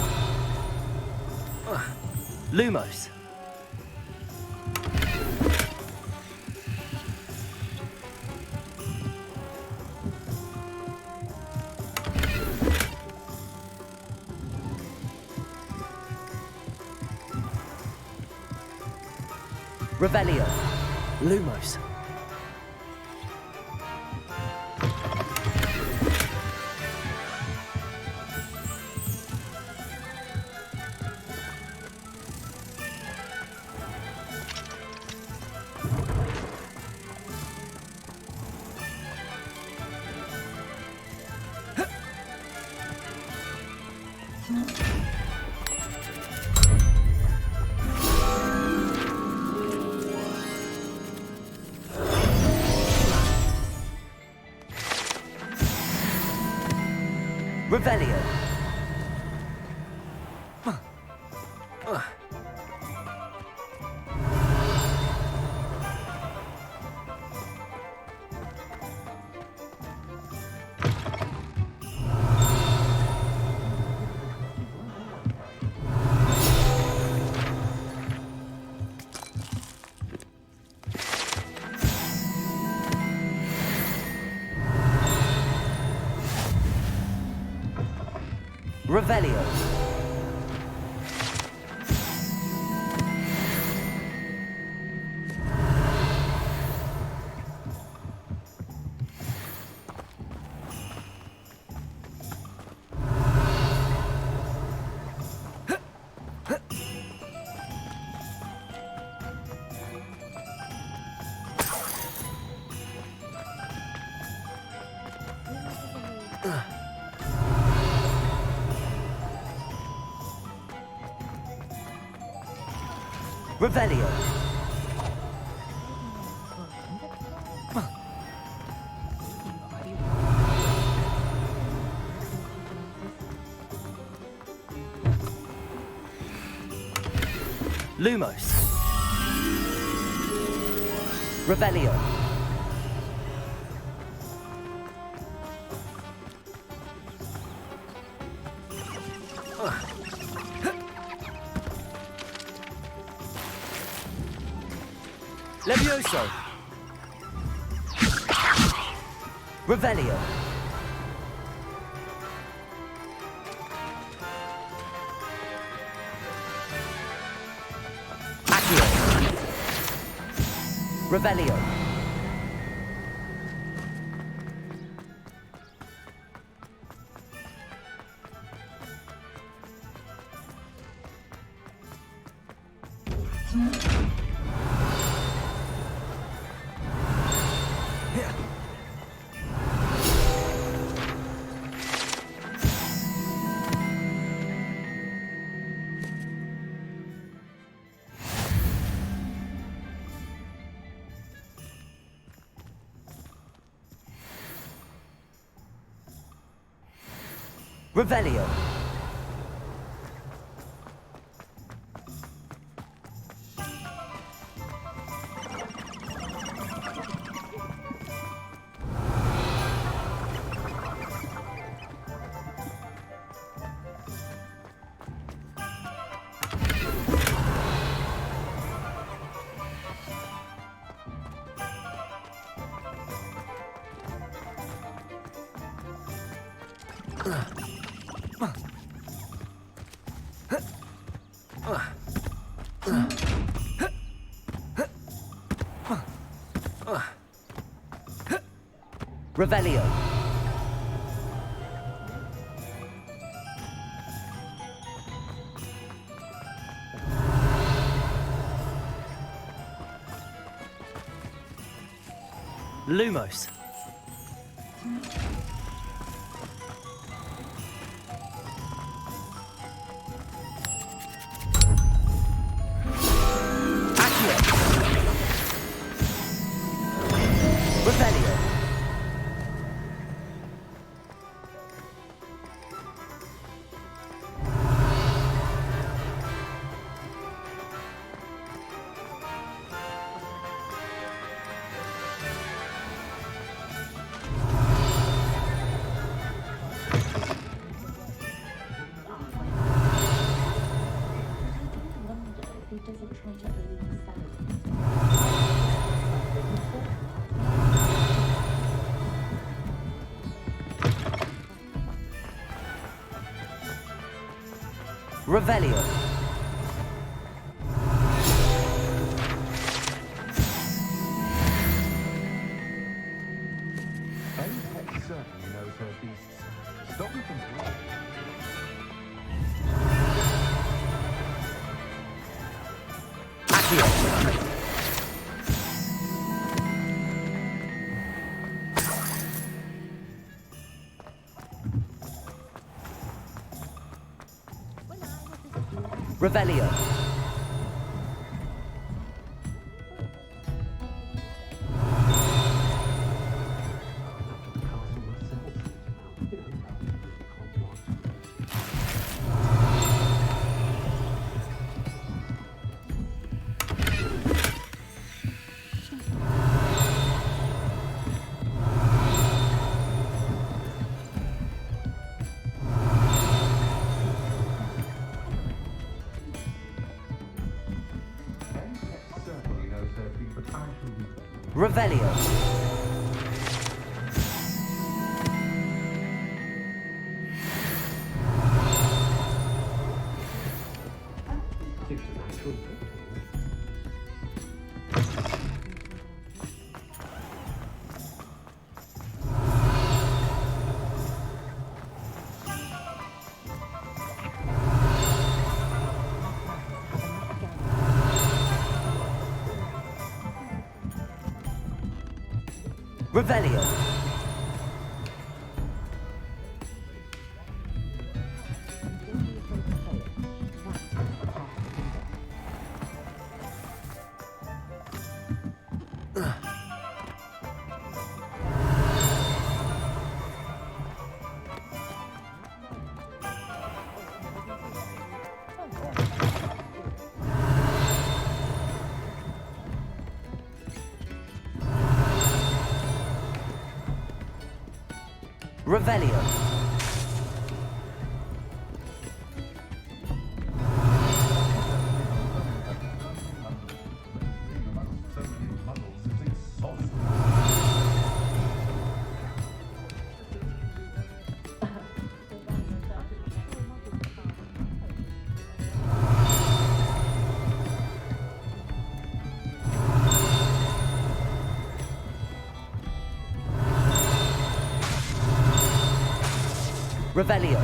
Lumos. Revelio. Lumos. Revelio. Revelio. Revelio. Lumos. Revelio. Levioso. Revelio. Accio. Revelio. Revelio. Revelio. Lumos. Accio. Revelio. Revelio. Certainly knows her beasts. Stop them from Revelio. Revelio. Revelio. Revelio. Revelio.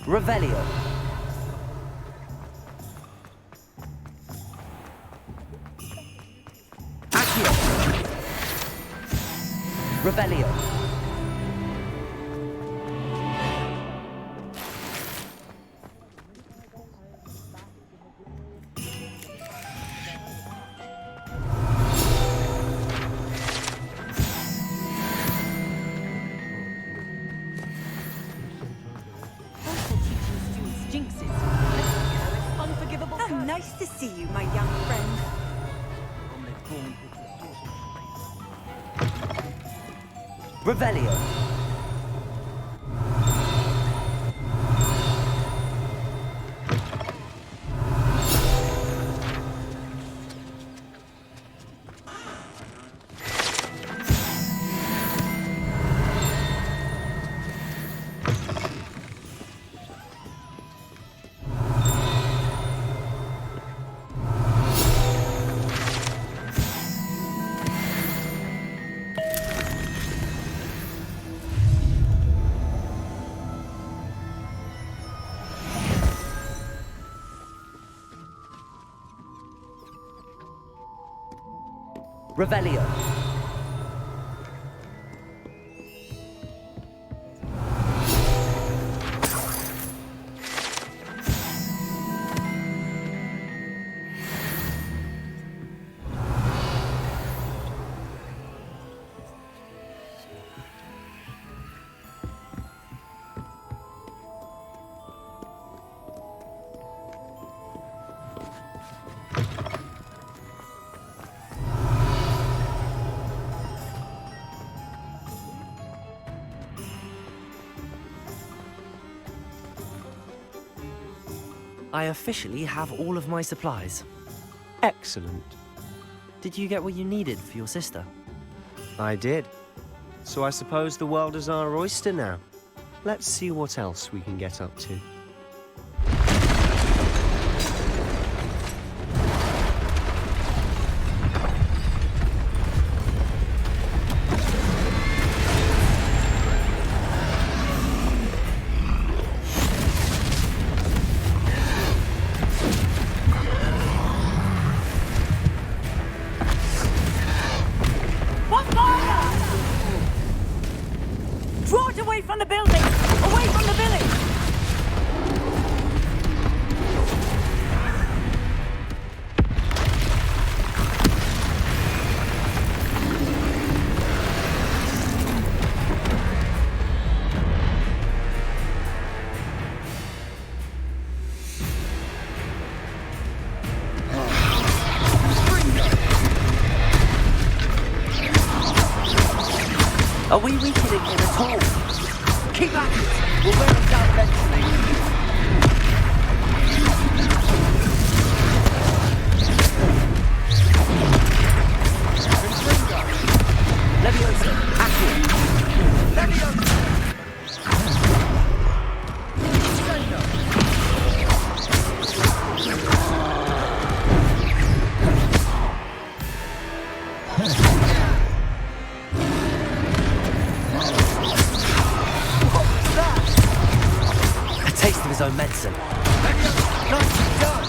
Revelio. Accio. Revelio. Nice to see you, my young friend. Revelio. Revelio. I officially have all of my supplies. Excellent. Did you get what you needed for your sister? I did. So I suppose the world is our oyster now. Let's see what else we can get up to. Draw it away from the building! Away from the village! Are we weakening him at all? Keep at it! We'll wear him down eventually. Leviosa, active! Leviosa! medicine. Nicely done!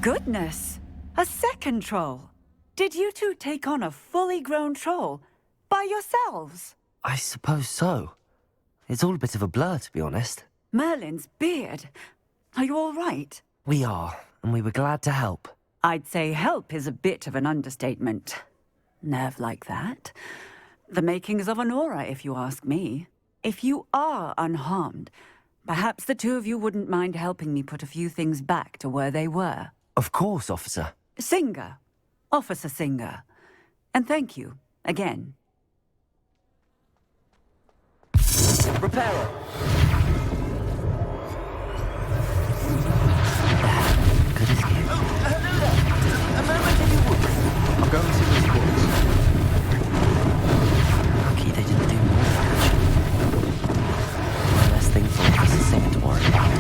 Goodness! A second troll! Did you two take on a fully grown troll? By yourselves? I suppose so. It's all a bit of a blur, to be honest. Merlin's beard. Are you all right? We are, and we were glad to help. I'd say help is a bit of an understatement. Nerve like that. The makings of an aura, if you ask me. If you are unharmed, perhaps the two of you wouldn't mind helping me put a few things back to where they were. Of course, officer. Singer. Officer Singer. And thank you, again. Repairer. Good as new. Hello there. A moment if you would. I'll go and see those boys. Lucky they didn't do more damage. One less thing for Officer Singer to worry about.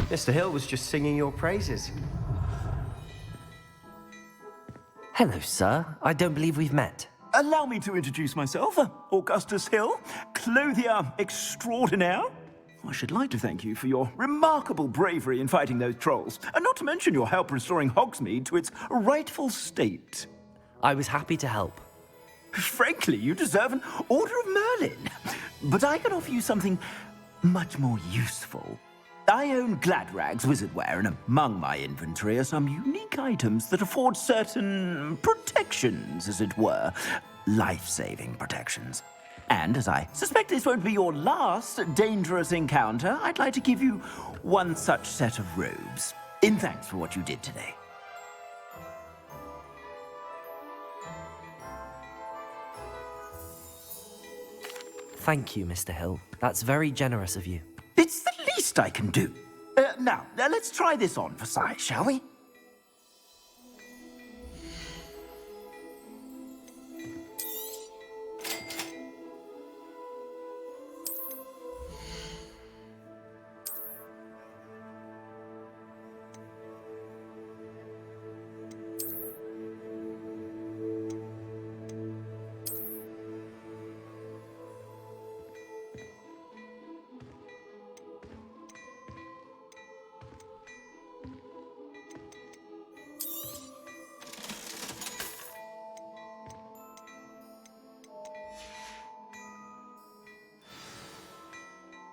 Mr. Hill was just singing your praises. Hello, sir. I don't believe we've met. Allow me to introduce myself, Augustus Hill, clothier extraordinaire. I should like to thank you for your remarkable bravery in fighting those trolls, and not to mention your help restoring Hogsmeade to its rightful state. I was happy to help. Frankly, you deserve an Order of Merlin. But I can offer you something much more useful. I own Gladrag's wizardware, and among my inventory are some unique items that afford certain protections, as it were. Life-saving protections. And as I suspect this won't be your last dangerous encounter, I'd like to give you one such set of robes, in thanks for what you did today. Thank you, Mr. Hill. That's very generous of you. It's the least I can do. Now, let's try this on for size, shall we?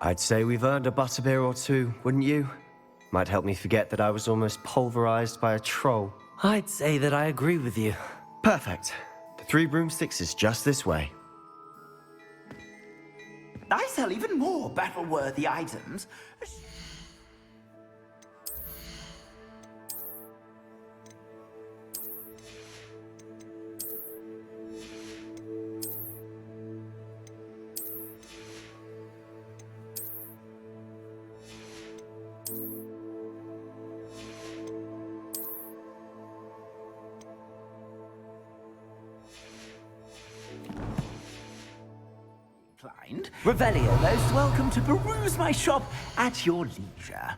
I'd say we've earned a butterbeer or two, wouldn't you? Might help me forget that I was almost pulverized by a troll. I'd say that I agree with you. Perfect. The 3 broomsticks is just this way. I sell even more battle-worthy items. inclined, Revelio most welcome to peruse my shop at your leisure.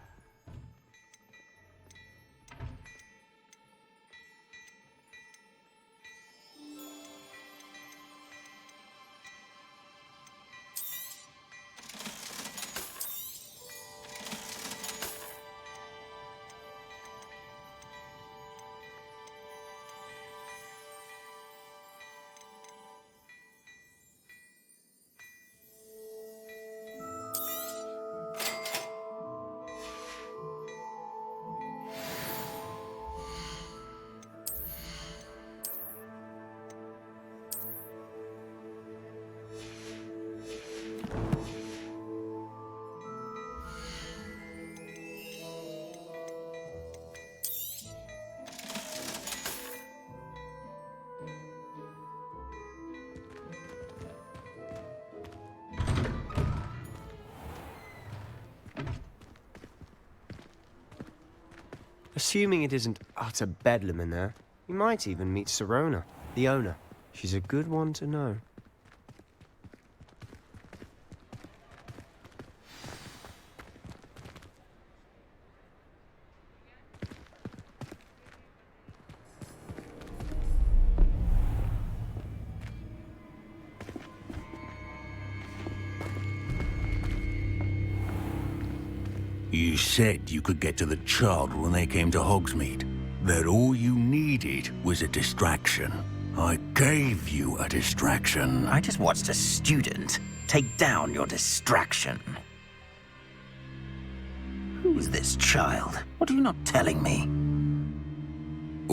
Assuming it isn't utter bedlam in there, you might even meet Sirona, the owner. She's a good one to know. You said you could get to the child when they came to Hogsmeade. That all you needed was a distraction. I gave you a distraction. I just watched a student take down your distraction. Who's this child? What are you not telling me?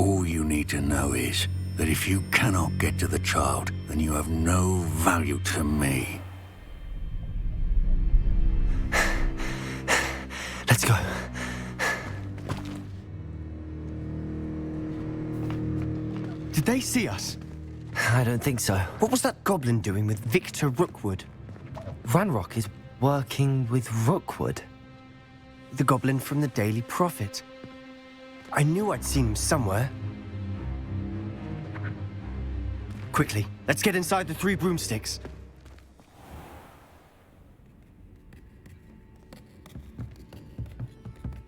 All you need to know is that if you cannot get to the child, then you have no value to me. Let's go. Did they see us? I don't think so. What was that goblin doing with Victor Rookwood? Ranrock is working with Rookwood. The goblin from the Daily Prophet. I knew I'd seen him somewhere. Quickly, let's get inside the 3 broomsticks.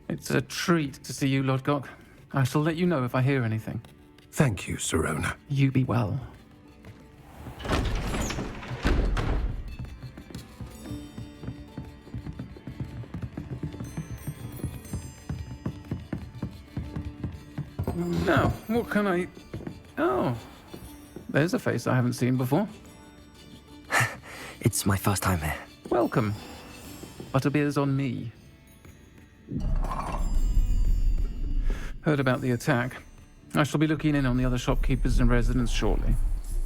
It's a treat to see you, Lodgok. I shall let you know if I hear anything. Thank you, Sirona. You be well. Now, what can I... Oh, there's a face I haven't seen before. It's my first time here. Welcome. Butterbeer's on me. Heard about the attack. I shall be looking in on the other shopkeepers and residents shortly.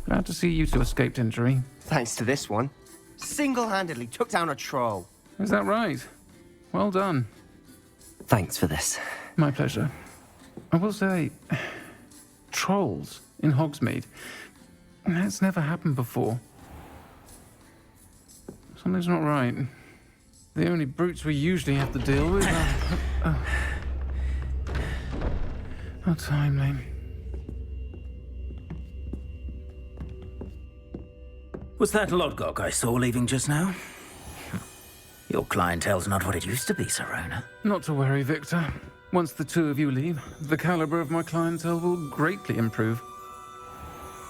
Glad to see you two escaped injury. Thanks to this one. Single-handedly took down a troll. Is that right? Well done. Thanks for this. My pleasure. I will say, trolls in Hogsmeade. That's never happened before. Something's not right. The only brutes we usually have to deal with are... How timely. Was that Lodgok I saw leaving just now? Your clientele's not what it used to be, Sirona. Not to worry, Victor. Once the 2 of you leave, the caliber of my clientele will greatly improve.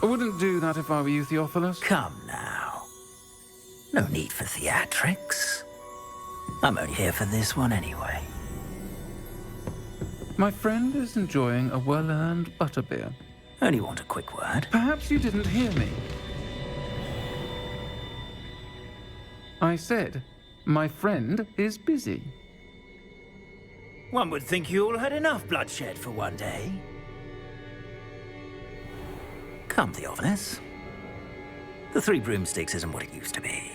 I wouldn't do that if I were you, Theophilus. Come now. No need for theatrics. I'm only here for this one anyway. My friend is enjoying a well-earned butterbeer. Only want a quick word. Perhaps you didn't hear me. I said, my friend is busy. One would think you all had enough bloodshed for one day. Come, Theophilus. The 3 broomsticks isn't what it used to be.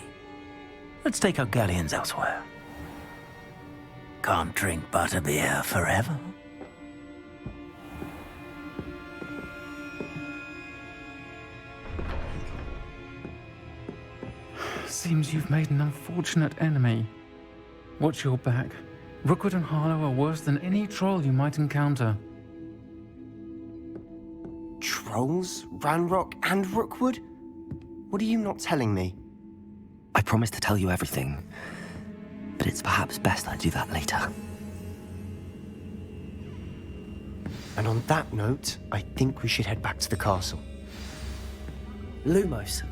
Let's take our galleons elsewhere. Can't drink butterbeer forever. Seems you've made an unfortunate enemy. Watch your back. Rookwood and Harlow are worse than any troll you might encounter. Trolls? Ranrock and Rookwood? What are you not telling me? I promise to tell you everything, but it's perhaps best I do that later. And on that note, I think we should head back to the castle. Lumos.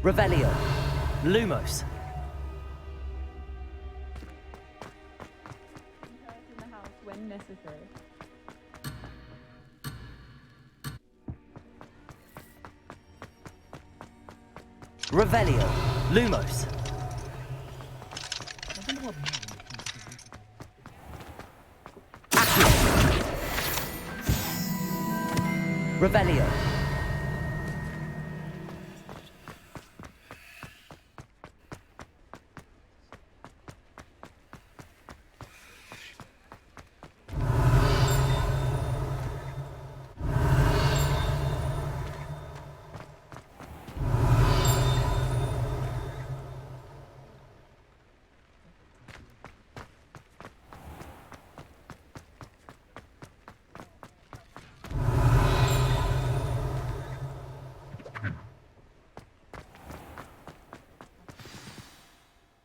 Revelio. Lumos. In the house when necessary. Revelio. Lumos. Accio. Revelio.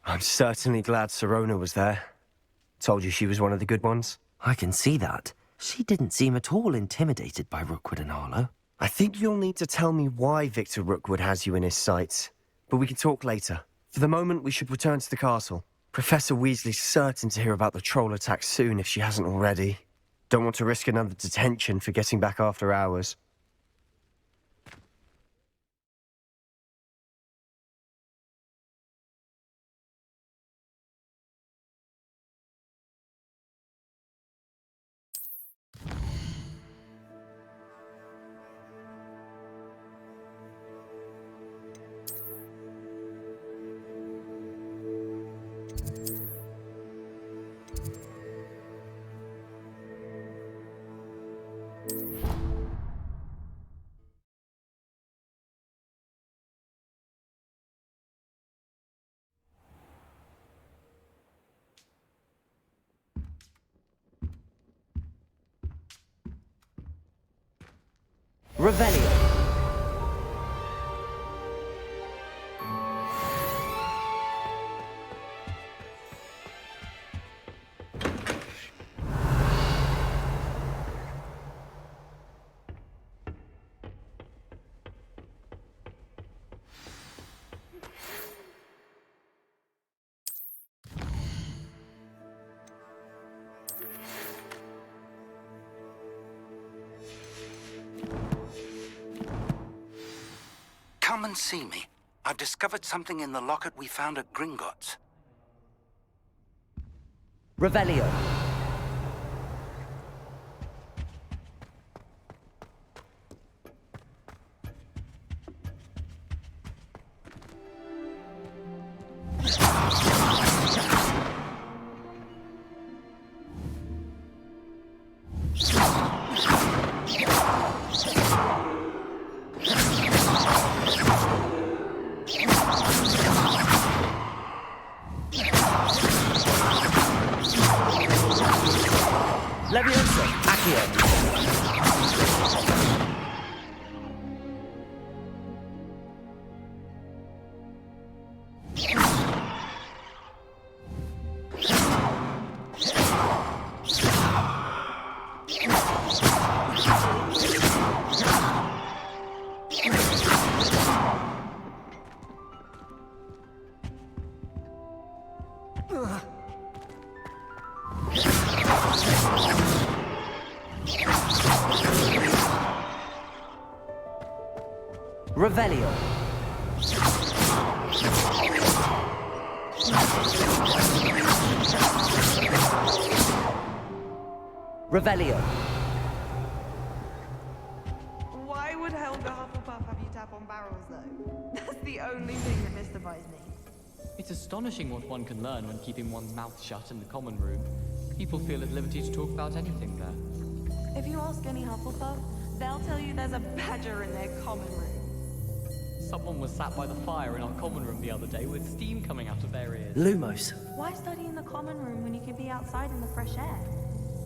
I'm certainly glad Sirona was there. Told you she was one of the good ones. I can see that. She didn't seem at all intimidated by Rookwood and Arlo. I think you'll need to tell me why Victor Rookwood has you in his sights. But we can talk later. For the moment, we should return to the castle. Professor Weasley's certain to hear about the troll attack soon if she hasn't already. Don't want to risk another detention for getting back after hours. Revelio. Come and see me. I've discovered something in the locket we found at Gringotts. Revelio. Leviosa. Accio. Revelio. Revelio. Why would Helga Hufflepuff have you tap on barrels, though? That's the only thing that mystifies me. It's astonishing what one can learn when keeping one's mouth shut in the common room. People feel at liberty to talk about anything there. If you ask any Hufflepuff, they'll tell you there's a badger in their common room. Someone was sat by the fire in our common room the other day with steam coming out of their ears. Lumos. Why study in the common room when you can be outside in the fresh air?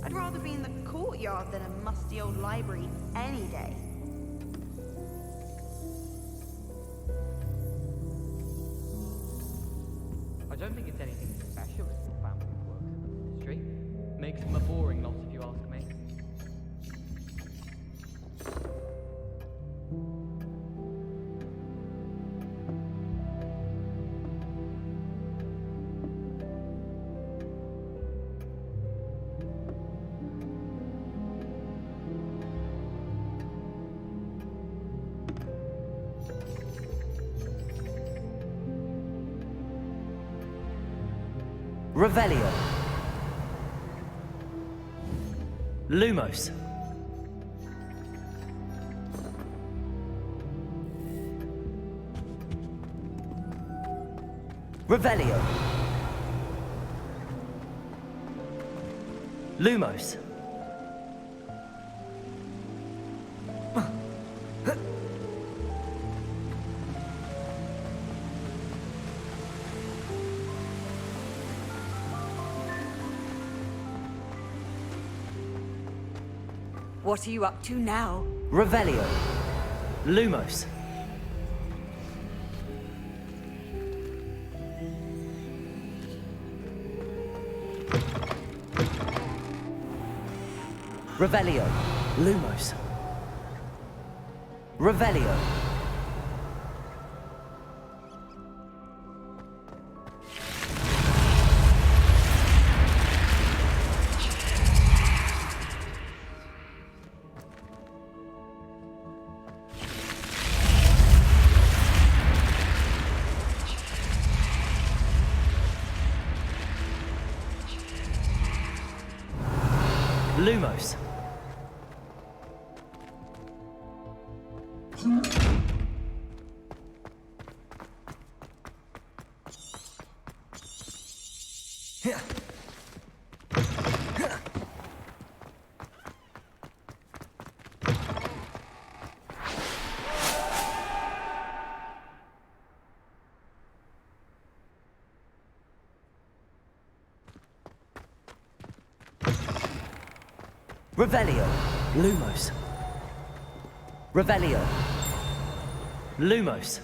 I'd rather be in the courtyard than a musty old library any day. I don't think it's anything special if your family works in the ministry. Makes them a boring lot if you ask me. Revelio. Lumos. Revelio. Lumos. What are you up to now? Revelio. Lumos. Revelio. Lumos. Revelio. Lumos. Revelio. Lumos. Revelio. Lumos.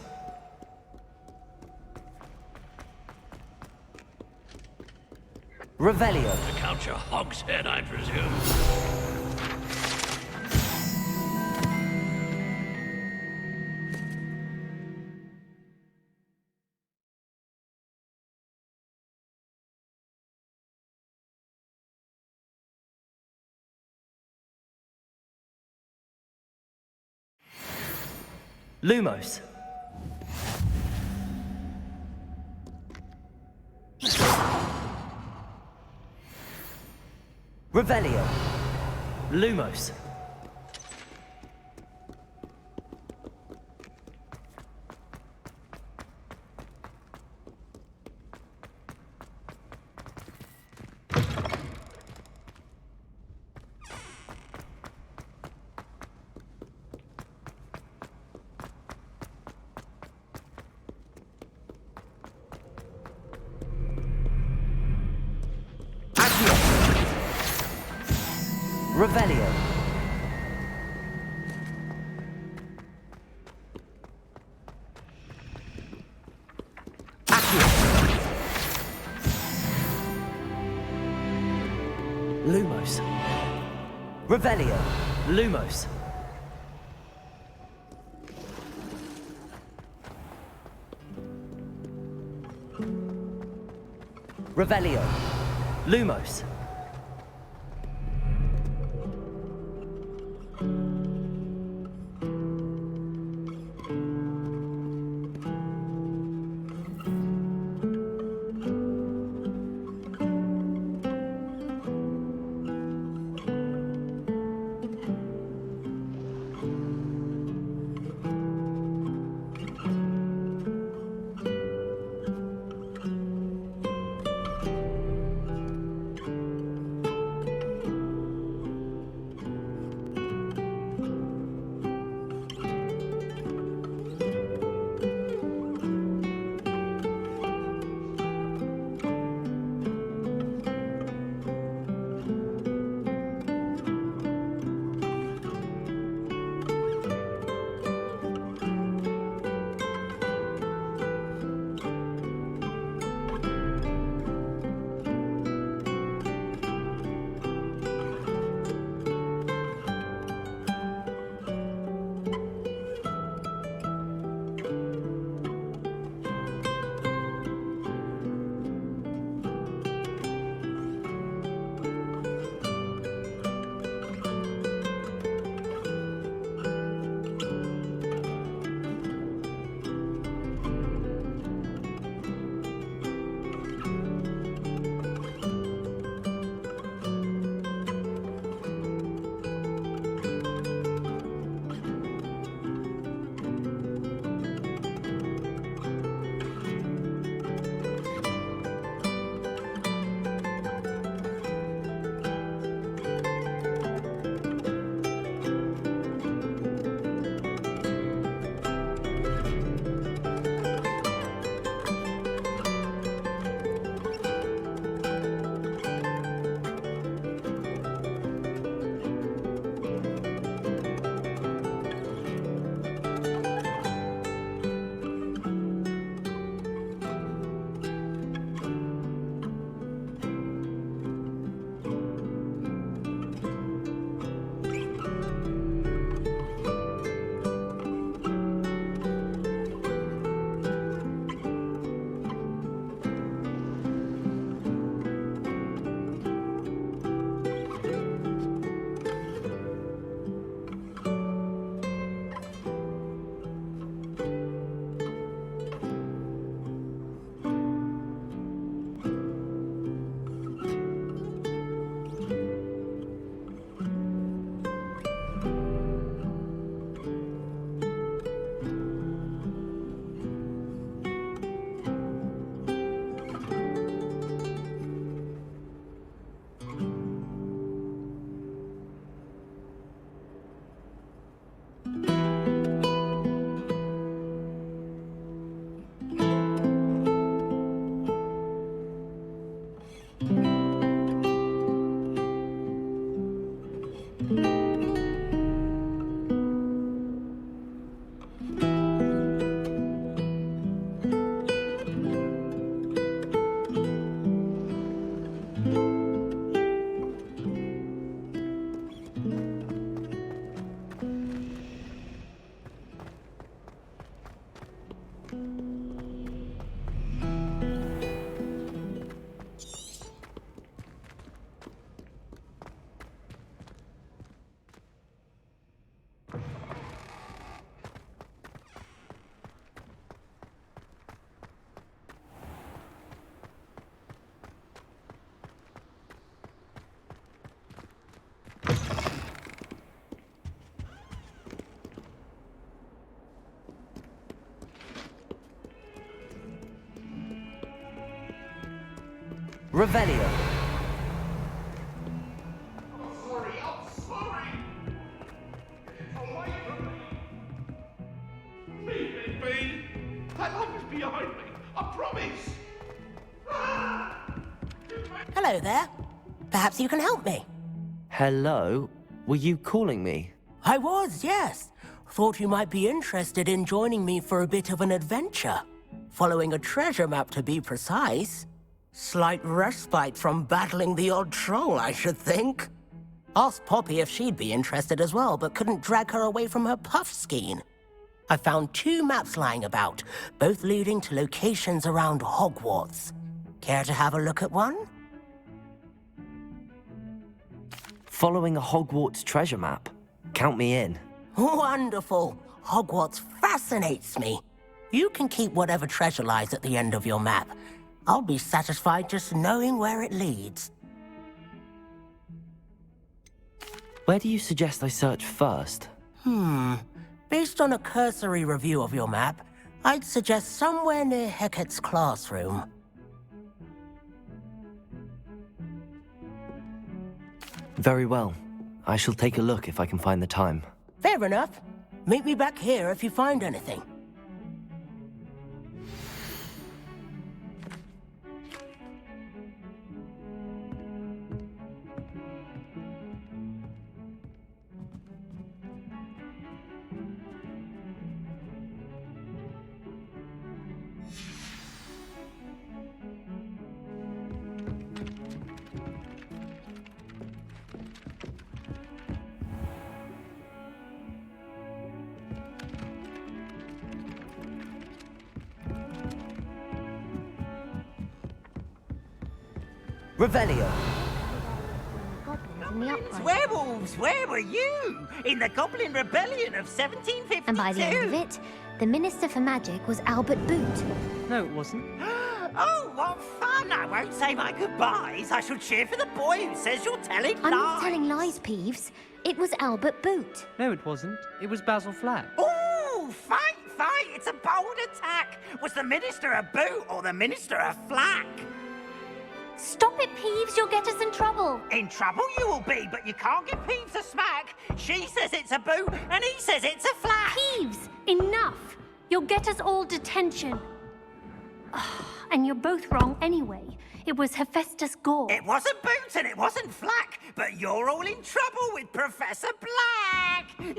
Revelio. To count your hogshead, I presume. Lumos. Revelio. Lumos. Revelio. Accio. Lumos. Revelio. Lumos. Revelio. Lumos. Revelio. I'm sorry. Away from me. Leave it be. That love is behind me. I promise. Hello there. Perhaps you can help me. Hello? Were you calling me? I was, yes. Thought you might be interested in joining me for a bit of an adventure. Following a treasure map, to be precise. Slight respite from battling the odd troll, I should think. Asked Poppy if she'd be interested as well, but couldn't drag her away from her puff skein. I found 2 maps lying about, both leading to locations around Hogwarts. Care to have a look at one? Following a Hogwarts treasure map? Count me in. Wonderful. Hogwarts fascinates me. You can keep whatever treasure lies at the end of your map. I'll be satisfied just knowing where it leads. Where do you suggest I search first? Based on a cursory review of your map, I'd suggest somewhere near Hecat's classroom. Very well. I shall take a look if I can find the time. Fair enough. Meet me back here if you find anything. Revelio. Werewolves, where were you? In the Goblin Rebellion of 1752. And by the end of it, the Minister for Magic was Albert Boot. No, it wasn't. Oh, what fun! I won't say my goodbyes. I shall cheer for the boy who says you're telling lies. I'm not telling lies, Peeves. It was Albert Boot. No, it wasn't. It was Basil Flack. Ooh, fight! It's a bold attack. Was the Minister a boot or the Minister a flack? Stop it, Peeves. You'll get us in trouble. In trouble you will be, but you can't give Peeves a smack. She says it's a boot, and he says it's a flack. Peeves, enough. You'll get us all detention. And you're both wrong anyway. It was Hephaestus Gore. It wasn't boot and it wasn't flack, but you're all in trouble with Professor Black.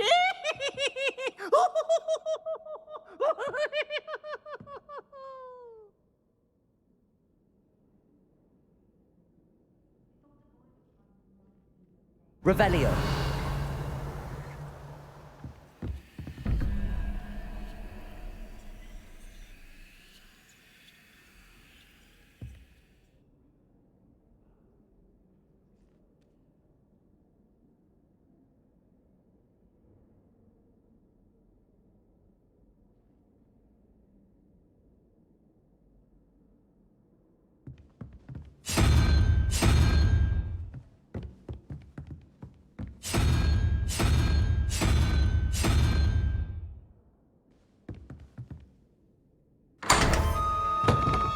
Revelio.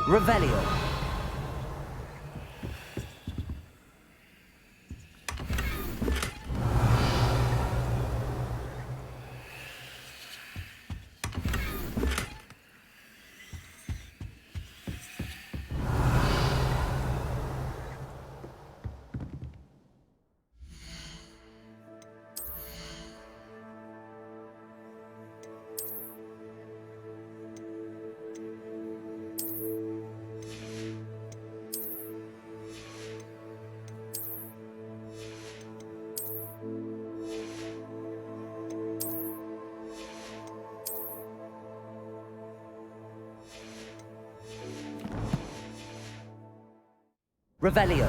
Revelio. Revelio.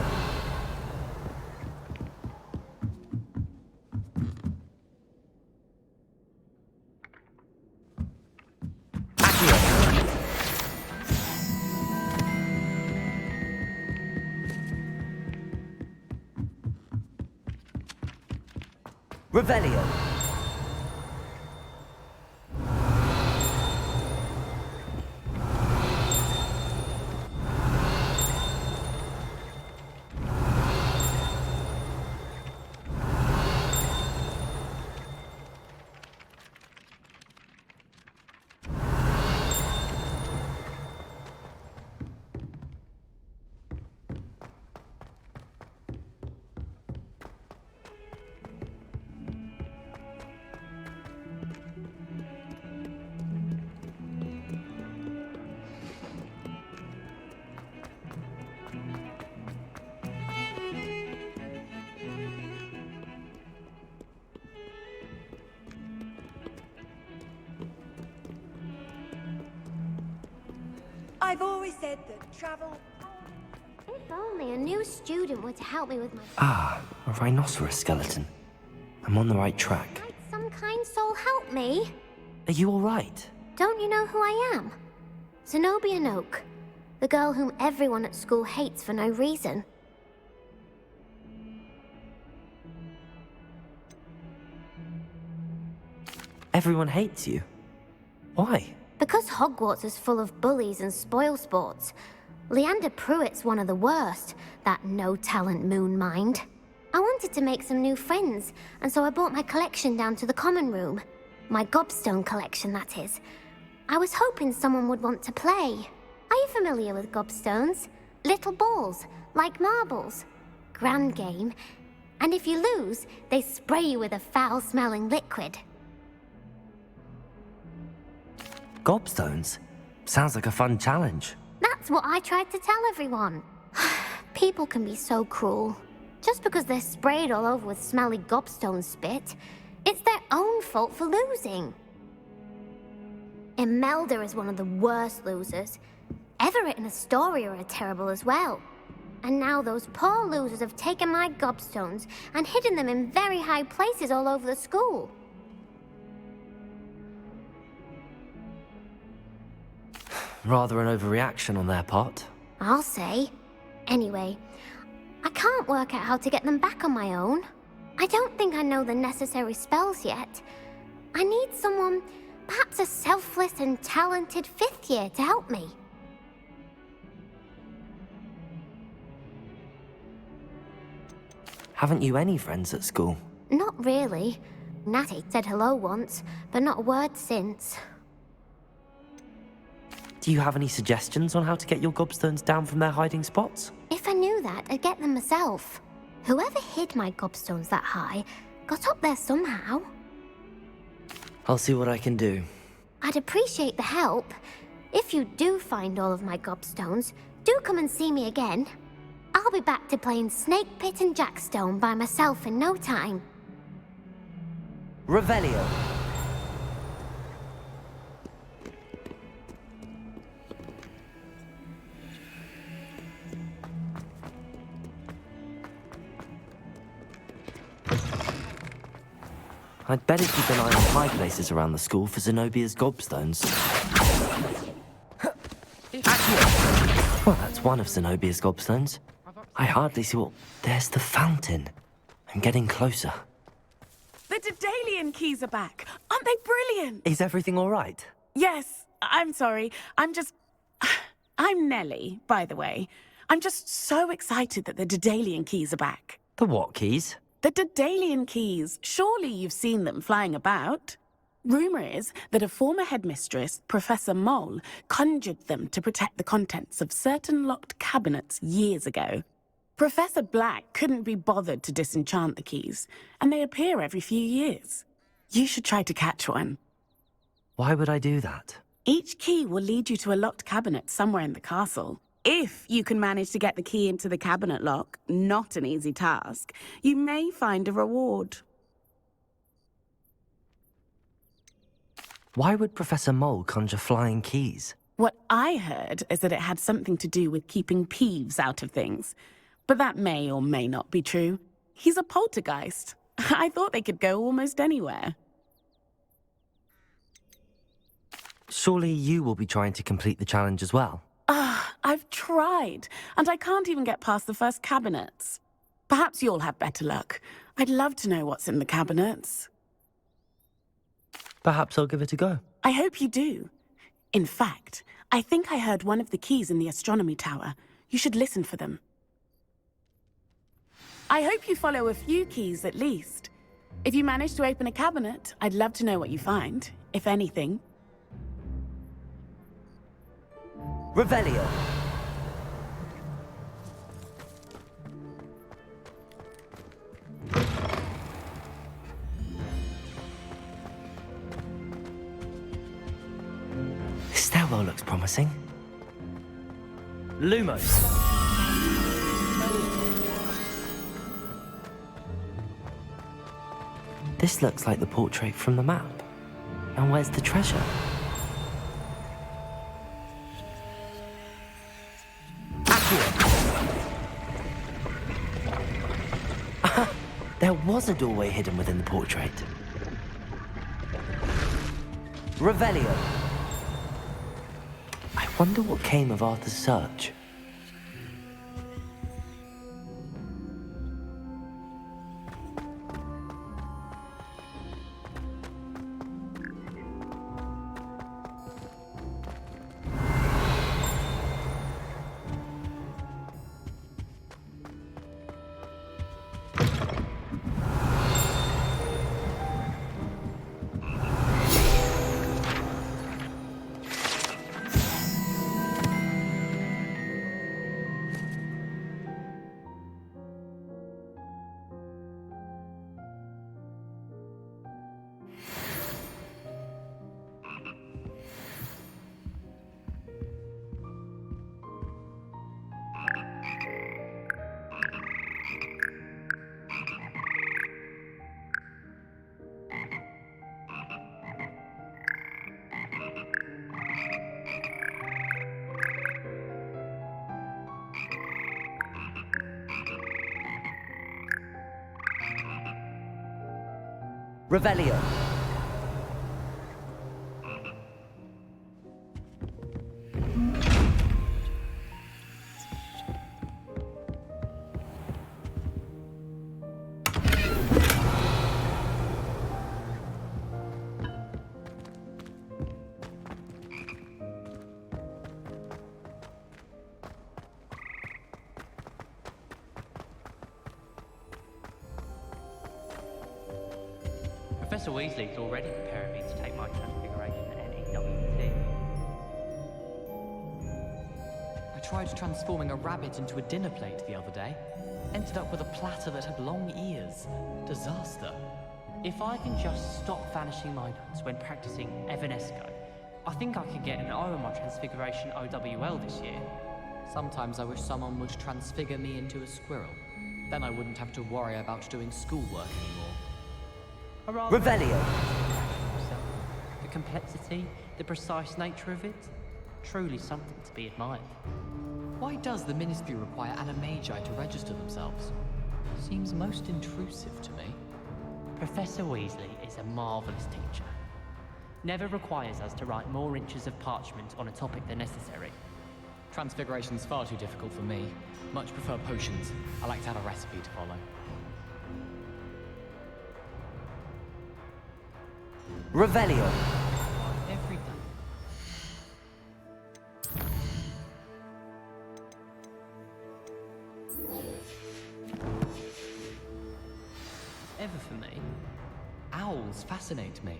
Revelio. I've always said that travel... If only a new student were to help me with my... Ah, a rhinoceros skeleton. I'm on the right track. Might some kind soul help me? Are you all right? Don't you know who I am? Zenobia, the girl whom everyone at school hates for no reason. Everyone hates you. Why? Because Hogwarts is full of bullies and spoilsports. Leander Pruitt's one of the worst, that no-talent moon mind. I wanted to make some new friends, and so I brought my collection down to the common room. My gobstone collection, that is. I was hoping someone would want to play. Are you familiar with gobstones? Little balls, like marbles. Grand game. And if you lose, they spray you with a foul-smelling liquid. Gobstones? Sounds like a fun challenge. That's what I tried to tell everyone. People can be so cruel. Just because they're sprayed all over with smelly gobstone spit, it's their own fault for losing. Imelda is one of the worst losers. Everett and Astoria are terrible as well. And now those poor losers have taken my gobstones and hidden them in very high places all over the school. Rather an overreaction on their part. I'll say. Anyway, I can't work out how to get them back on my own. I don't think I know the necessary spells yet. I need someone, perhaps a selfless and talented 5th year to help me. Haven't you any friends at school? Not really. Natty said hello once, but not a word since. Do you have any suggestions on how to get your gobstones down from their hiding spots? If I knew that, I'd get them myself. Whoever hid my gobstones that high got up there somehow. I'll see what I can do. I'd appreciate the help. If you do find all of my gobstones, do come and see me again. I'll be back to playing Snake Pit and Jackstone by myself in no time. Revelio. I'd better keep an eye on high places around the school for Zenobia's gobstones. Well, that's one of Zenobia's gobstones. I hardly see what... There's the fountain. I'm getting closer. The Dedalian keys are back. Aren't they brilliant? Is everything all right? Yes. I'm sorry. I'm Nellie, by the way. I'm just so excited that the Dedalian keys are back. The what keys? The Dedalian keys. Surely you've seen them flying about. Rumour is that a former headmistress, Professor Mole, conjured them to protect the contents of certain locked cabinets years ago. Professor Black couldn't be bothered to disenchant the keys, and they appear every few years. You should try to catch one. Why would I do that? Each key will lead you to a locked cabinet somewhere in the castle. If you can manage to get the key into the cabinet lock, not an easy task, you may find a reward. Why would Professor Mole conjure flying keys? What I heard is that it had something to do with keeping Peeves out of things. But that may or may not be true. He's a poltergeist. I thought they could go almost anywhere. Surely you will be trying to complete the challenge as well? I've tried, and I can't even get past the first cabinets. Perhaps you'll have better luck. I'd love to know what's in the cabinets. Perhaps I'll give it a go. I hope you do. In fact, I think I heard one of the keys in the astronomy tower. You should listen for them. I hope you follow a few keys at least. If you manage to open a cabinet, I'd love to know what you find, if anything. Revelio. This stairwell looks promising. Lumos. This looks like the portrait from the map. And where's the treasure? There was a doorway hidden within the portrait. Revelio. I wonder what came of Arthur's search. Revelio. Professor Weasley's already preparing me to take my transfiguration at NEWT. I tried transforming a rabbit into a dinner plate the other day. Ended up with a platter that had long ears. Disaster. If I can just stop vanishing my notes when practicing Evanesco, I think I could get an O on my transfiguration OWL this year. Sometimes I wish someone would transfigure me into a squirrel. Then I wouldn't have to worry about doing schoolwork anymore. Revelio. The complexity, the precise nature of it, truly something to be admired. Why does the Ministry require animagi to register themselves? Seems most intrusive to me. Professor Weasley is a marvellous teacher. Never requires us to write more inches of parchment on a topic than necessary. Transfiguration's far too difficult for me. Much prefer potions. I like to have a recipe to follow. Revelio. Every day. Ever for me? Owls fascinate me.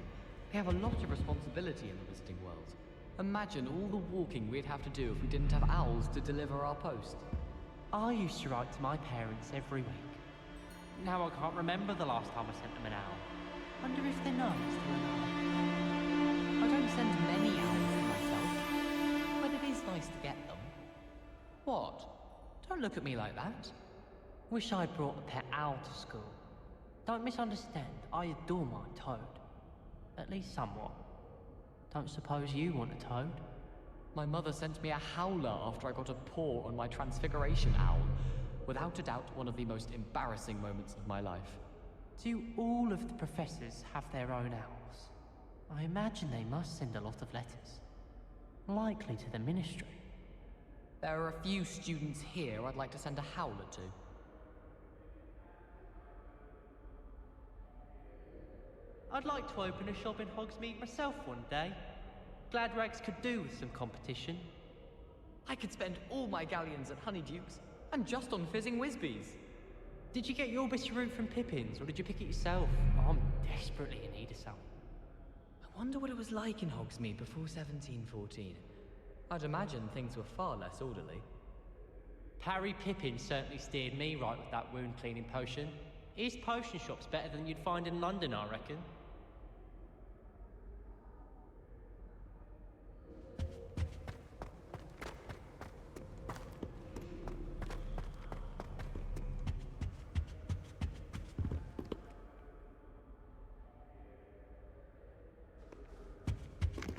They have a lot of responsibility in the visiting world. Imagine all the walking we'd have to do if we didn't have owls to deliver our post. I used to write to my parents every week. Now I can't remember the last time I sent them an owl. Wonder if they know I'm still alive. I don't send many owls to myself, but it is nice to get them. What? Don't look at me like that. Wish I'd brought a pet owl to school. Don't misunderstand, I adore my toad. At least somewhat. Don't suppose you want a toad? My mother sent me a howler after I got a paw on my transfiguration owl. Without a doubt, one of the most embarrassing moments of my life. Do all of the professors have their own owls? I imagine they must send a lot of letters. Likely to the Ministry. There are a few students here I'd like to send a howler to. I'd like to open a shop in Hogsmeade myself one day. Glad Rags could do with some competition. I could spend all my galleons at Honeyduke's, and just on fizzing Whizbees. Did you get your Bisharoot from Pippin's, or did you pick it yourself? I'm desperately in need of some. I wonder what it was like in Hogsmeade before 1714. I'd imagine things were far less orderly. Harry Pippin certainly steered me right with that wound cleaning potion. His potion shop's better than you'd find in London, I reckon.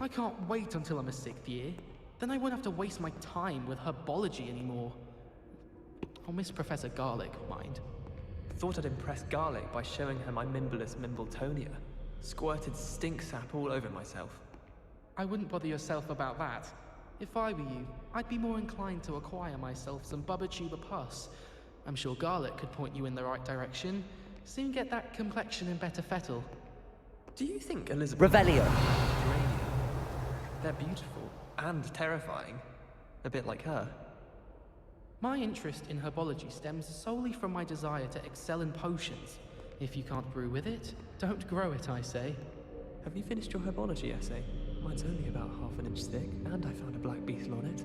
I can't wait until I'm a 6th year. Then I won't have to waste my time with herbology anymore. I'll miss Professor Garlic, mind. Thought I'd impress Garlic by showing her my Mimbleless Mimbletonia. Squirted stink sap all over myself. I wouldn't bother yourself about that. If I were you, I'd be more inclined to acquire myself some Bubba pus. I'm sure Garlic could point you in the right direction. Soon get that complexion in better fettle. Do you think Elizabeth... Revelio! They're beautiful and terrifying. A bit like her. My interest in herbology stems solely from my desire to excel in potions. If you can't brew with it, don't grow it, I say. Have you finished your herbology essay? Mine's only about ½ an inch thick, and I found a black beetle on it.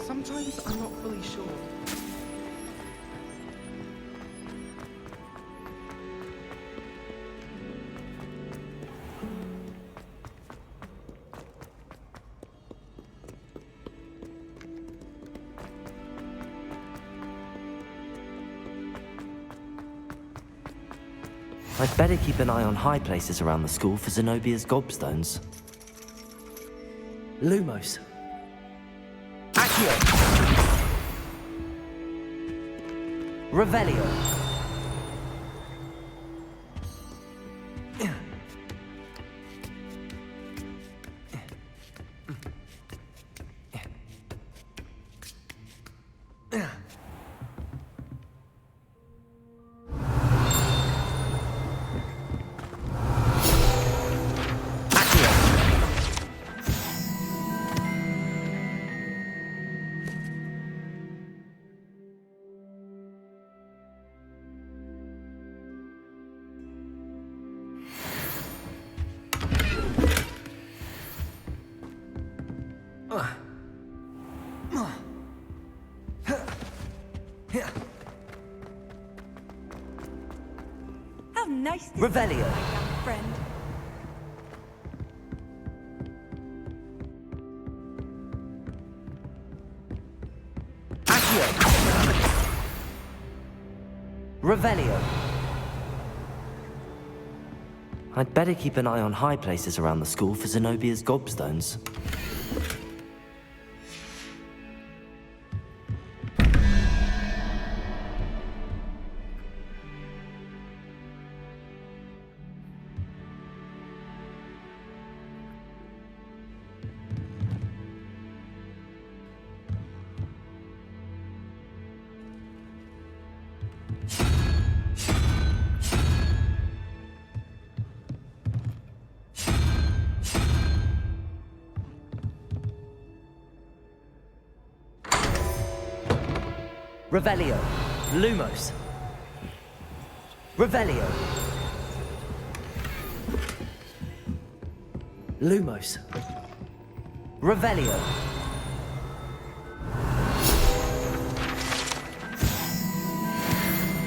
Sometimes I'm not fully sure. I'd better keep an eye on high places around the school for Zenobia's gobstones. Lumos. Accio! Revelio! How nice to Revelio. see you, my young friend. Accio! Revelio. I'd better keep an eye on high places around the school for Zenobia's gobstones. Revelio. Lumos. Revelio. Lumos. Revelio.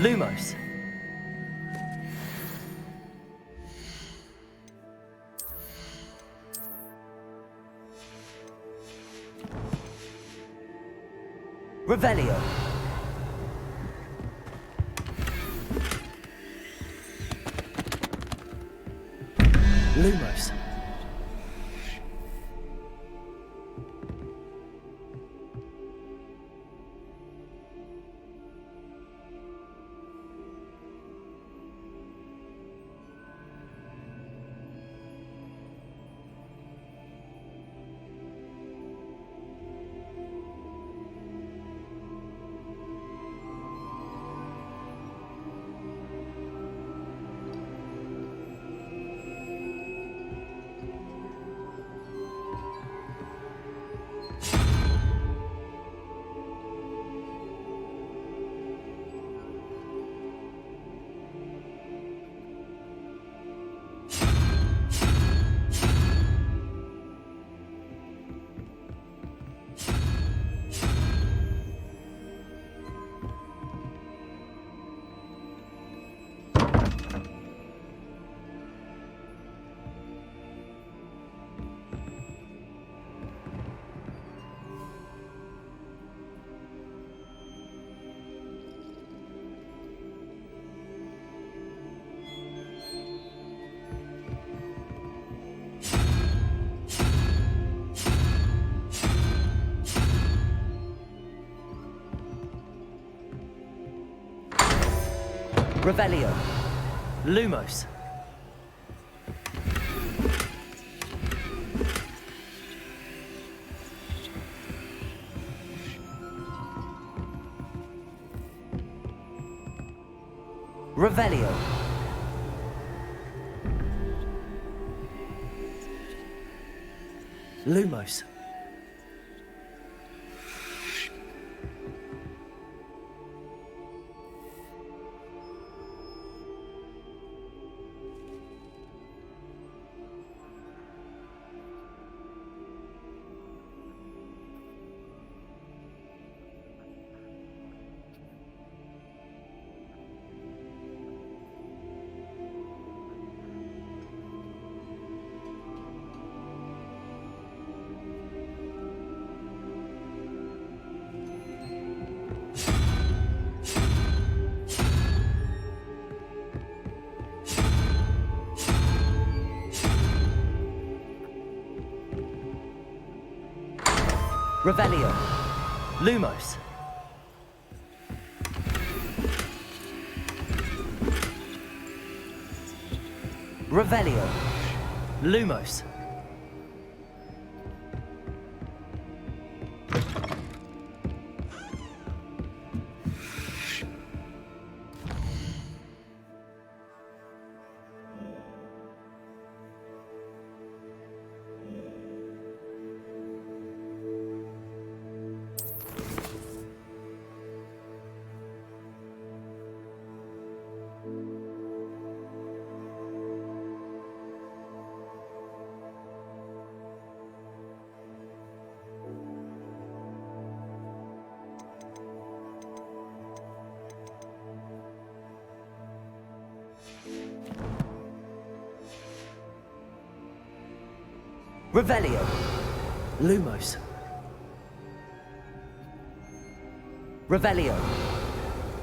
Lumos. Revelio. Lumos. Revelio. Lumos. Revelio. Lumos. Revelio. Lumos. Revelio. Lumos. Revelio. Lumos. Revelio.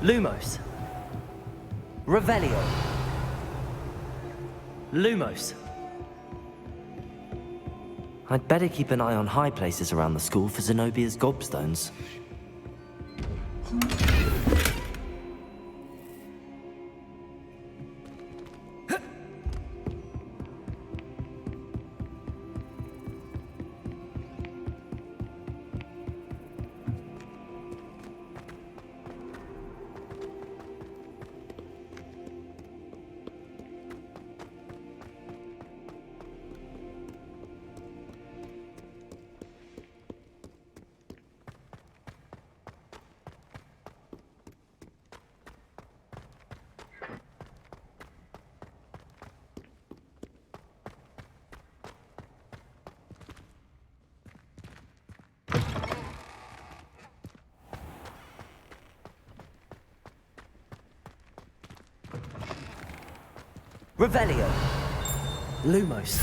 Lumos. Revelio. Lumos. I'd better keep an eye on high places around the school for Zenobia's gobstones. Revelio. Lumos.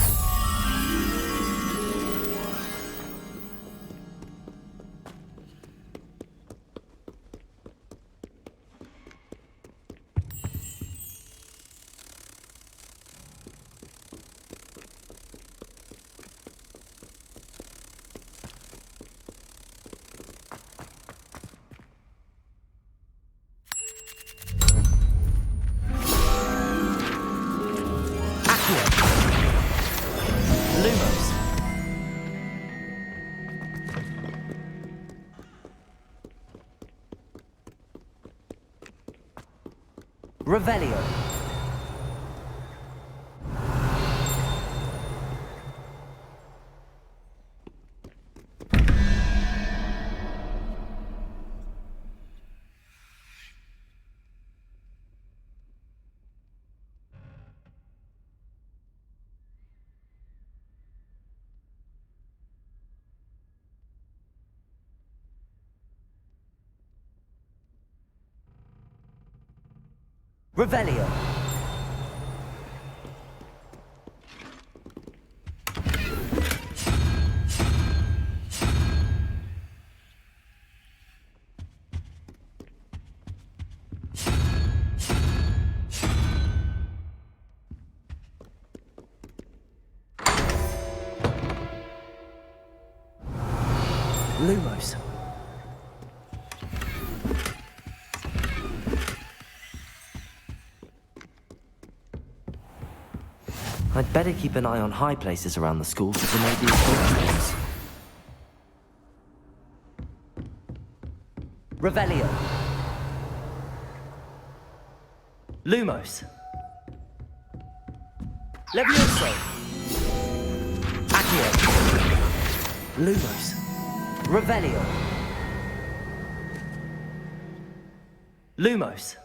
Revelio. Revelio. Lumos. I'd better keep an eye on high places around the school for Zenobia's gobstones. Revelio. Lumos. Levioso. Accio. Lumos. Revelio. Lumos.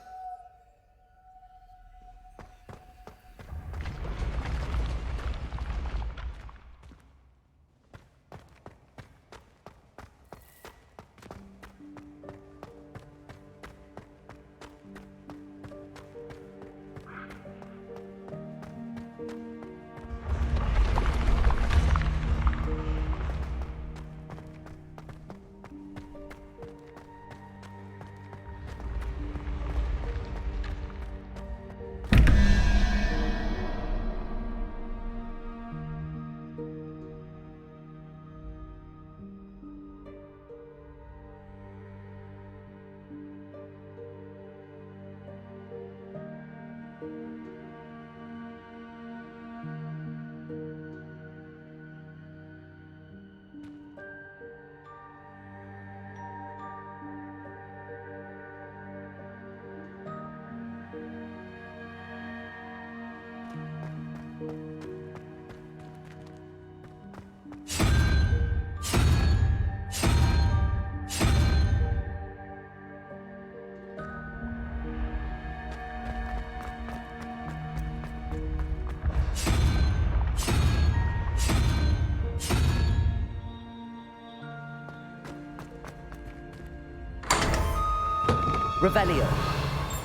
Revelio.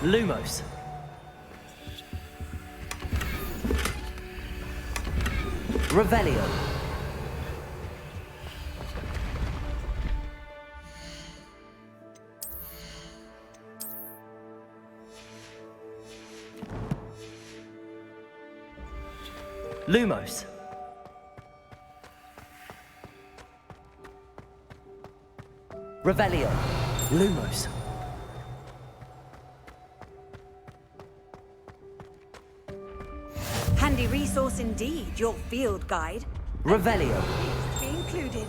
Lumos. Revelio. Lumos. Revelio. Lumos. Handy resource indeed, your field guide. Revelio. Be included.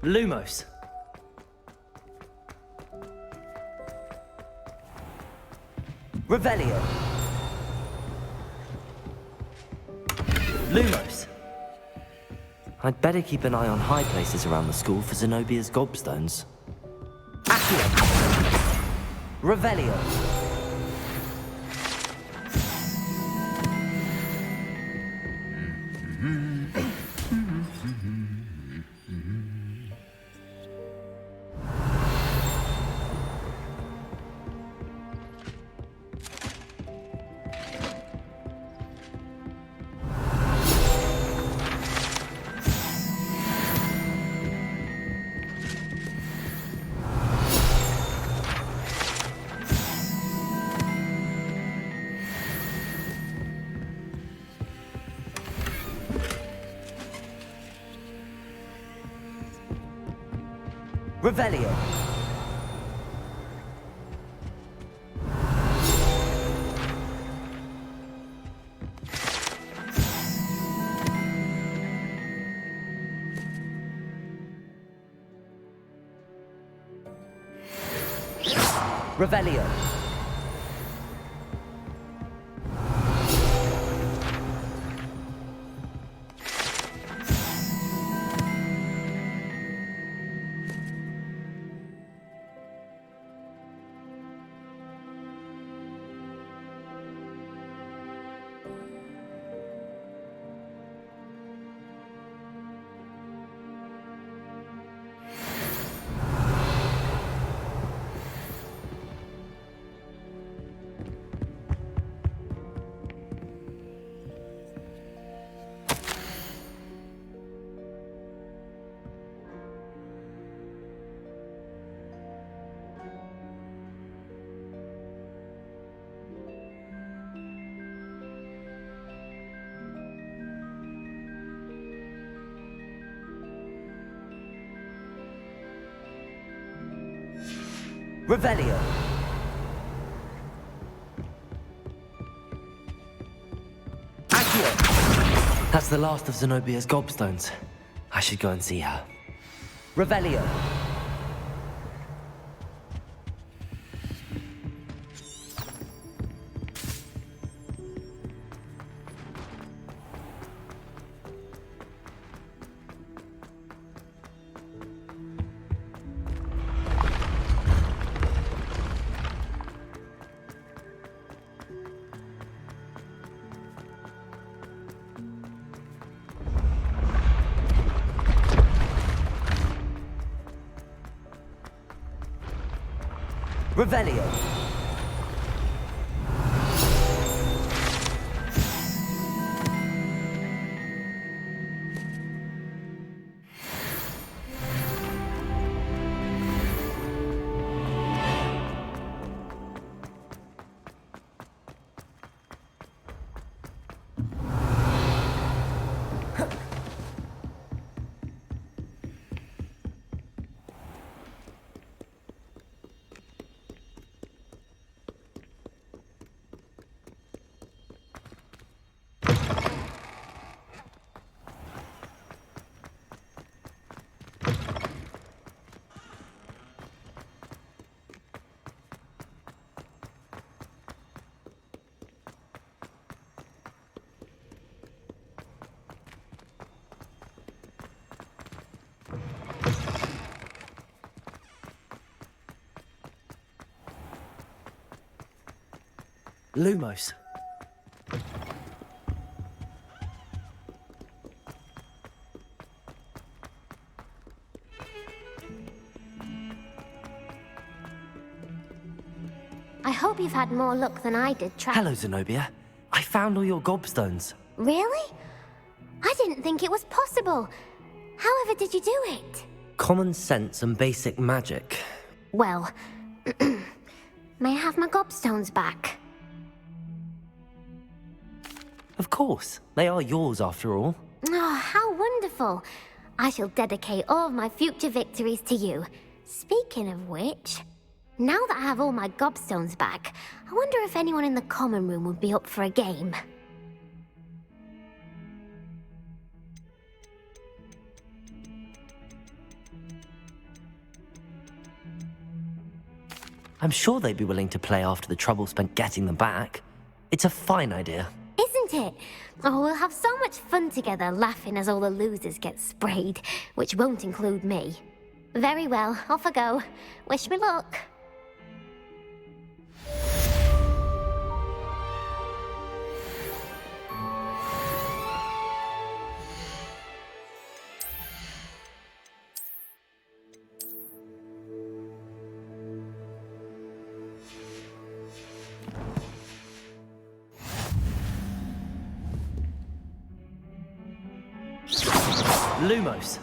Lumos. Revelio. Lumos. I'd better keep an eye on high places around the school for Zenobia's gobstones. Accio. Revelio. Revelio. Revelio. Revelio. Accio. That's the last of Zenobia's gobstones. I should go and see her. Revelio. Revelio. Lumos. I hope you've had more luck than I did Hello, Zenobia. I found all your gobstones. Really? I didn't think it was possible. However did you do it? Common sense and basic magic. Well, may I have my gobstones back? Of course. They are yours after all. Oh, how wonderful. I shall dedicate all of my future victories to you. Speaking of which, now that I have all my gobstones back, I wonder if anyone in the common room would be up for a game. I'm sure they'd be willing to play after the trouble spent getting them back. It's a fine idea. Isn't it? Oh, we'll have so much fun together, laughing as all the losers get sprayed, which won't include me. Very well, off I go. Wish me luck. Lumos.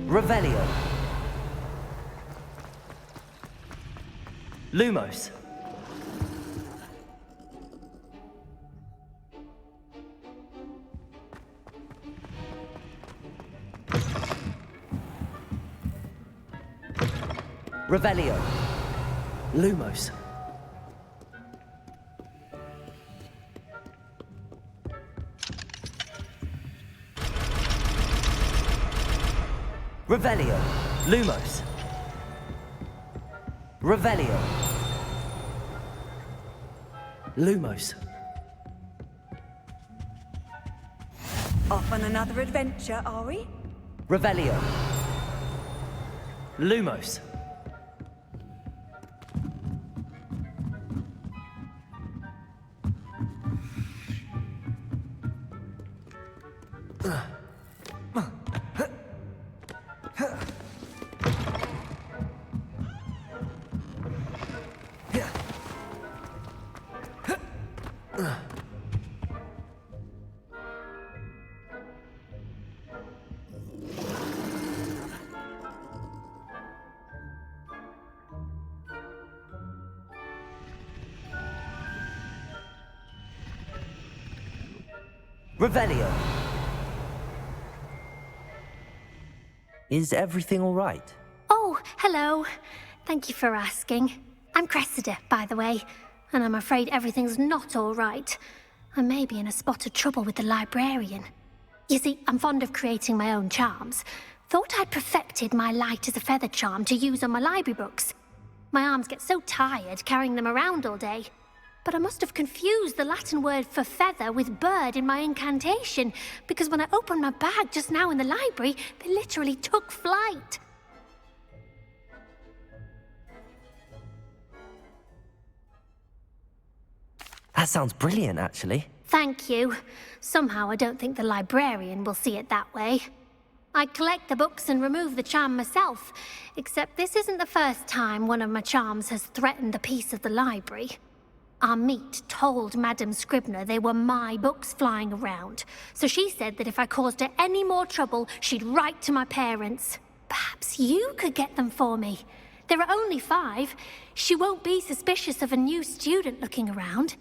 Revelio. Lumos. Revelio. Lumos. Revelio. Lumos. Revelio. Lumos. Off on another adventure, are we? Revelio. Lumos. Revelio. Is everything all right? Oh, hello. Thank you for asking. I'm Cressida, by the way, and I'm afraid everything's not all right. I may be in a spot of trouble with the librarian. You see, I'm fond of creating my own charms. Thought I'd perfected my light as a feather charm to use on my library books. My arms get so tired carrying them around all day. But I must have confused the Latin word for feather with bird in my incantation, because when I opened my bag just now in the library, they literally took flight. That sounds brilliant, actually. Thank you. Somehow I don't think the librarian will see it that way. I collect the books and remove the charm myself, except this isn't the first time one of my charms has threatened the peace of the library. Amit told Madame Scribner they were my books flying around, so she said that if I caused her any more trouble, she'd write to my parents. Perhaps you could get them for me. There are only 5. She won't be suspicious of a new student looking around.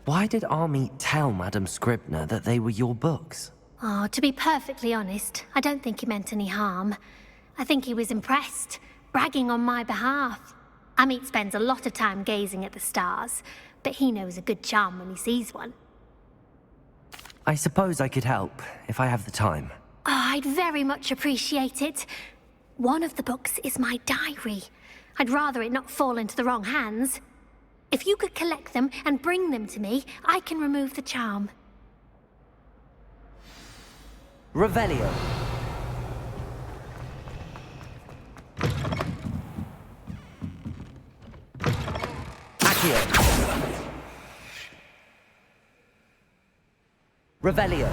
Why did Amit tell Madame Scribner that they were your books? Oh, to be perfectly honest, I don't think he meant any harm. I think he was impressed, bragging on my behalf. Amit spends a lot of time gazing at the stars, but he knows a good charm when he sees one. I suppose I could help, if I have the time. Oh, I'd very much appreciate it. One of the books is my diary. I'd rather it not fall into the wrong hands. If you could collect them and bring them to me, I can remove the charm. Revelio. Accio. Revelio.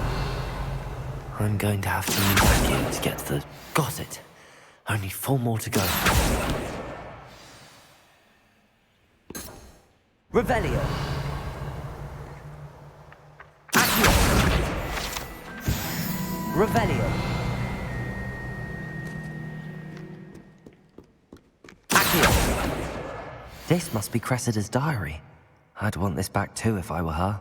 I'm going to have to use Accio to get to the... Got it. Only 4 more to go. Revelio. Accio. Revelio. Accio. This must be Cressida's diary. I'd want this back too if I were her.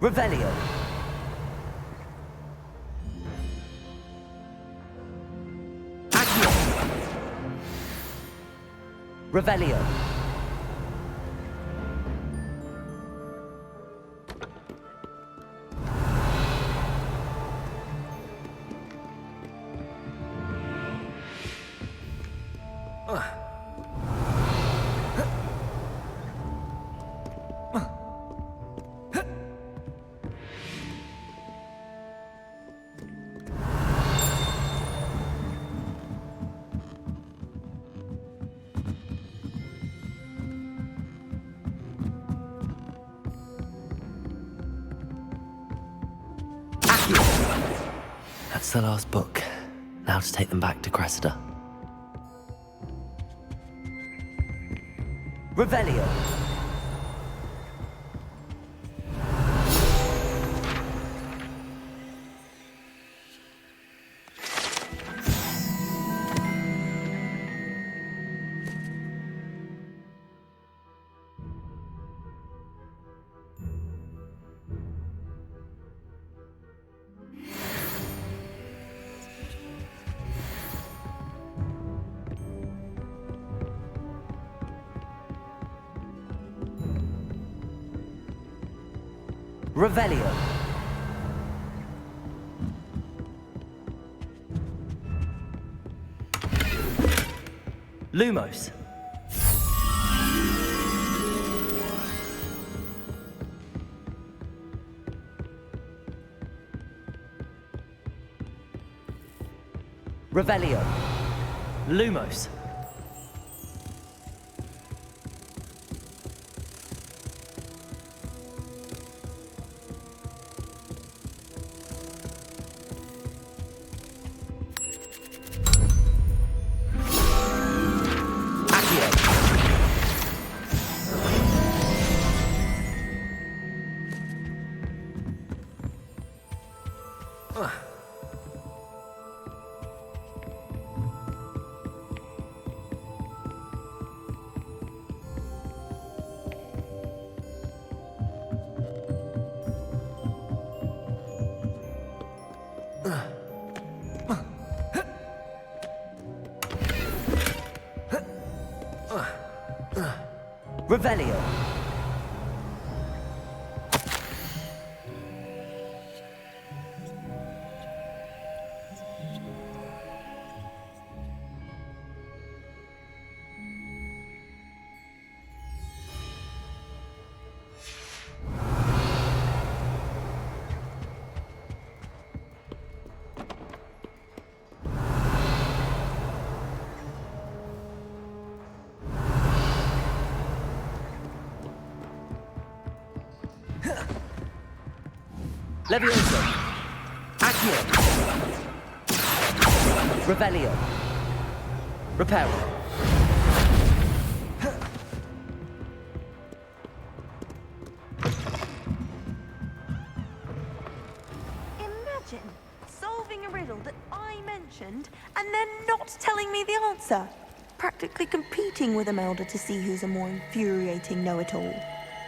Revelio. Accio. Revelio. That's the last book. Now to take them back to Cressida. Revelio. Revelio. Lumos. Revelio. Lumos. Revelio. Levioso. Accio. Revelio. Reparo. Imagine solving a riddle that I mentioned and then not telling me the answer. Practically competing with Imelda to see who's a more infuriating know-it-all.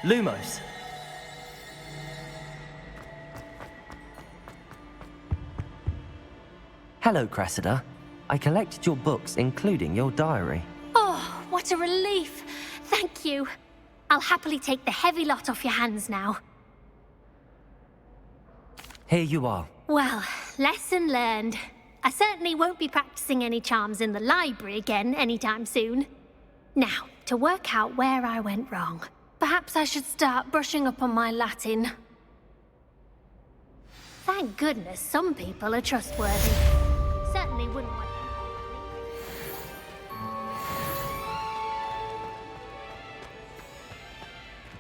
Lumos. Hello, Cressida. I collected your books, including your diary. Oh, what a relief. Thank you. I'll happily take the heavy lot off your hands now. Here you are. Well, lesson learned. I certainly won't be practicing any charms in the library again anytime soon. Now, to work out where I went wrong. Perhaps I should start brushing up on my Latin. Thank goodness some people are trustworthy. Certainly wouldn't want...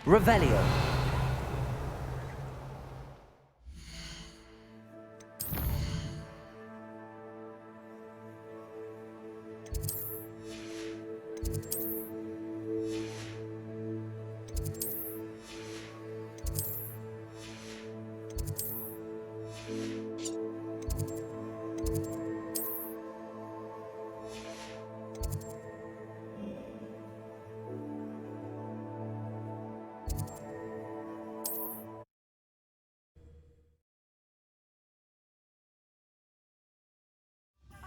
Revelio.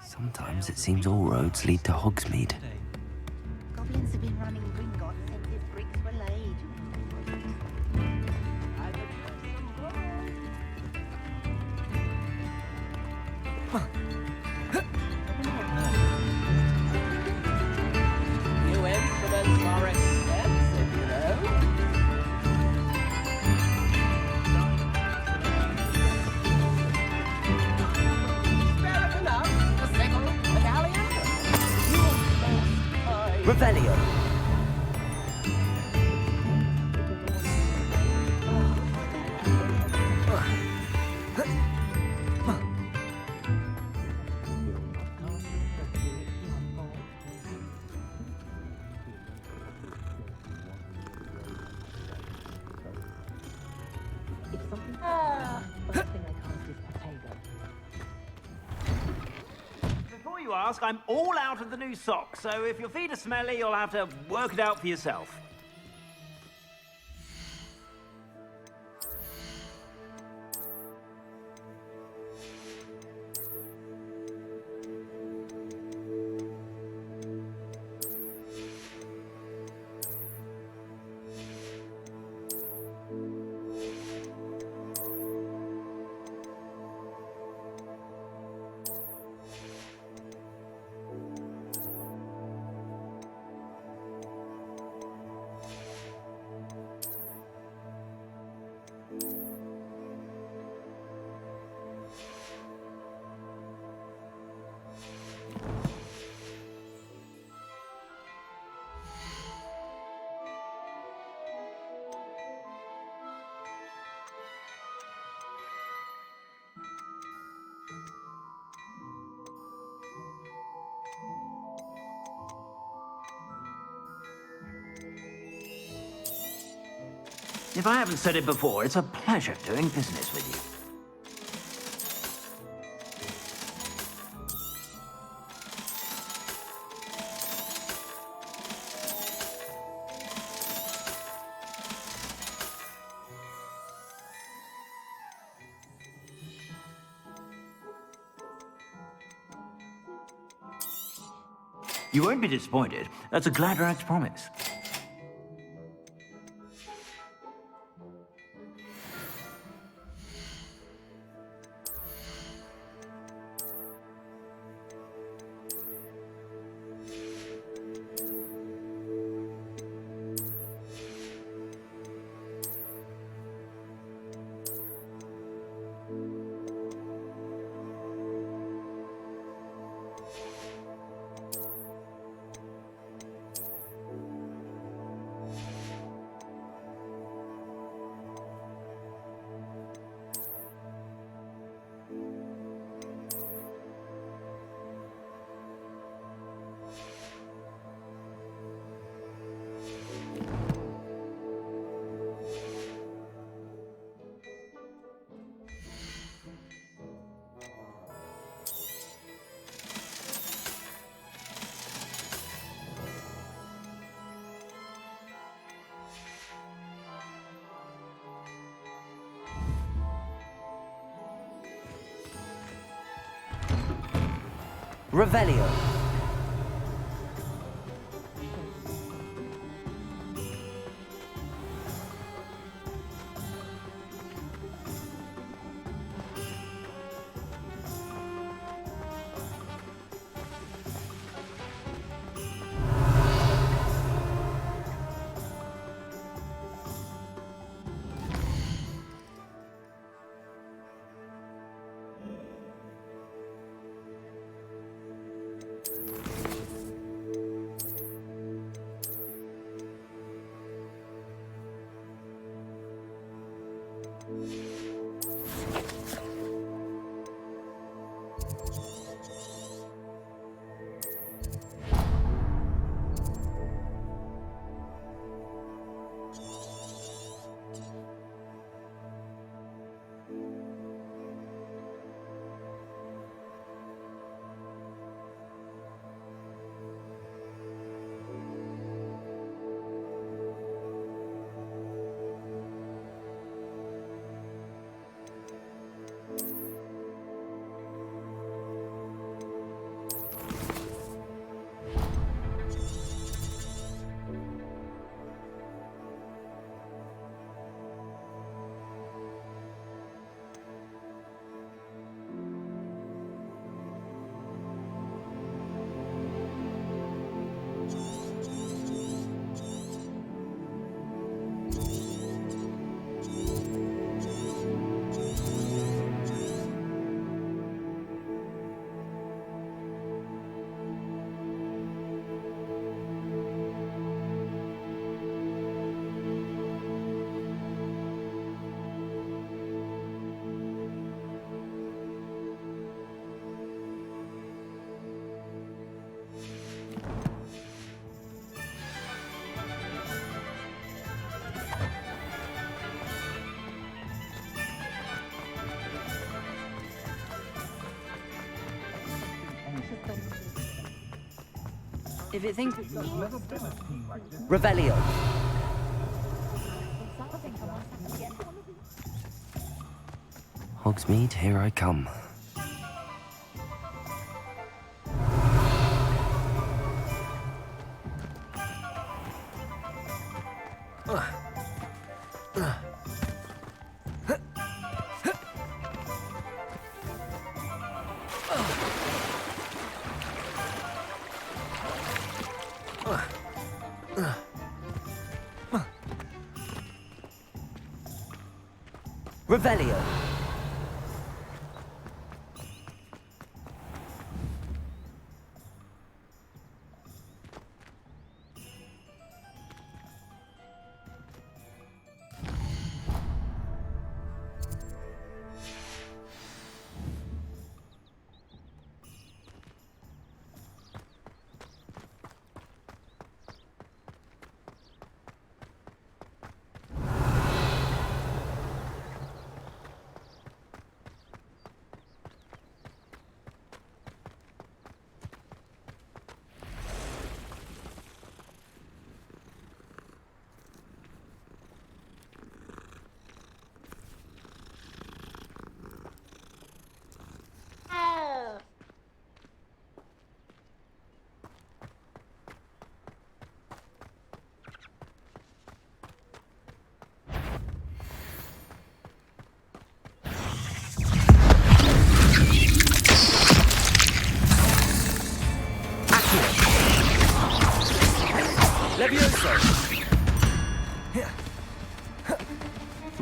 Sometimes it seems all roads lead to Hogsmeade. Goblins have been running Gringotts since its bricks were laid. New instruments are expensive, you know. Revelio. Before you ask, I'm all out of the new socks, so if your feet are smelly, you'll have to work it out for yourself. If I haven't said it before, it's a pleasure doing business with you. You won't be disappointed. That's a Gladrag's promise. Revelio. If it thinks it's Revelio. Hogsmeade, here I come. Revelio.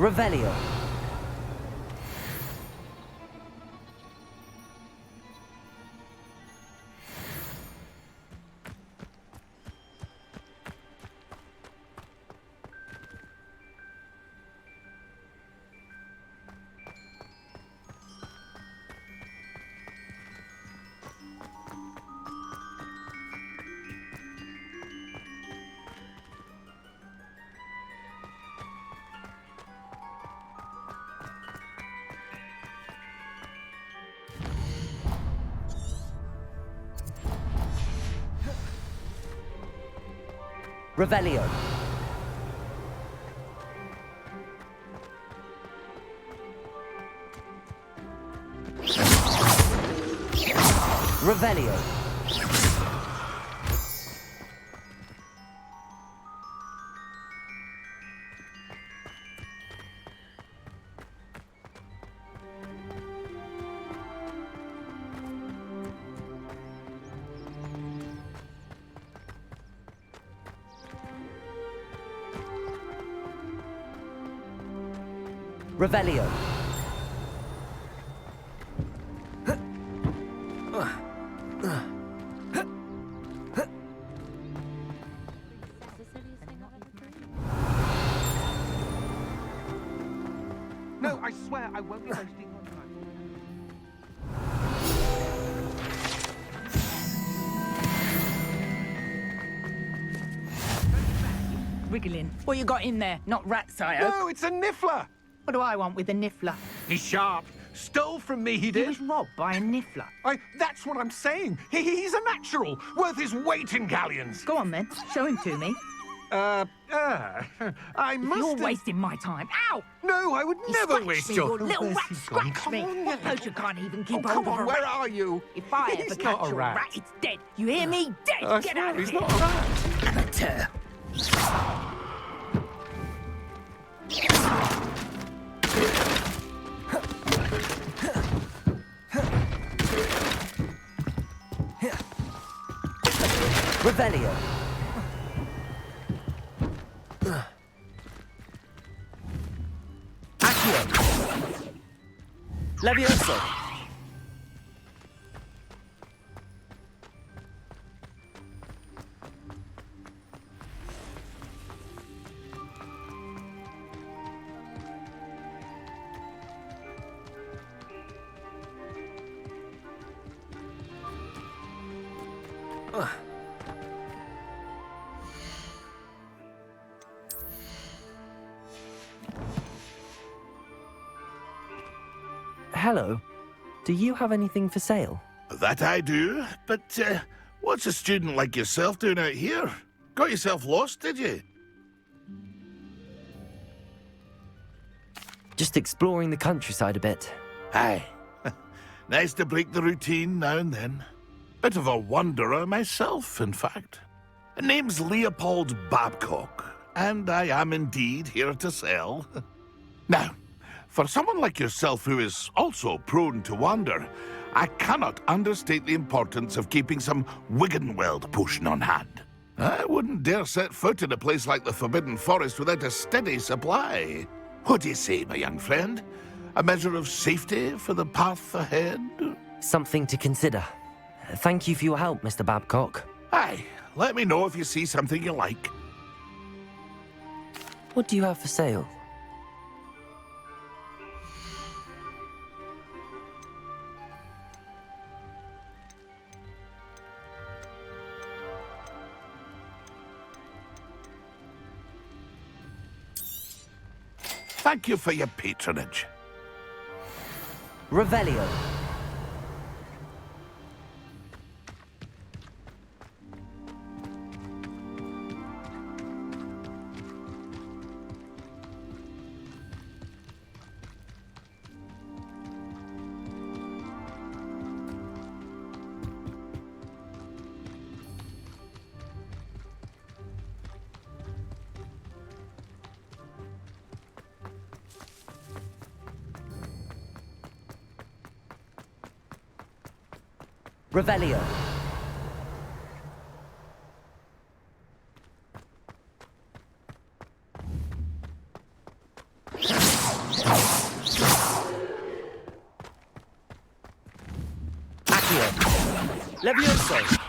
Revelio. Revelio. Revelio. Revelio. No, I swear I won't be wasting your time. Wriggling. What you got in there? Not rats, sire. No, it's a niffler. What do I want with a niffler? He's sharp. Stole from me, he did. He was robbed by a niffler. That's what I'm saying. He's a natural, worth his weight in galleons. Go on then, show him to me. I must. You're wasting my time. Ow! No, I would never waste your. Little rat scratched me. Suppose you can't even keep hold Come of on, a where rat. are you? If I He's ever not catch a your rat. rat, it's dead. You hear me? Dead. Get out of He's here. not a rat. Amateur. Revelio. Accio. Levioso. Hello. Do you have anything for sale? That I do, but what's a student like yourself doing out here? Got yourself lost, did you? Just exploring the countryside a bit. Aye. Nice to break the routine now and then. Bit of a wanderer myself, in fact. Name's Leopold Babcock, and I am indeed here to sell. Now, for someone like yourself who is also prone to wander, I cannot understate the importance of keeping some Wiggenweld potion on hand. I wouldn't dare set foot in a place like the Forbidden Forest without a steady supply. What do you say, my young friend? A measure of safety for the path ahead? Something to consider. Thank you for your help, Mr. Babcock. Aye, let me know if you see something you like. What do you have for sale? Thank you for your patronage. Revelio. Revelio. Accio. Levioso.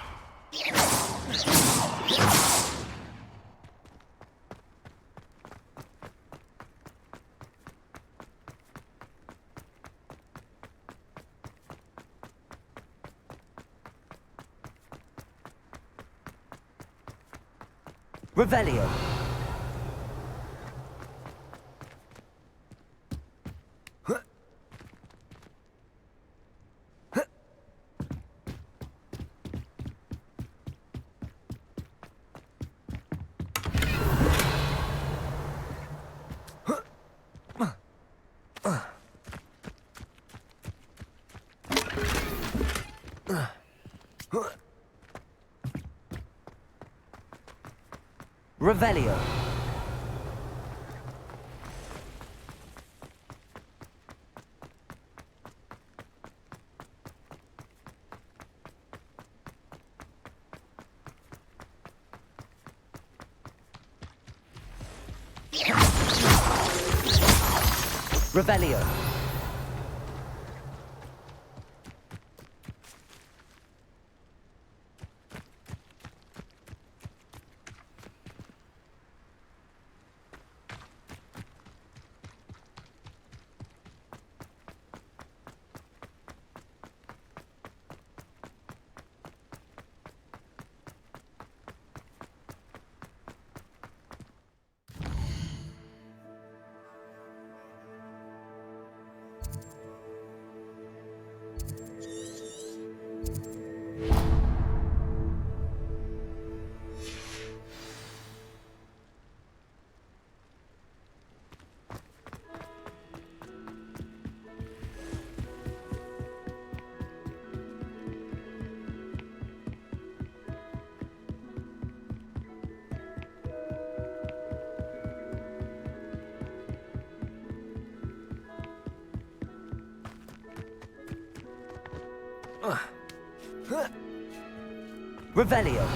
Revelio. Revelio. Revelio. Revelio.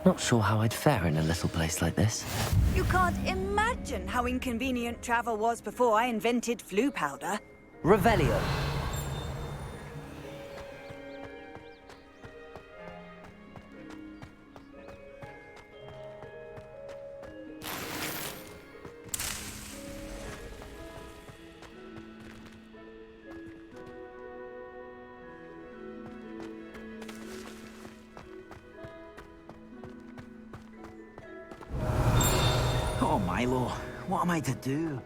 Not sure how I'd fare in a little place like this. You can't imagine how inconvenient travel was before I invented flu powder. Revelio. Oh, Milo, what am I to do?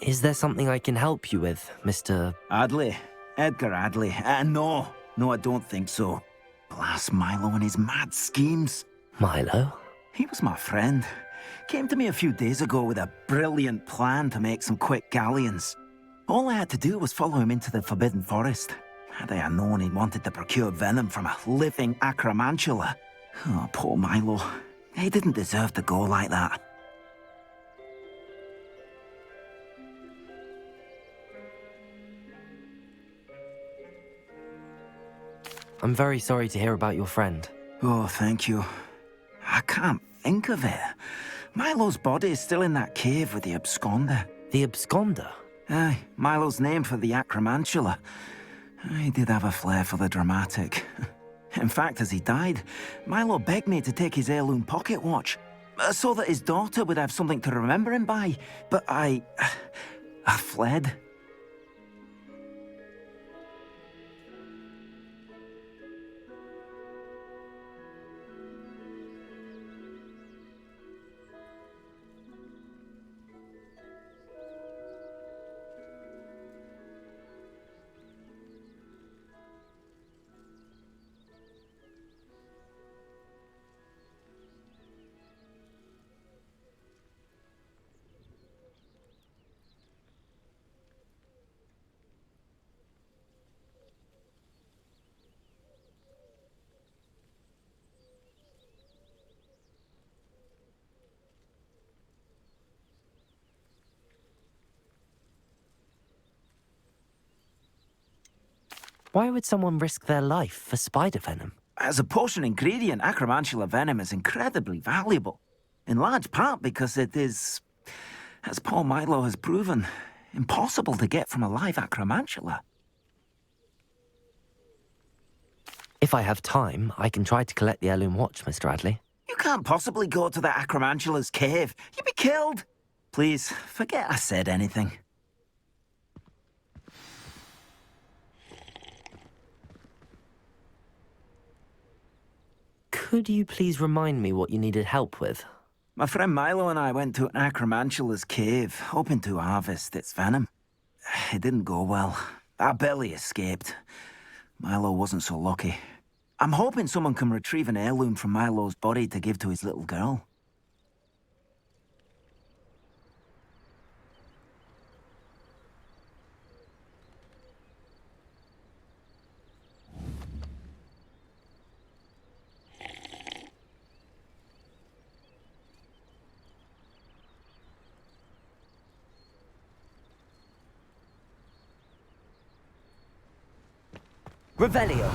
Is there something I can help you with, Mr. Adley? Edgar Adley? No, I don't think so. Blast Milo and his mad schemes. Milo? He was my friend. Came to me a few days ago with a brilliant plan to make some quick galleons. All I had to do was follow him into the Forbidden Forest. Had I known he wanted to procure venom from a living acromantula. Oh, poor Milo. He didn't deserve to go like that. I'm very sorry to hear about your friend. Oh, thank you. I can't think of it. Milo's body is still in that cave with the absconder. The absconder? Aye, Milo's name for the acromantula. He did have a flair for the dramatic. In fact, as he died, Milo begged me to take his heirloom pocket watch, so that his daughter would have something to remember him by. But I fled. Why would someone risk their life for spider venom? As a potion ingredient, acromantula venom is incredibly valuable. In large part because it is, as Paul Milo has proven, impossible to get from a live acromantula. If I have time, I can try to collect the heirloom watch, Mr. Adley. You can't possibly go to the acromantula's cave. You'd be killed. Please, forget I said anything. Could you please remind me what you needed help with? My friend Milo and I went to an acromantula's cave, hoping to harvest its venom. It didn't go well. I barely escaped. Milo wasn't so lucky. I'm hoping someone can retrieve an heirloom from Milo's body to give to his little girl. Revelio.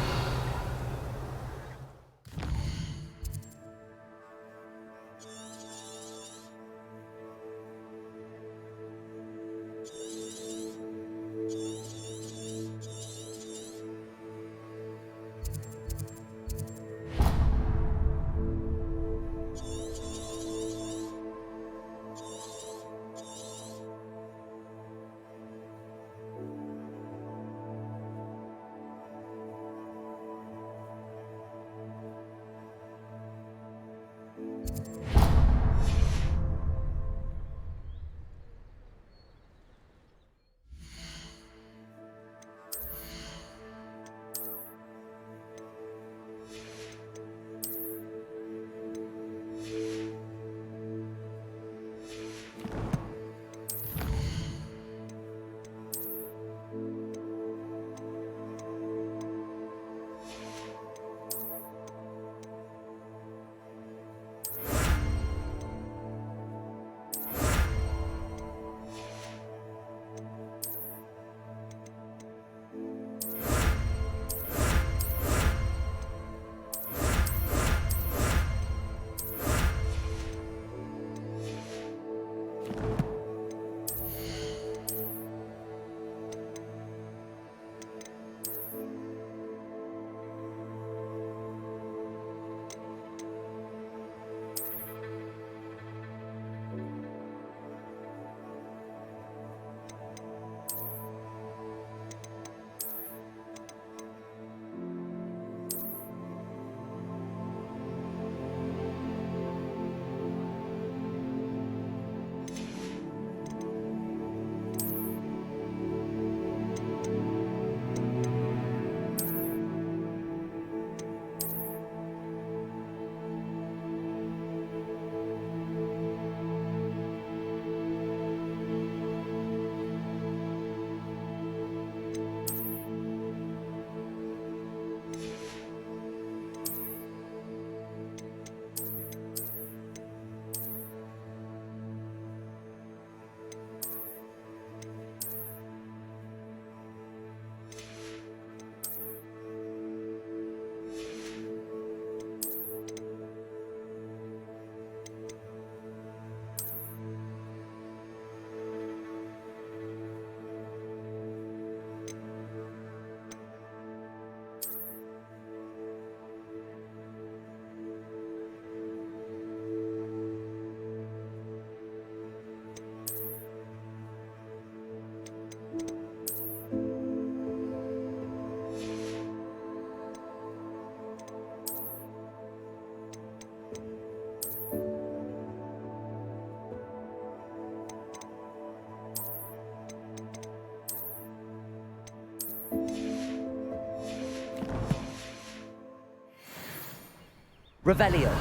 Revelio.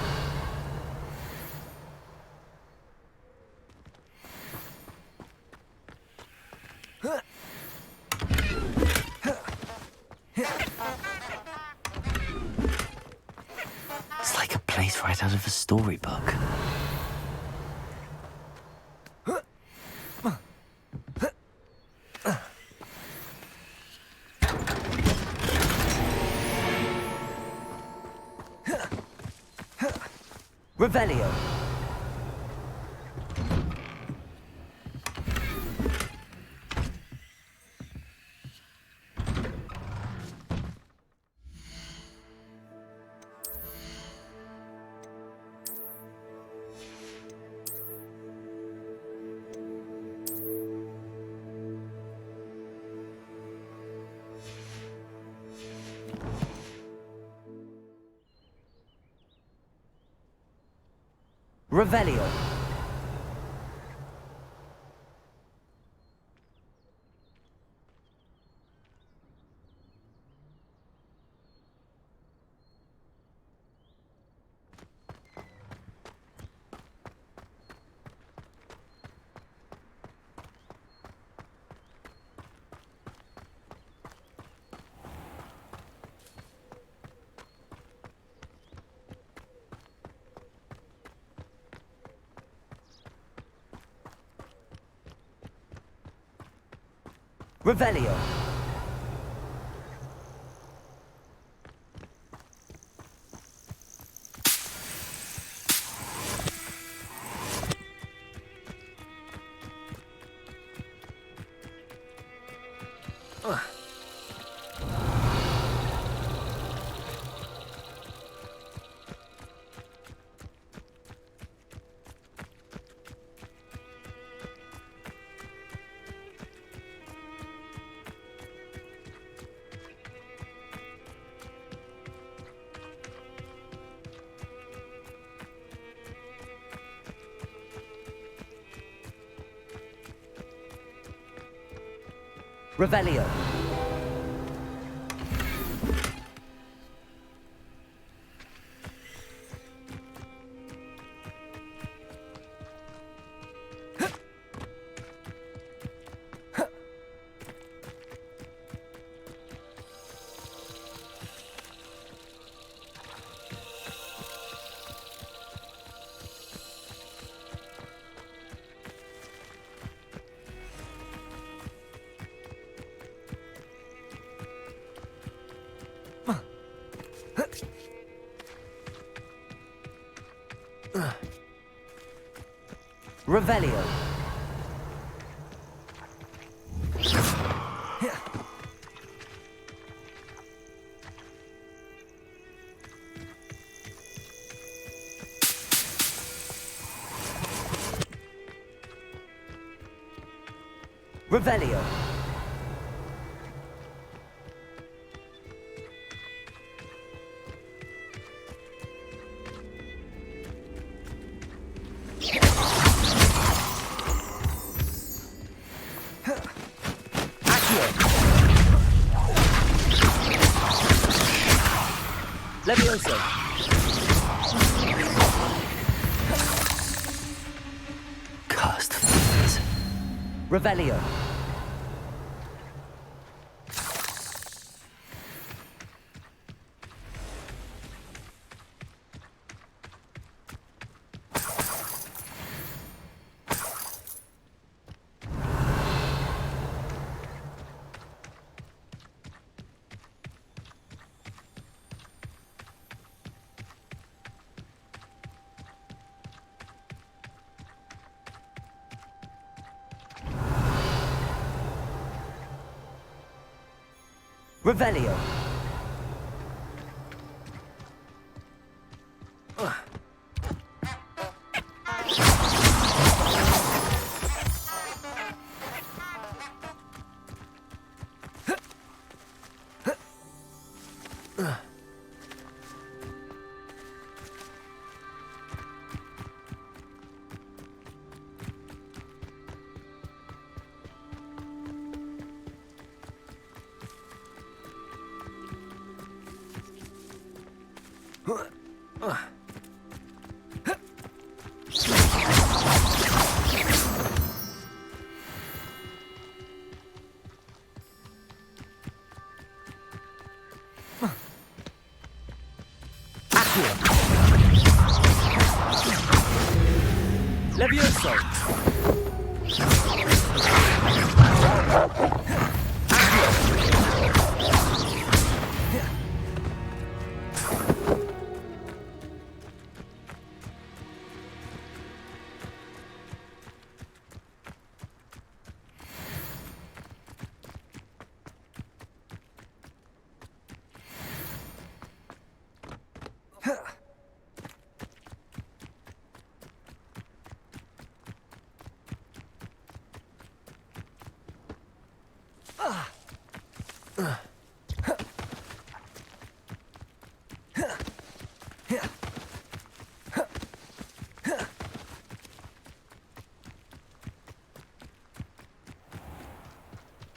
It's like a place right out of a storybook. Revelio. Revelio. Revelio. Revelio. Revelio. Revelio. Levioso. Cast fingers. Revelio. Revelio. Levioso.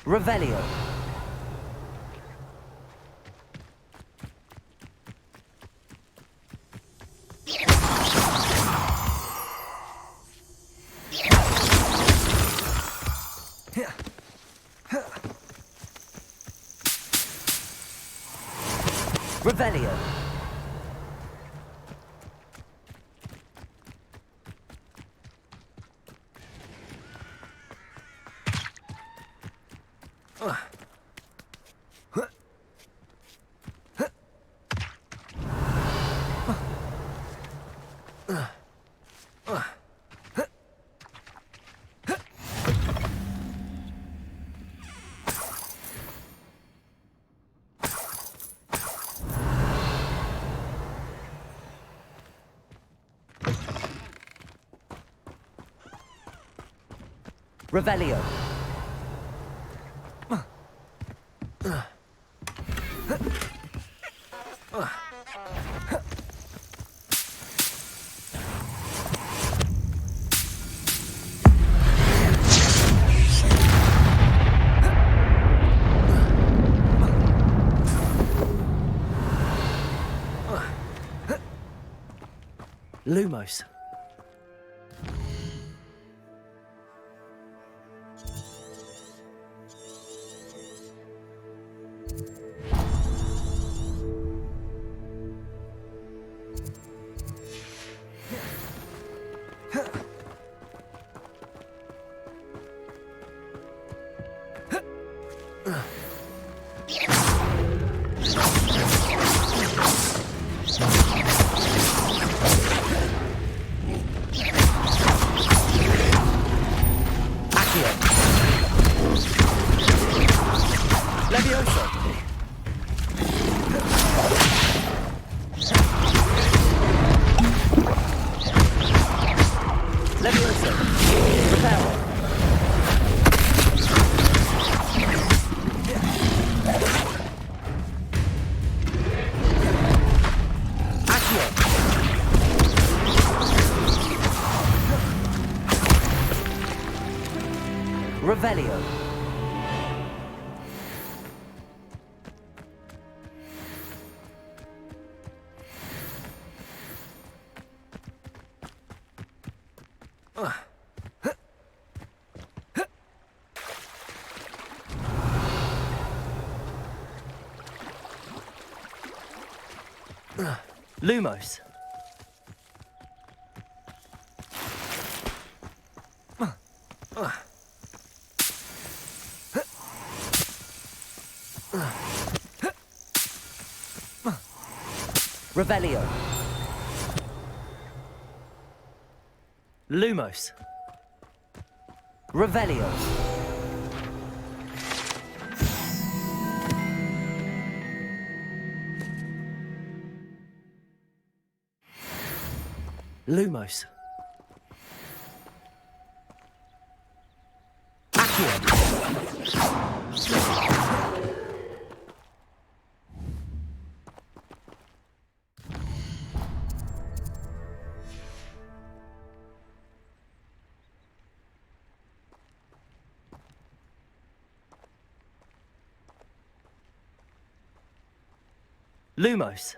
Revelio. Revelio. Revelio. Lumos. Revelio. Lumos. Revelio. Lumos. Revelio. Lumos. Lumos.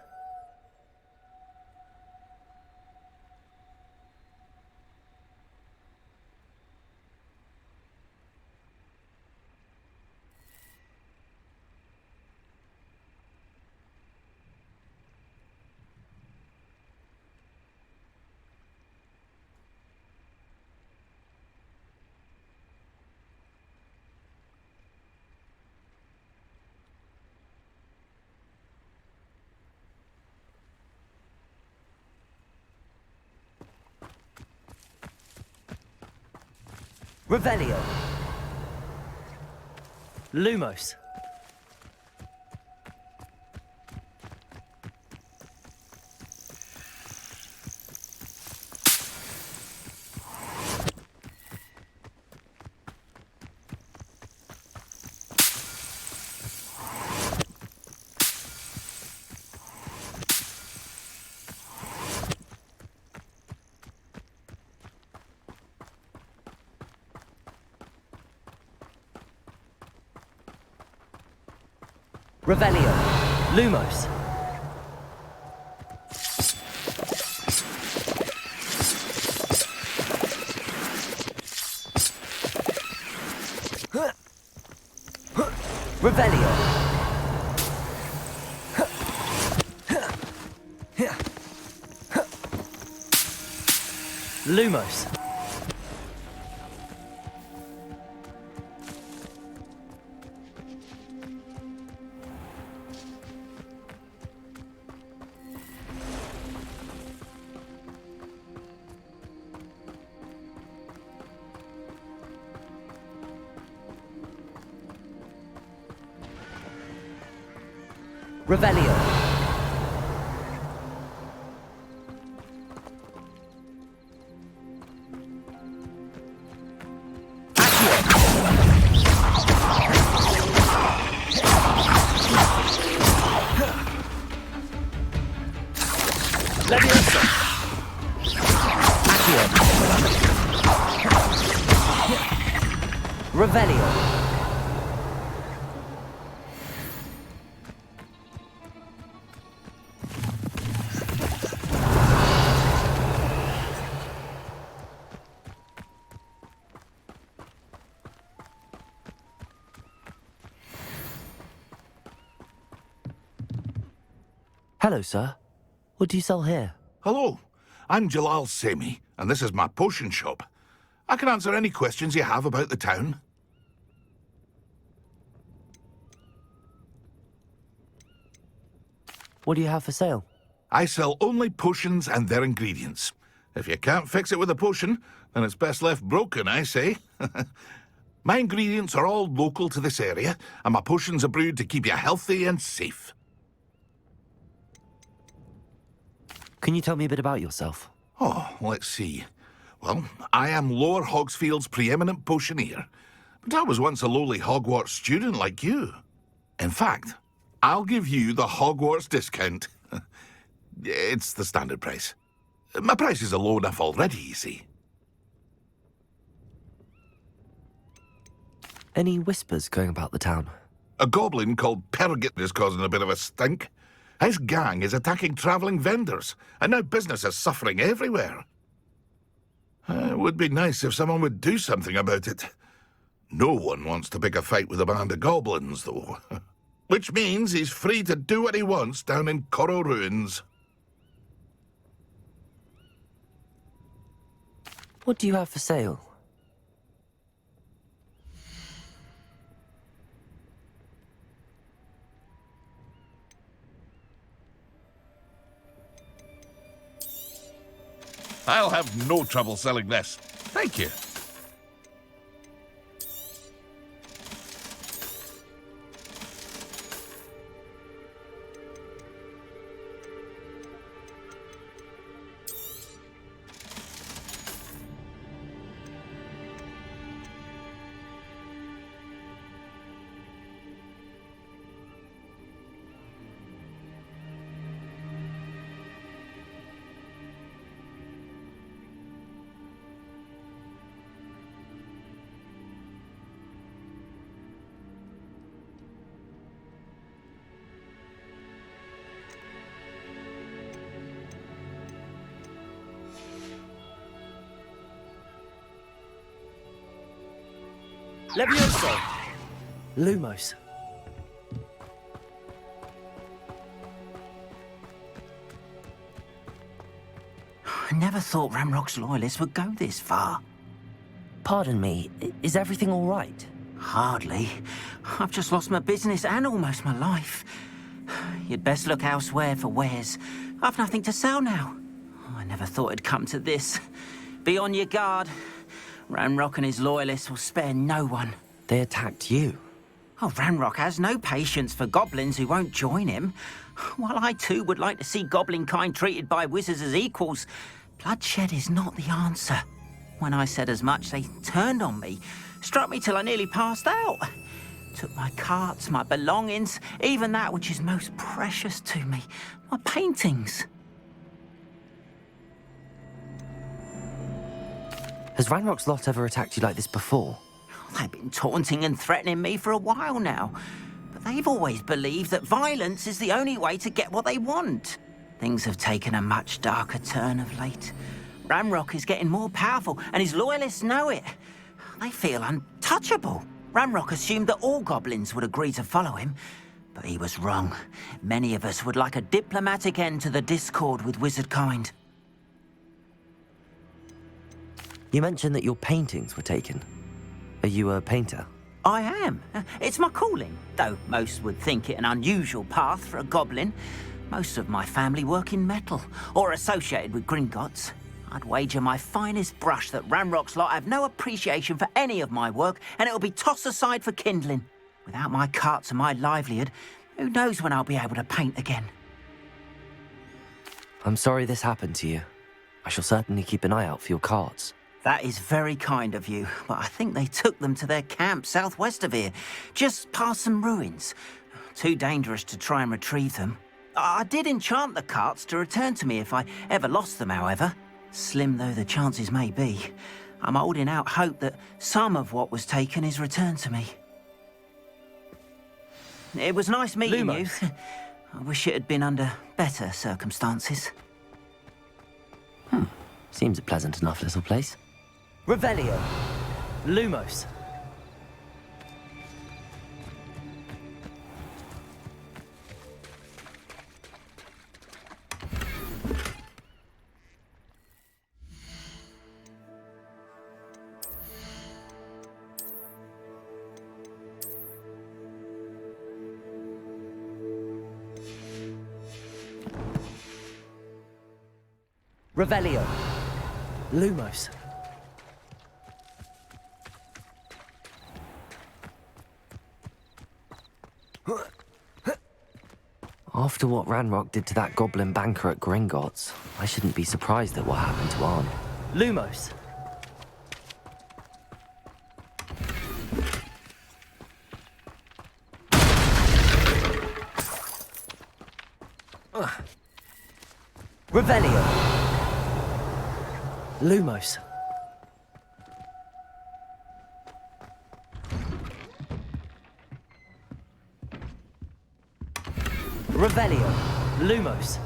Revelio. Lumos. Revelio. Lumos. Revelio. Lumos. Revelio. Leviosa. Accio. Revelio. Hello, sir. What do you sell here? Hello, I'm Jay1nca, and this is my potion shop. I can answer any questions you have about the town. What do you have for sale? I sell only potions and their ingredients. If you can't fix it with a potion, then it's best left broken, I say. My ingredients are all local to this area, and my potions are brewed to keep you healthy and safe. Can you tell me a bit about yourself? Oh, let's see. Well, I am Lower Hogsfield's preeminent potioneer, but I was once a lowly Hogwarts student like you. In fact, I'll give you the Hogwarts discount. It's the standard price. My prices are low enough already, you see. Any whispers going about the town? A goblin called Pergit is causing a bit of a stink. His gang is attacking travelling vendors, and now business is suffering everywhere. It would be nice if someone would do something about it. No one wants to pick a fight with a band of goblins, though. Which means he's free to do what he wants down in Coral Ruins. What do you have for sale? I'll have no trouble selling this. Thank you. Levioso! Lumos. I never thought Ranrock's loyalists would go this far. Pardon me, is everything all right? Hardly. I've just lost my business and almost my life. You'd best look elsewhere for wares. I've nothing to sell now. I never thought it'd come to this. Be on your guard. Ranrock and his loyalists will spare no one. They attacked you? Oh, Ranrock has no patience for goblins who won't join him. While I too would like to see goblin kind treated by wizards as equals, bloodshed is not the answer. When I said as much, they turned on me, struck me till I nearly passed out. Took my carts, my belongings, even that which is most precious to me, my paintings. Has Ranrock's lot ever attacked you like this before? They've been taunting and threatening me for a while now, but They've always believed that violence is the only way to get what they want. Things have taken a much darker turn of late. Ranrock is getting more powerful, and his loyalists know it. They feel untouchable. Ranrock assumed that all goblins would agree to follow him, but he was wrong. Many of us would like a diplomatic end to the discord with wizard kind. You mentioned that your paintings were taken. Are you a painter? I am. It's my calling, though most would think it an unusual path for a goblin. Most of my family work in metal, or associated with Gringotts. I'd wager my finest brush that Ranrock's lot have no appreciation for any of my work, and it'll be tossed aside for kindling. Without my carts and my livelihood, who knows when I'll be able to paint again? I'm sorry this happened to you. I shall certainly keep an eye out for your carts. That is very kind of you, but I think they took them to their camp southwest of here, just past some ruins. Too dangerous to try and retrieve them. I did enchant the carts to return to me if I ever lost them, however. Slim though the chances may be, I'm holding out hope that some of what was taken is returned to me. It was nice meeting you. I wish it had been under better circumstances. Seems a pleasant enough little place. Revelio. Lumos. Revelio. Lumos. After what Ranrock did to that goblin banker at Gringotts, I shouldn't be surprised at what happened to Arn. Lumos. Revelio. Lumos. Revelio. Lumos.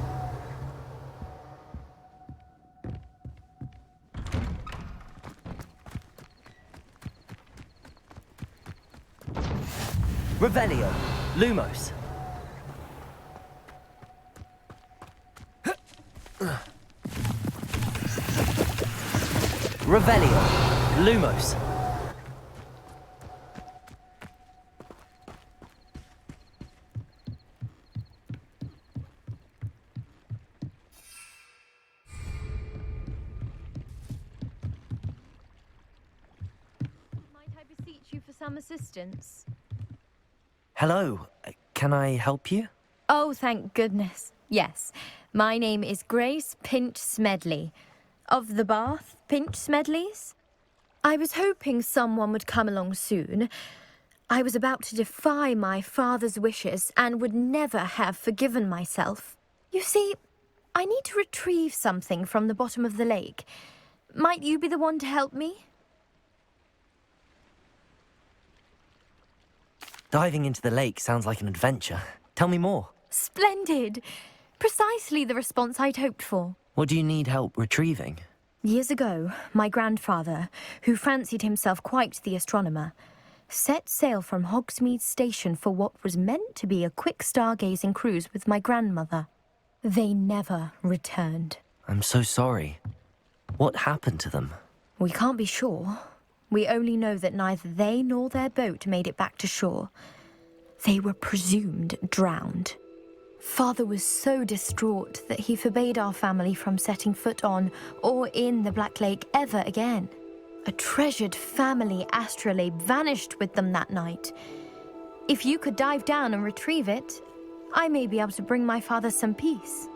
Revelio. Lumos. Revelio. Lumos. Might I beseech you for some assistance? Hello, can I help you? Oh, thank goodness. Yes. My name is Grace Pinch Smedley. Of the Bath Pinch Smedleys? I was hoping someone would come along soon. I was about to defy my father's wishes and would never have forgiven myself. You see, I need to retrieve something from the bottom of the lake. Might you be the one to help me? Diving into the lake sounds like an adventure. Tell me more. Splendid! Precisely the response I'd hoped for. What do you need help retrieving? Years ago, my grandfather, who fancied himself quite the astronomer, set sail from Hogsmeade Station for what was meant to be a quick stargazing cruise with my grandmother. They never returned. I'm so sorry. What happened to them? We can't be sure. We only know that neither they nor their boat made it back to shore. They were presumed drowned. Father was so distraught that he forbade our family from setting foot on or in the Black Lake ever again. A treasured family astrolabe vanished with them that night. If you could dive down and retrieve it, I may be able to bring my father some peace.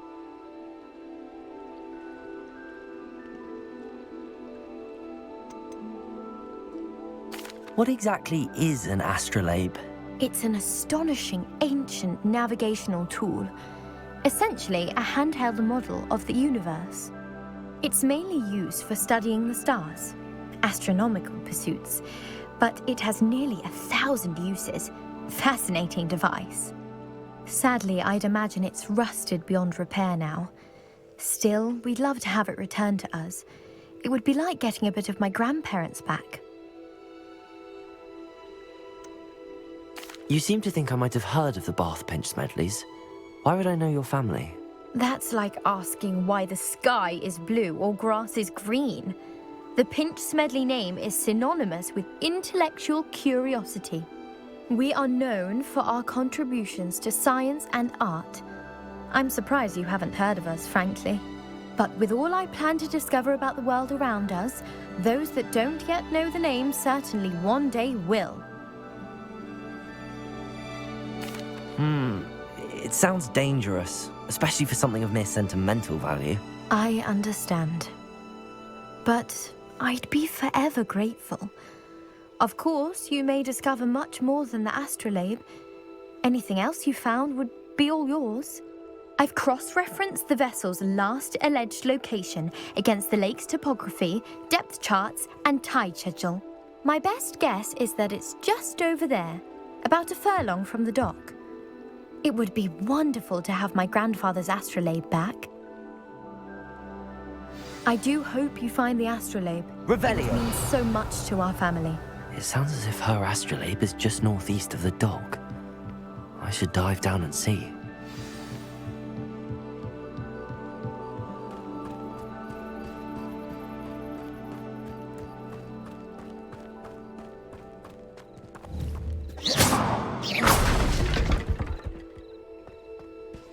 What exactly is an astrolabe? It's an astonishing ancient navigational tool, essentially a handheld model of the universe. It's mainly used for studying the stars, astronomical pursuits, but it has nearly 1,000 uses, Fascinating device. Sadly, I'd imagine it's rusted beyond repair now. Still, we'd love to have it returned to us. It would be like getting a bit of my grandparents back. You seem to think I might have heard of the Bath Pinch Smedleys. Why would I know your family? That's like asking why the sky is blue or grass is green. The Pinch Smedley name is synonymous with intellectual curiosity. We are known for our contributions to science and art. I'm surprised you haven't heard of us, frankly. But with all I plan to discover about the world around us, those that don't yet know the name certainly one day will. It sounds dangerous, especially for something of mere sentimental value. I understand. But I'd be forever grateful. Of course, you may discover much more than the astrolabe. Anything else you found would be all yours. I've cross-referenced the vessel's last alleged location against the lake's topography, depth charts, and tide schedule. My best guess is that it's just over there, about a furlong from the dock. It would be wonderful to have my grandfather's astrolabe back. I do hope you find the astrolabe. Revelio! It means so much to our family. It sounds as if her astrolabe is just northeast of the dock. I should dive down and see.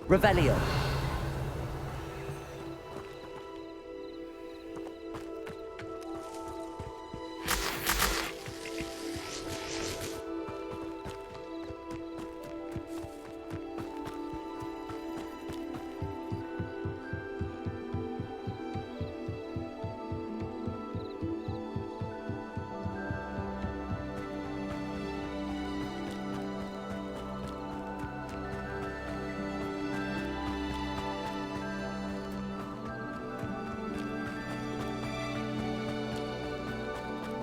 Revelio.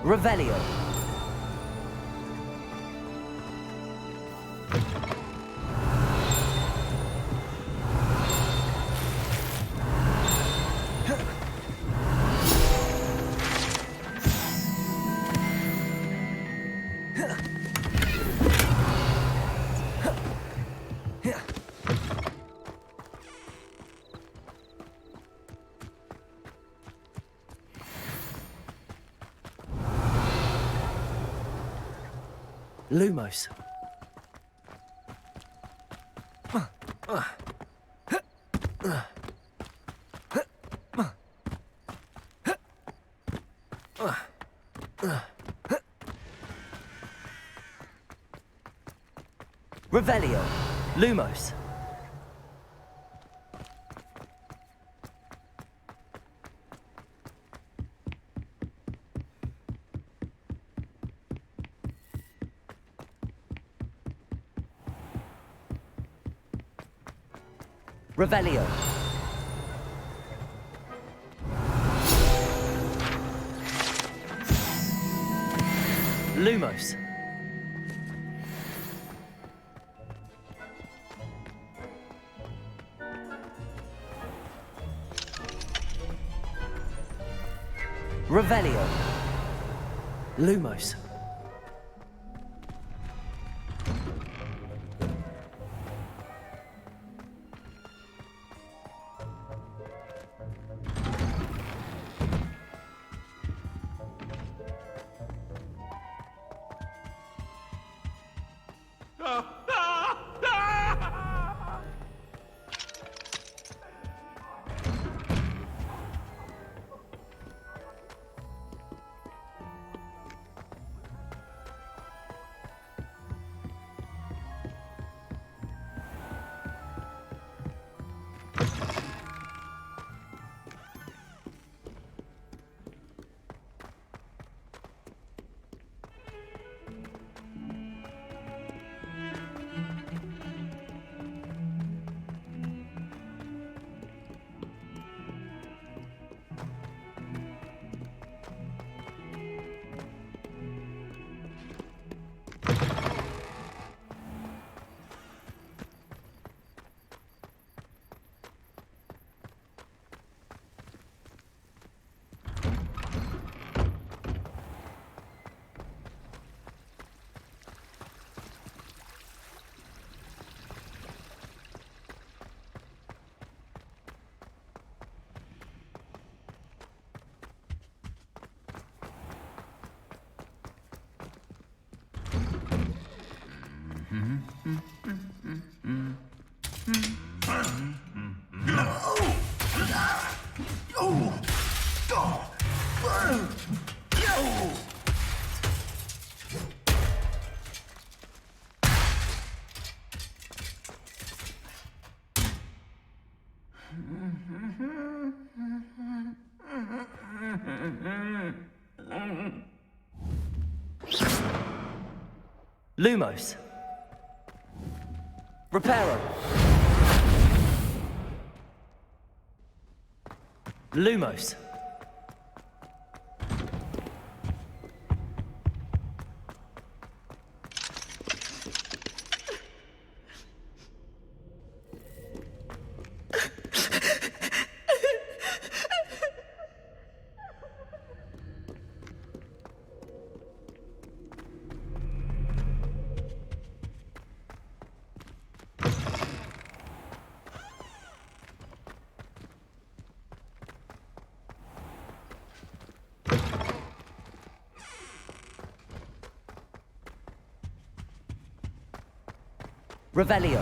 Revelio. Lumos. Revelio. Lumos. Revelio. Lumos. Revelio. Lumos. Lumos. Reparo. Lumos. Revelio.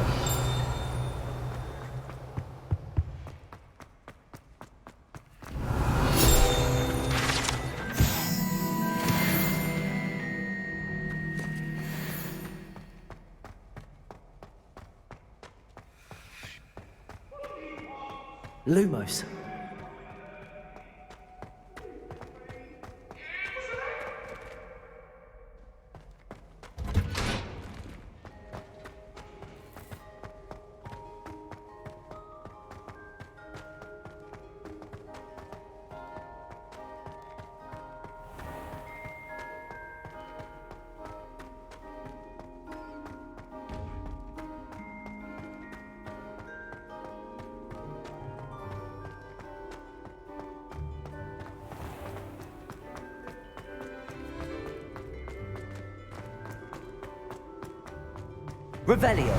Lumos. Revelio.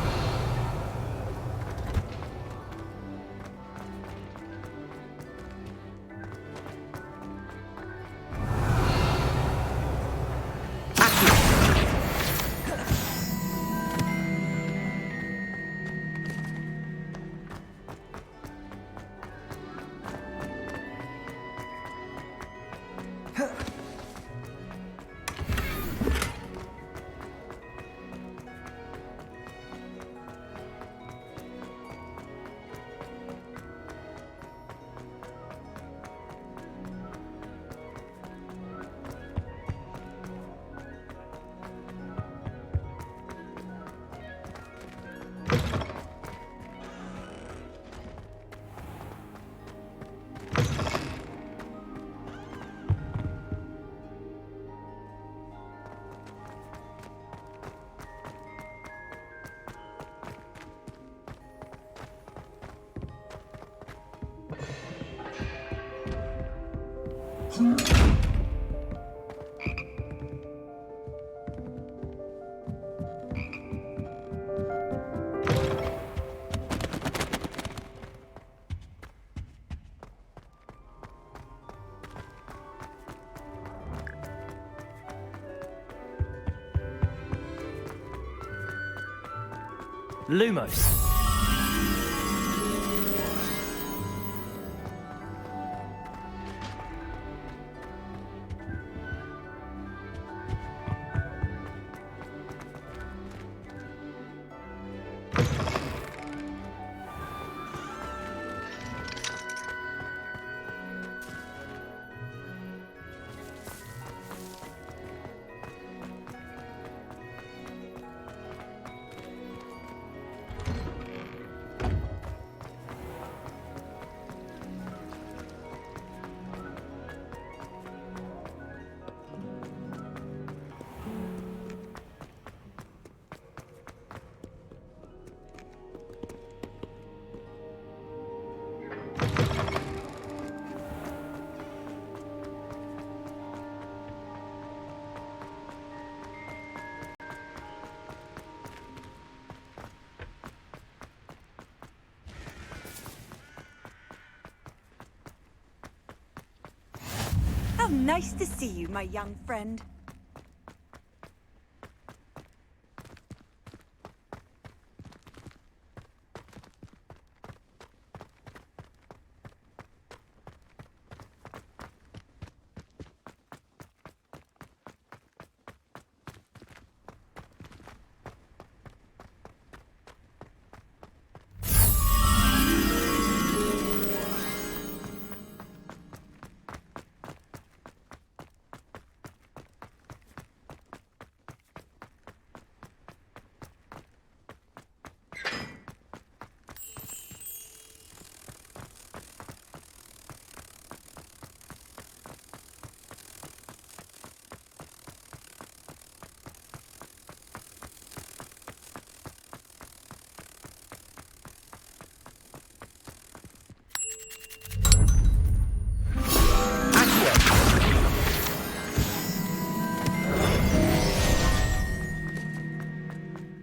Lumos. How nice to see you, my young friend.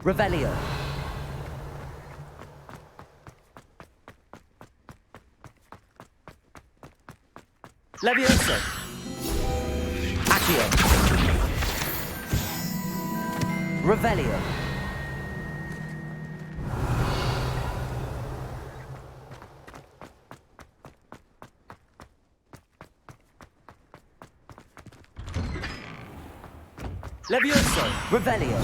Revelio. Levioso. Accio. Revelio. Levioso. Revelio.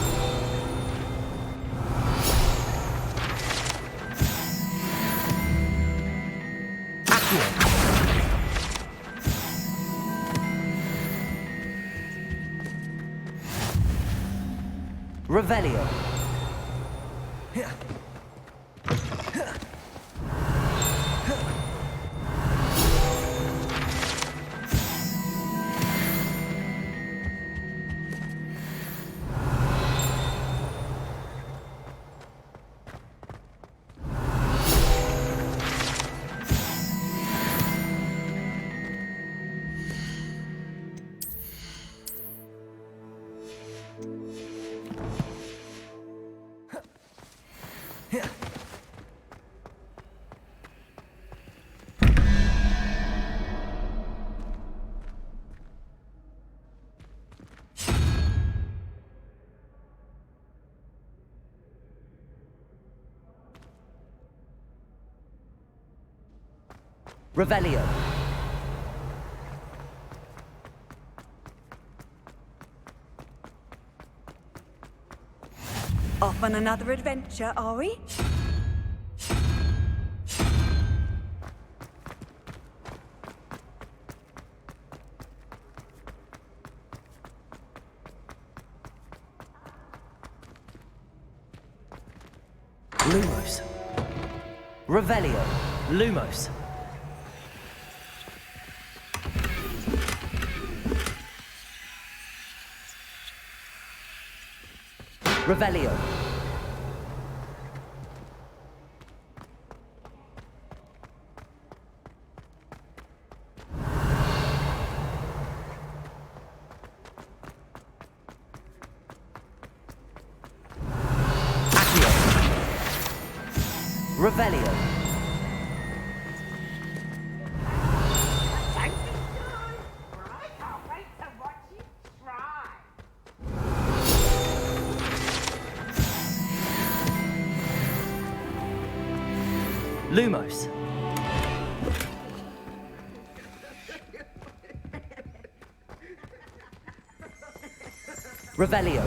Accio. Revelio. Revelio. Off on another adventure, are we? Lumos. Revelio. Lumos. Revelio. Accio. Revelio. Lumos. Revelio.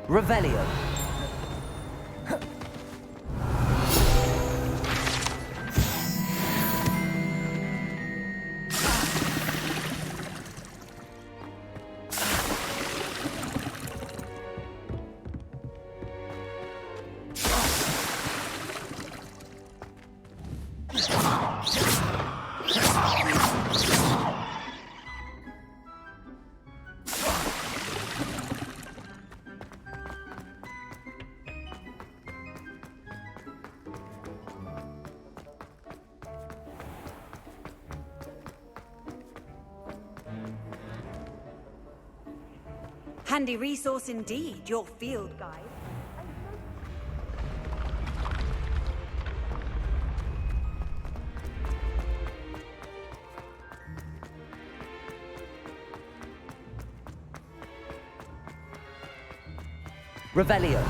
Revelio. Handy resource indeed, your field guide. Revelio.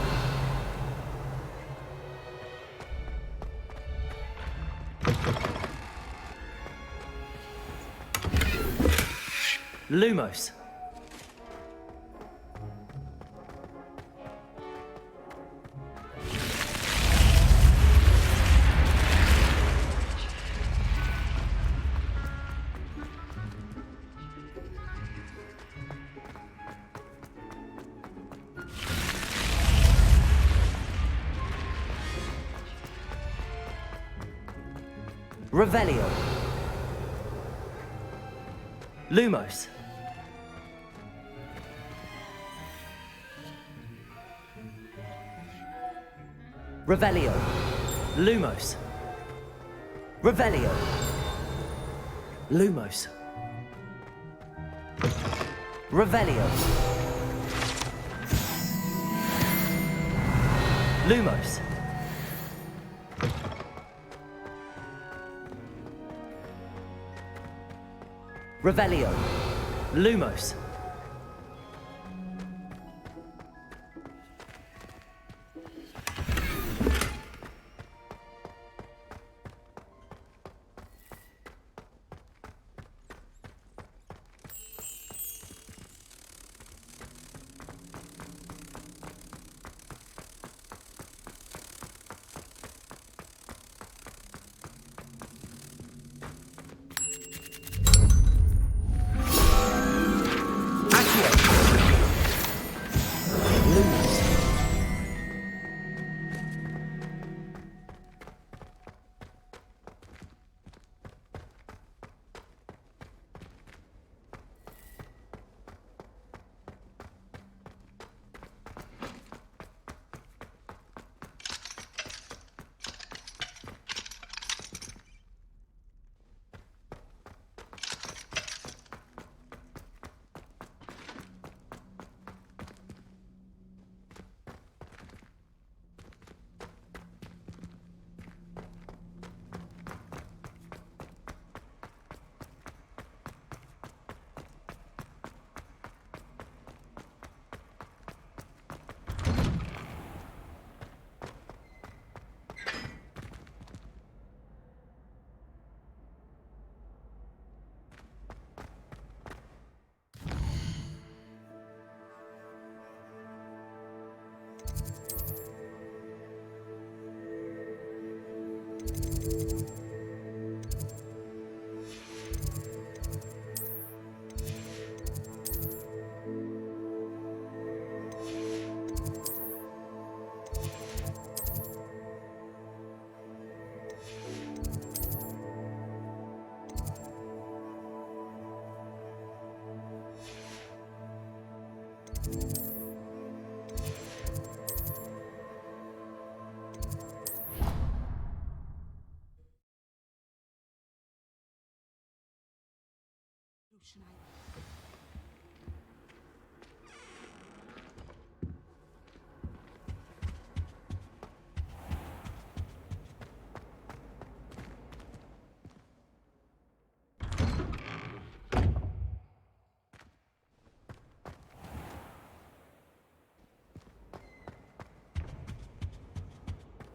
Lumos. Revelio. Lumos. Revelio. Lumos. Revelio. Lumos. Revelio. Lumos. Revelio. Lumos.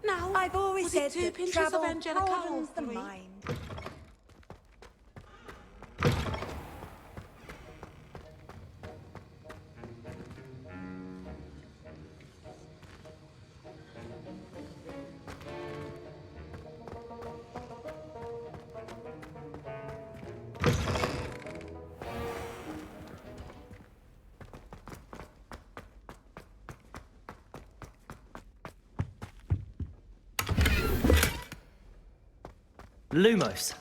Now, I've always said two that pinches travel of Angelica broadens the or three? mind. Lumos.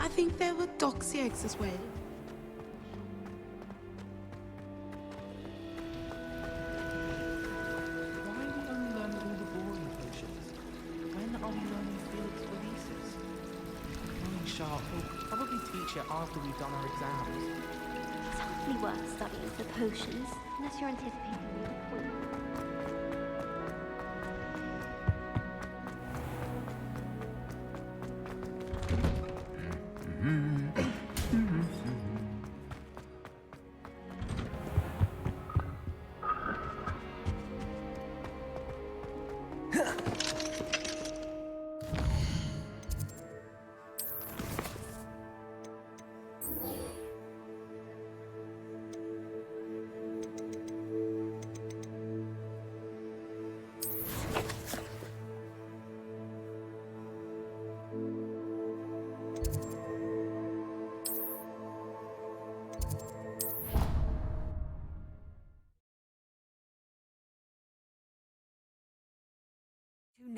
I think there were doxy eggs as well. Why are we only learning all the boring potions? When are we learning Felix releases? Knowing Sharp will probably teach it after we've done our exams. It's hardly worth studying for potions, unless you're anticipating me.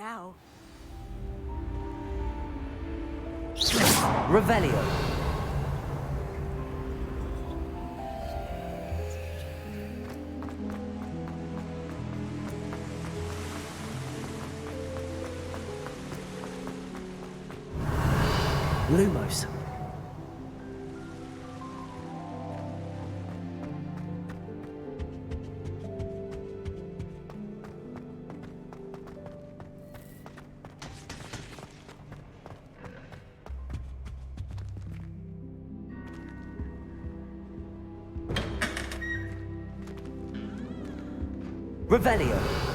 now. Revelio. Lumos. Revelio.